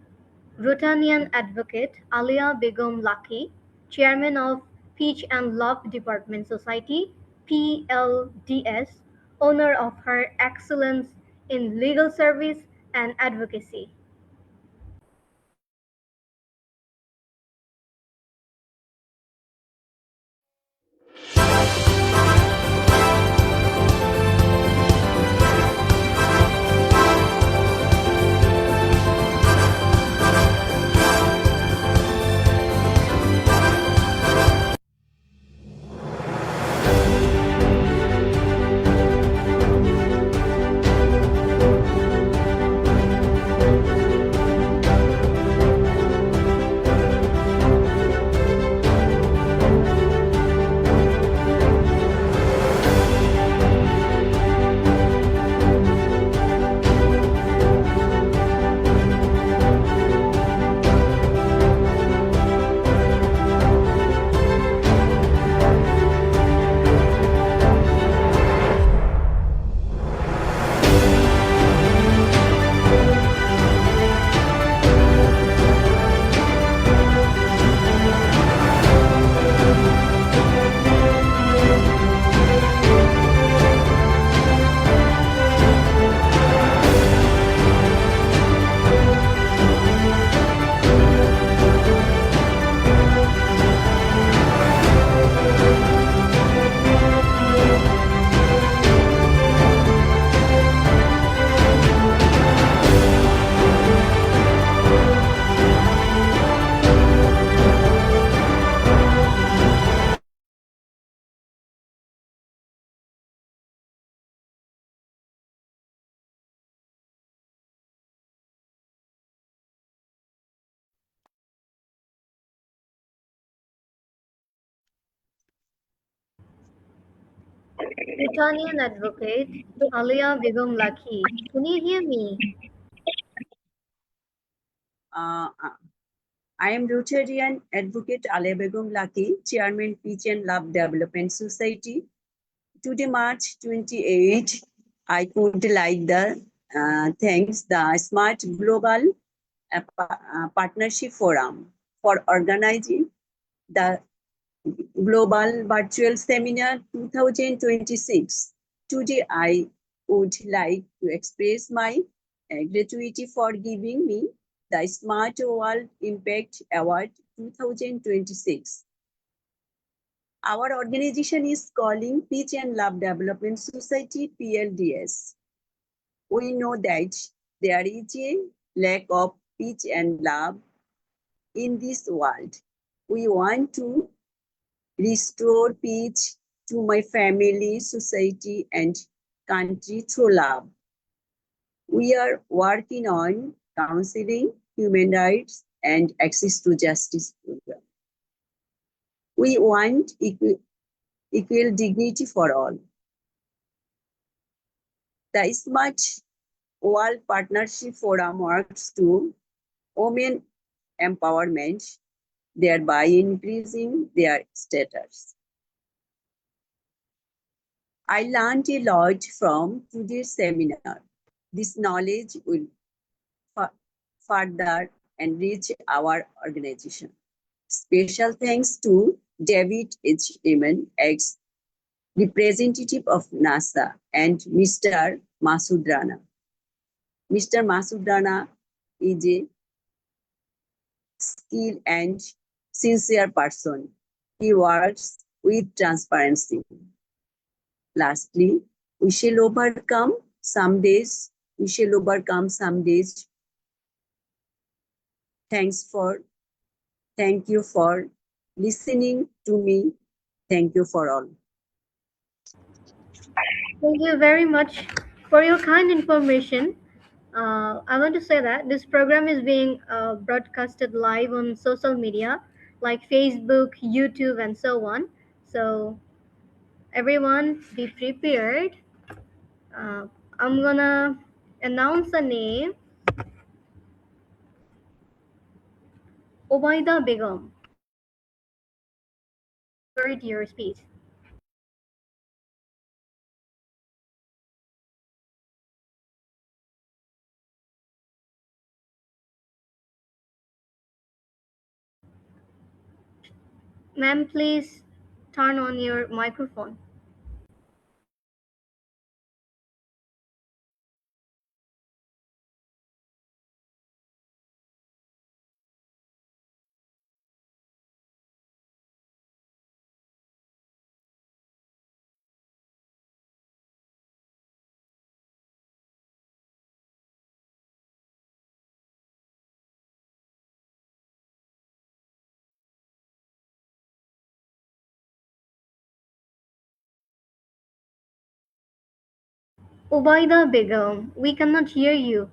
Rotanian Advocate Alia Begum Laki, Chairman of Peach and Love Department Society, PLDS, owner of Her Excellence in Legal Service and Advocacy. Bhutanese advocate Alia Begum Laki. Can you hear me? I am Rotarian Advocate Ale Begum Laki, Chairman Peach and Love Development Society. Today, March 28, I would like the thanks the Smart Global Partnership Forum for organizing the Global Virtual Seminar 2026. Today, I would like to express my gratitude for giving me the Smart World Impact Award 2026. Our organization is calling Peach and Love Development Society, PLDS. We know that there is a lack of peace and love in this world. We want to restore peace to my family, society, and country through love. We are working on counseling, human rights, and access to justice program. We want equal dignity for all. The Smart World Partnership Forum works to women empowerment, thereby increasing their status. I learned a lot from today's seminar. This knowledge will further enrich our organization. Special thanks to David H. Eman, ex-representative of NASA, and Mr. Masood Rana. Mr. Masood Rana is a skilled and sincere person. He works with transparency. Lastly, we shall overcome some days. We shall overcome some days. Thank you for listening to me. Thank you for all. Thank you very much for your kind information. I want to say that this program is being broadcasted live on social media like Facebook, YouTube, and so on. So, everyone, be prepared. Uh, I'm gonna announce a name. Obaida Begum, heard your speech. Ma'am, please turn on your microphone. Obaida Begum, we cannot hear you.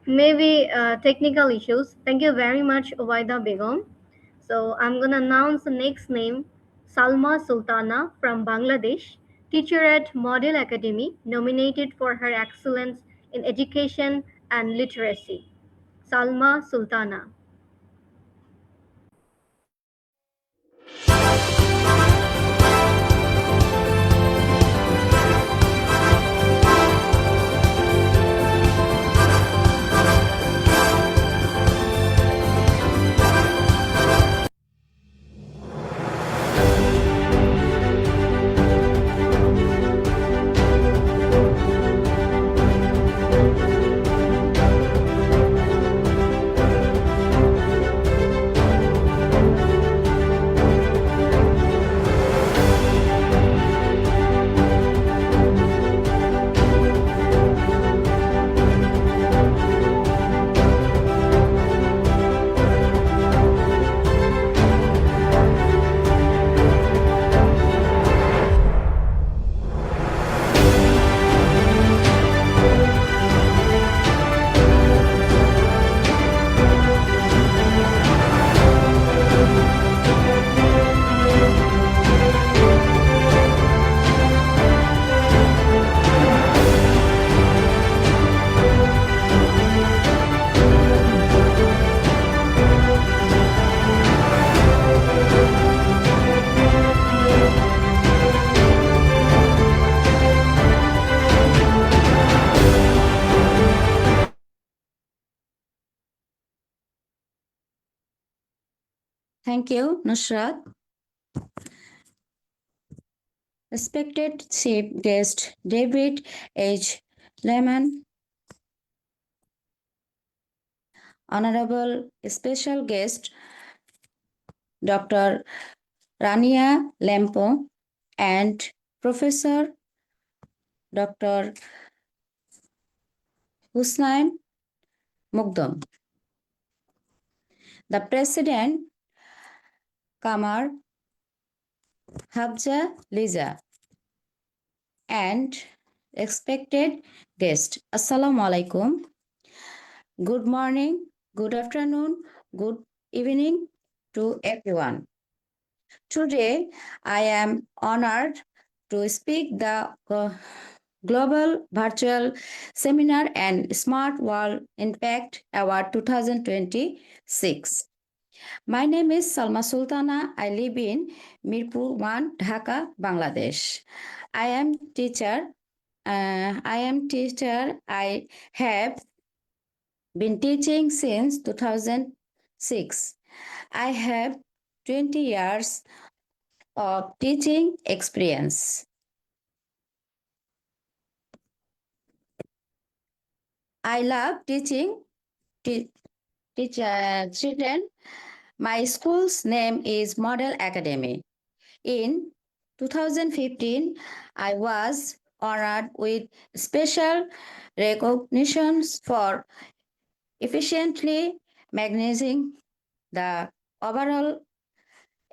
Maybe technical issues. Thank you very much, Obaida Begum. So I'm gonna announce the next name, Salma Sultana from Bangladesh, teacher at Model Academy, nominated for her excellence in education and literacy. Salma Sultana. Thank you, Nusrat. Respected chief guest David H. Lehman, Honorable Special Guest Dr. Rania Lempo, and Professor Dr. Husnain Mugdam. The President, Kamar Habja Liza, and expected guest. Assalamu alaikum. Good morning, good afternoon, good evening to everyone. Today, I am honored to speak the Global Virtual Seminar and Smart World Impact Award 2026. My name is Salma Sultana. I live in Mirpur 1, Dhaka, Bangladesh. I am teacher. I have been teaching since 2006. I have 20 years of teaching experience. I love teaching children. My school's name is Model Academy. In 2015, I was honored with special recognitions for efficiently managing the overall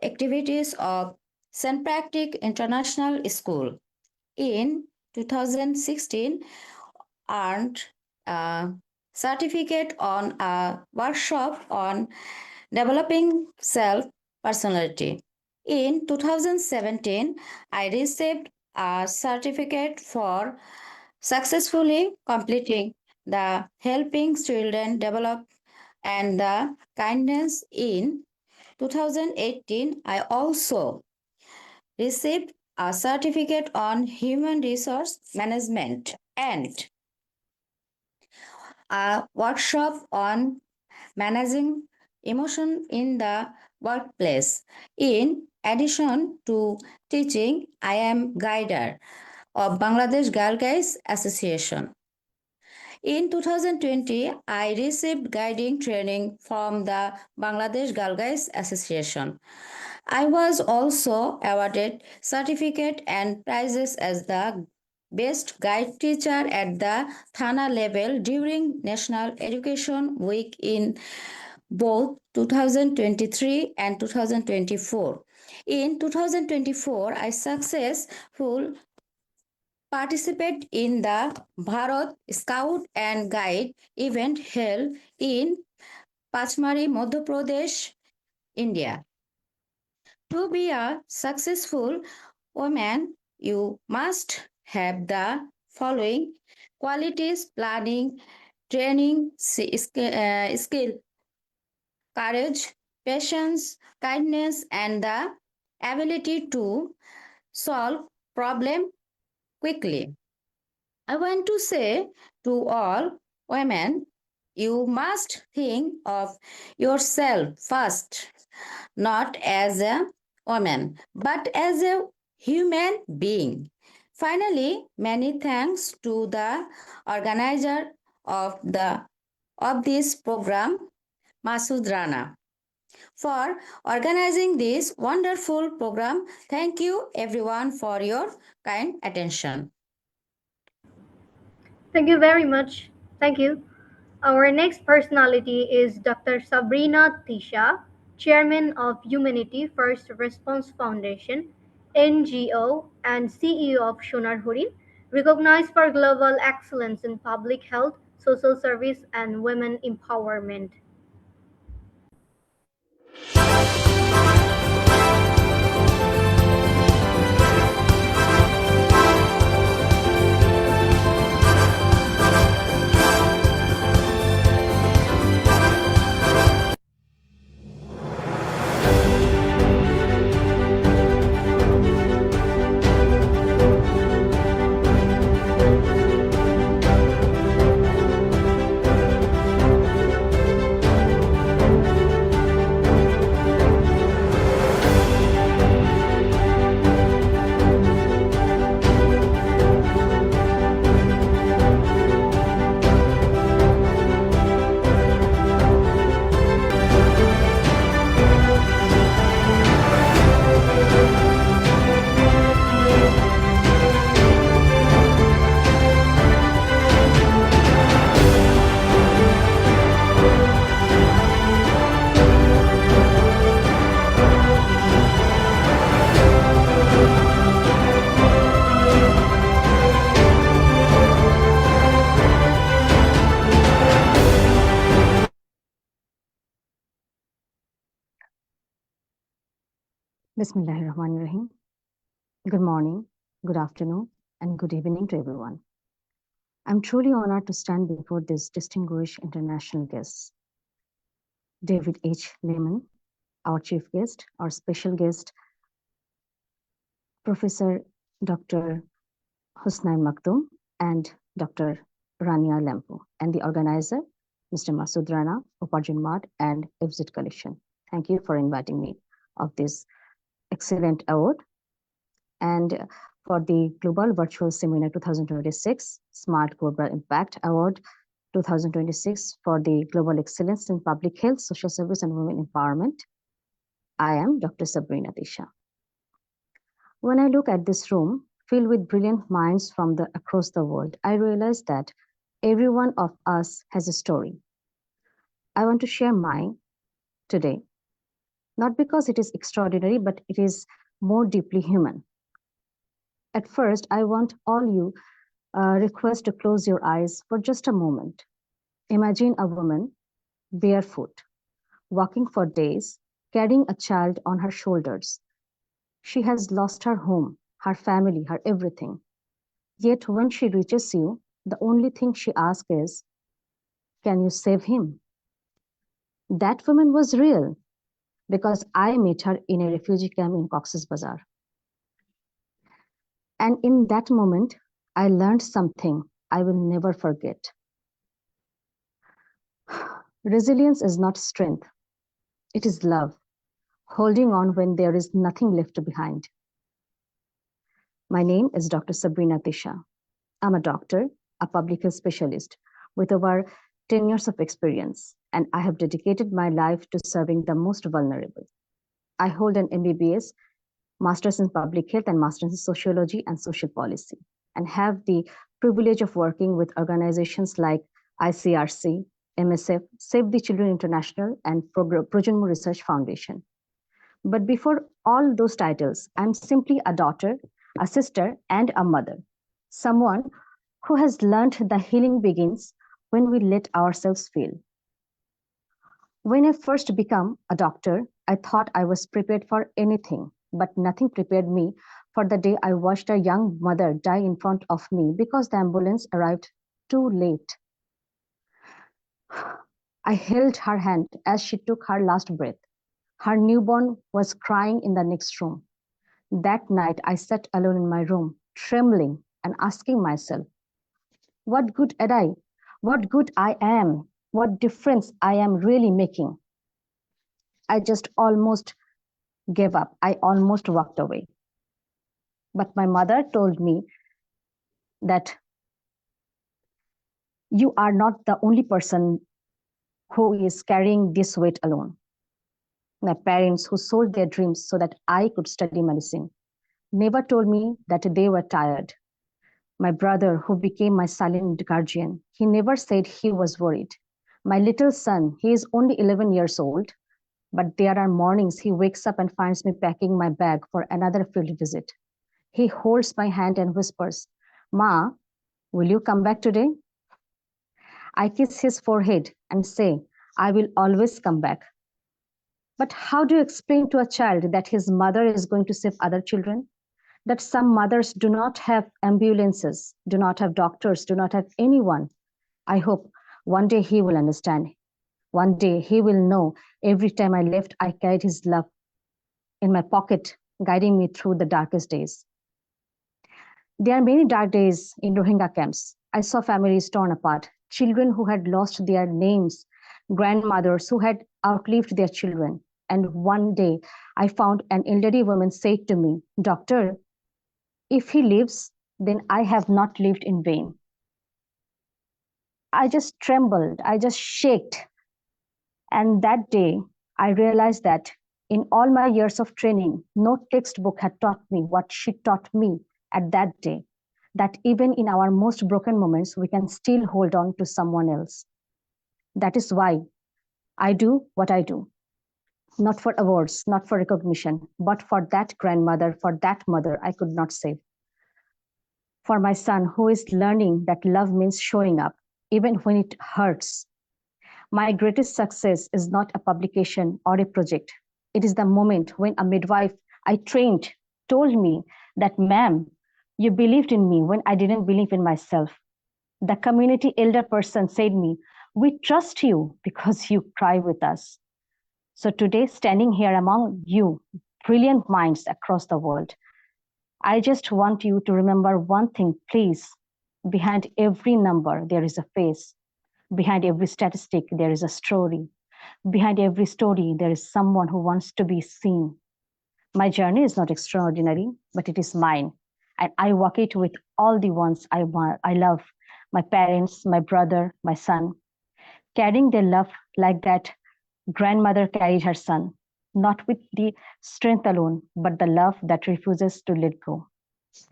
activities of St. Patrick International School. In 2016, earned a certificate on a workshop on developing self-personality. In 2017, I received a certificate for successfully completing the Helping Children Develop and the Kindness. In 2018, I also received a certificate on human resource management and a workshop on managing emotion in the workplace. In addition to teaching, I am guider of Bangladesh Girl Guides Association. In 2020, I received guiding training from the Bangladesh Girl Guides Association. I was also awarded certificate and prizes as the best guide teacher at the Thana level during National Education Week in both 2023 and 2024. In 2024, I successfully participate in the Bharat Scout and Guide event held in Pachmari, Madhya Pradesh, India. To be a successful woman, you must have the following qualities: planning, training, skill, courage, patience, kindness, and the ability to solve problem quickly. I want to say to all women, you must think of yourself first, not as a woman, but as a human being. Finally, many thanks to the organizer of this program, Masud Rana, for organizing this wonderful program. Thank you everyone for your kind attention. Thank you very much. Thank you. Our next personality is Dr. Sabrina Tisha, Chairman of Humanity First Response Foundation, NGO, and CEO of Shunar Hurin, recognized for global excellence in public health, social service, and women empowerment. Bismillahirrahmanirrahim. Good morning, good afternoon, and good evening to everyone. I'm truly honored to stand before these distinguished international guests. David H. Lehman, our chief guest, our special guest, Professor Dr. Husnain Maktoum, and Dr. Rania Lempo, and the organizer, Mr. Masud Rana, Uparjon Mart, and Exit Collection. Thank you for inviting me of this excellent award. And for the Global Virtual Seminar 2026, Smart Global Impact Award 2026 for the Global Excellence in Public Health, Social Service, and Women Empowerment, I am Dr. Sabrina Tisha. When I look at this room filled with brilliant minds from across the world, I realize that every one of us has a story. I want to share mine today, not because it is extraordinary, but it is more deeply human. At first, I want all you request to close your eyes for just a moment. Imagine a woman, barefoot, walking for days, carrying a child on her shoulders. She has lost her home, her family, her everything. Yet when she reaches you, the only thing she asks is, "Can you save him?" That woman was real because I met her in a refugee camp in Cox's Bazar. And in that moment, I learned something I will never forget. Resilience is not strength, it is love, holding on when there is nothing left behind. My name is Dr. Sabrina Tisha. I'm a doctor, a public health specialist with over 10 years of experience, and I have dedicated my life to serving the most vulnerable. I hold an MBBS, Master's in Public Health and Master's in Sociology and Social Policy, and have the privilege of working with organizations like ICRC, MSF, Save the Children International, and Uparjon Mart Research Foundation. But before all those titles, I'm simply a daughter, a sister, and a mother, someone who has learned the healing begins when we let ourselves feel. When I first became a doctor, I thought I was prepared for anything, but nothing prepared me for the day I watched a young mother die in front of me because the ambulance arrived too late. I held her hand as she took her last breath. Her newborn was crying in the next room. That night, I sat alone in my room, trembling and asking myself, what good am I? What good I am? What difference I am really making? I just almost gave up. I almost walked away. But my mother told me that you are not the only person who is carrying this weight alone. My parents, who sold their dreams so that I could study medicine, never told me that they were tired. My brother, who became my silent guardian, he never said he was worried. My little son, he is only 11 years old, but there are mornings he wakes up and finds me packing my bag for another field visit. He holds my hand and whispers, "Ma, will you come back today?" I kiss his forehead and say, "I will always come back." But how do you explain to a child that his mother is going to save other children? That some mothers do not have ambulances, do not have doctors, do not have anyone. I hope one day he will understand. One day he will know every time I left, I carried his love in my pocket, guiding me through the darkest days. There are many dark days in Rohingya camps. I saw families torn apart, children who had lost their names, grandmothers who had outlived their children. And one day I found an elderly woman say to me, "Doctor, if he lives, then I have not lived in vain." I just trembled, I just shook. And that day, I realized that in all my years of training, no textbook had taught me what she taught me at that day, that even in our most broken moments, we can still hold on to someone else. That is why I do what I do. Not for awards, not for recognition, but for that grandmother, for that mother I could not save. For my son who is learning that love means showing up, even when it hurts. My greatest success is not a publication or a project. It is the moment when a midwife I trained told me that, "Ma'am, you believed in me when I didn't believe in myself." The community elder person said me, "We trust you because you cry with us." So today, standing here among you, brilliant minds across the world, I just want you to remember one thing, please. Behind every number, there is a face. Behind every statistic, there is a story. Behind every story, there is someone who wants to be seen. My journey is not extraordinary, but it is mine. And I walk it with all the ones I love, my parents, my brother, my son, carrying their love like that grandmother carried her son, not with the strength alone, but the love that refuses to let go.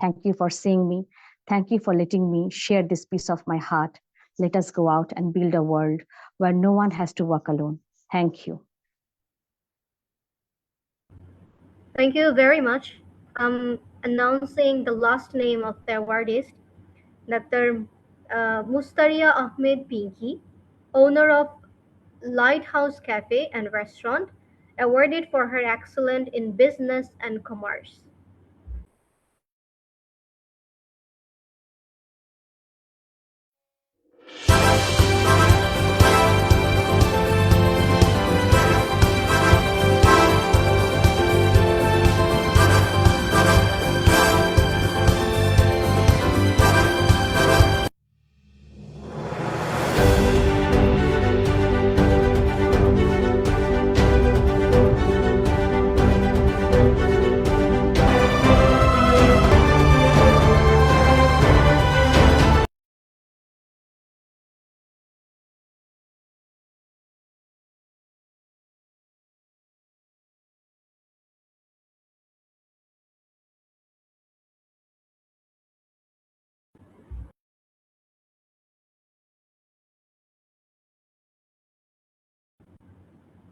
Thank you for seeing me. Thank you for letting me share this piece of my heart. Let us go out and build a world where no one has to walk alone. Thank you. Thank you very much. Announcing the last name of the awardist. Dr. Mustaria Ahmed Pinky, owner of Lighthouse Cafe and Restaurant, awarded for her excellence in business and commerce.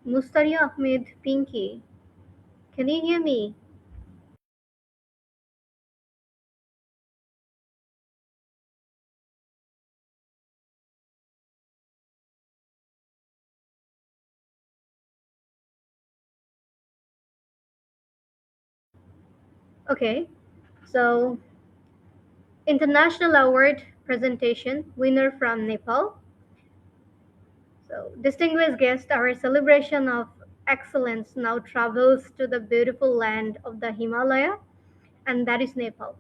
Mustaria Ahmed Pinky, can you hear me? Okay, so international award presentation winner from Nepal. So distinguished guest, our celebration of excellence now travels to the beautiful land of the Himalaya, and that is Nepal.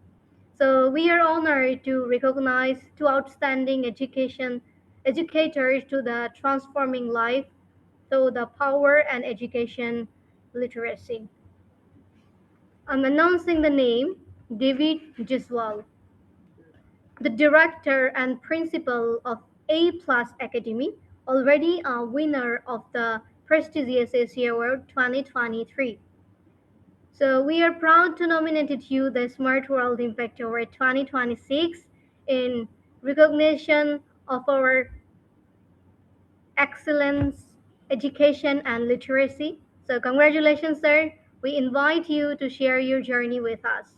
So we are honored to recognize two outstanding educators to the transforming life through the power and education literacy. I'm announcing the name David Jiswal, the director and principal of A Plus Academy, already a winner of the prestigious Asia Award 2023. So we are proud to nominate you the Smart World Impact Award 2026 in recognition of our excellence, education, and literacy. So congratulations, sir. We invite you to share your journey with us.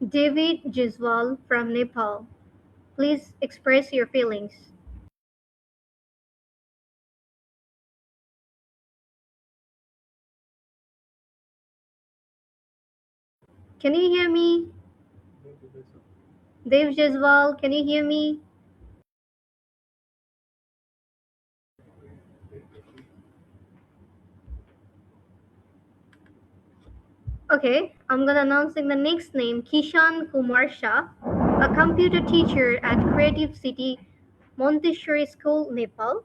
David Jiswal from Nepal. Please express your feelings. Can you hear me? Dave Jiswal, can you hear me? Okay, I'm gonna announcing the next name, Kishan Kumar Shah, a computer teacher at Creative City Montessori School, Nepal.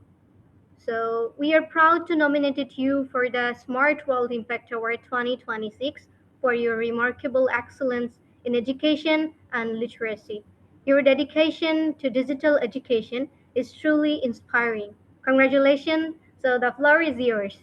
So we are proud to nominate you for the Smart World Impact Award 2026 for your remarkable excellence in education and literacy. Your dedication to digital education is truly inspiring. Congratulations. So the floor is yours.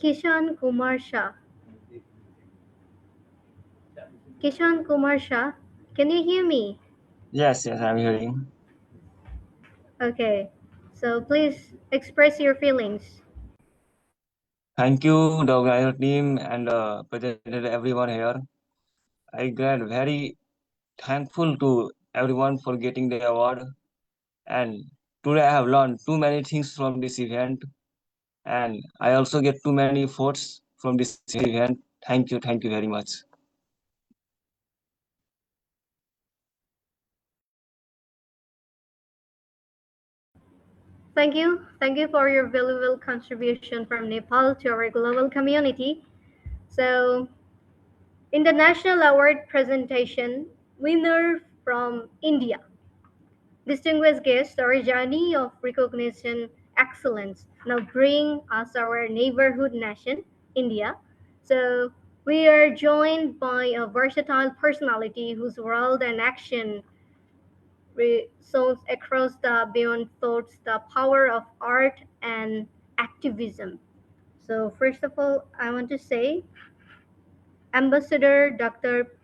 Kishan Kumar Shah. Kishan Kumar Shah, can you hear me? Yes, I'm hearing. Okay, so please express your feelings. Thank you, the organizer team and presented everyone here. I glad very thankful to everyone for getting the award. And today I have learned too many things from this event. And I also get too many thoughts from this event. Thank you very much. Thank you. Thank you for your valuable contribution from Nepal to our global community. So, in the national award presentation, winner from India. Distinguished guests, our journey of recognition excellence now bring us our neighborhood nation, India. So we are joined by a versatile personality whose world and action resounds across the beyond thoughts, the power of art and activism. So first of all, I want to say Ambassador Dr.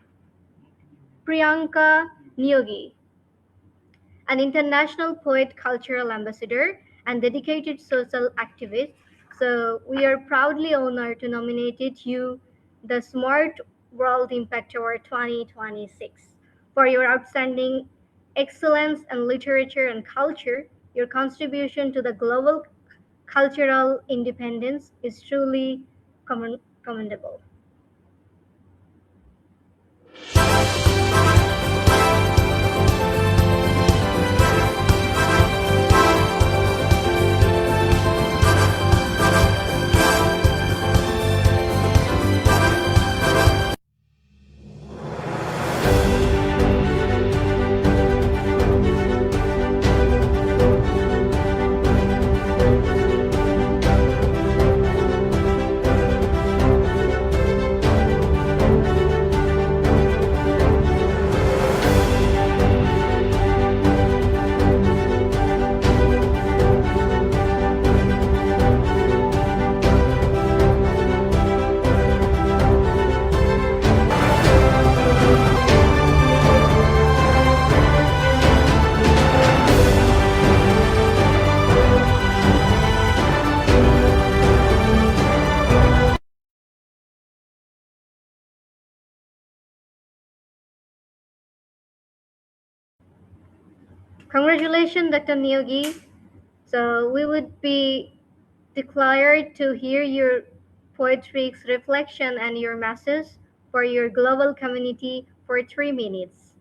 Priyanka Nyogi, an international poet, cultural ambassador, and dedicated social activist. So we are proudly honored to nominate you the Smart World Impact Award 2026 for your outstanding excellence in literature and culture. Your contribution to the global cultural independence is truly commendable. Congratulations, Dr. Nyogi. So we would be declared to hear your poetic's reflection and your message for your global community for 3 minutes.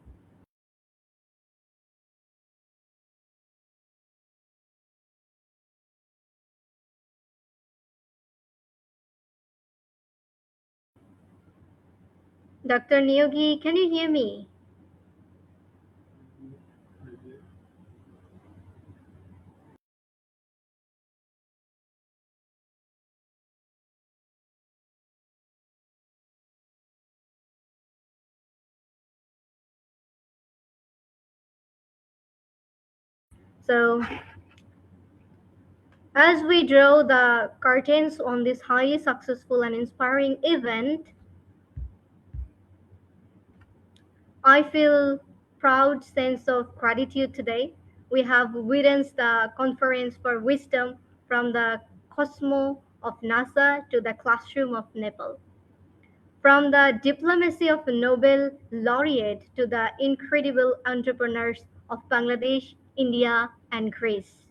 Dr. Nyogi, can you hear me? So, as we draw the curtains on this highly successful and inspiring event, I feel proud sense of gratitude today. We have witnessed the conference for wisdom from the cosmos of NASA to the classroom of Nepal. From the diplomacy of a Nobel laureate to the incredible entrepreneurs of Bangladesh, India, and Greece.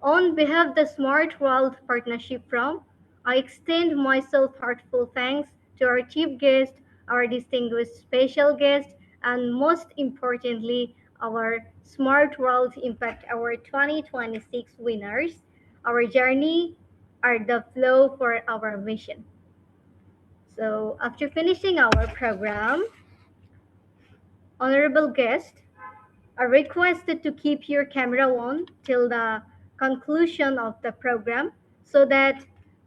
On behalf of the Smart World Partnership Forum, I extend myself heartfelt thanks to our chief guest, our distinguished special guest, and most importantly, our Smart World Impact Award 2026 winners. Our journey are the flow for our mission. So after finishing our program, honorable guest, are requested to keep your camera on till the conclusion of the program so that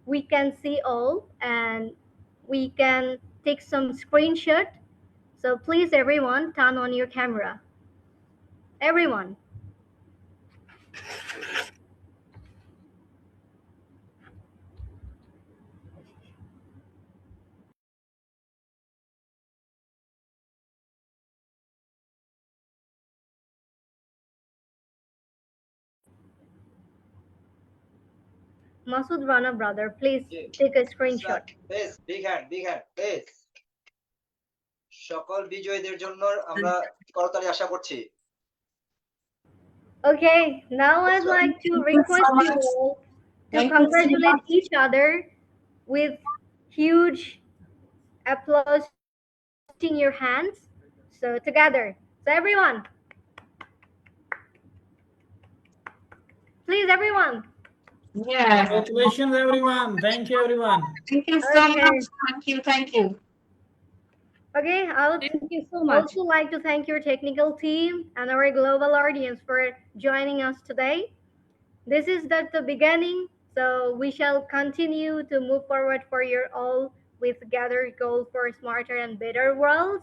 we can see all and we can take some screenshot. So please everyone turn on your camera. Everyone. Masood Rana brother, please take a screenshot. Please, big hand, please. সকল বিজয়ীদের জন্য আমরা করতালি আশা করছি। Okay, now I'd like to request you all to congratulate each other with huge applause in your hands. So together, so everyone, please everyone. Yeah. Congratulations, everyone. Thank you, everyone. Thank you so Okay. much. Thank you. Okay, I would also like to thank your technical team and our global audience for joining us today. This is the beginning, so we shall continue to move forward for your all with gathered goal for a smarter and better world.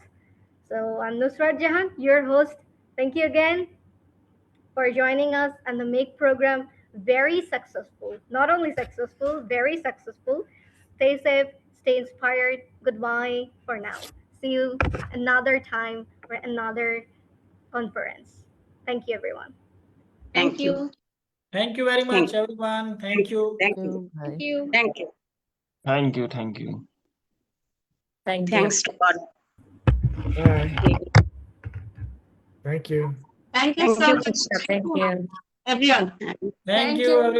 So I'm Nusrat Jahan, your host. Thank you again for joining us and the make program very successful. Not only successful, very successful. Stay safe, stay inspired. Goodbye for now. See you another time for another conference. Thank you, everyone. Thank you. Thank you very much, everyone. Thank you. Thank you. Bye. Thank you. Thank you. Thank you. Thanks to God. Bye. Thank you. Thank you so much. Thank you. Everyone. Thank you, everyone.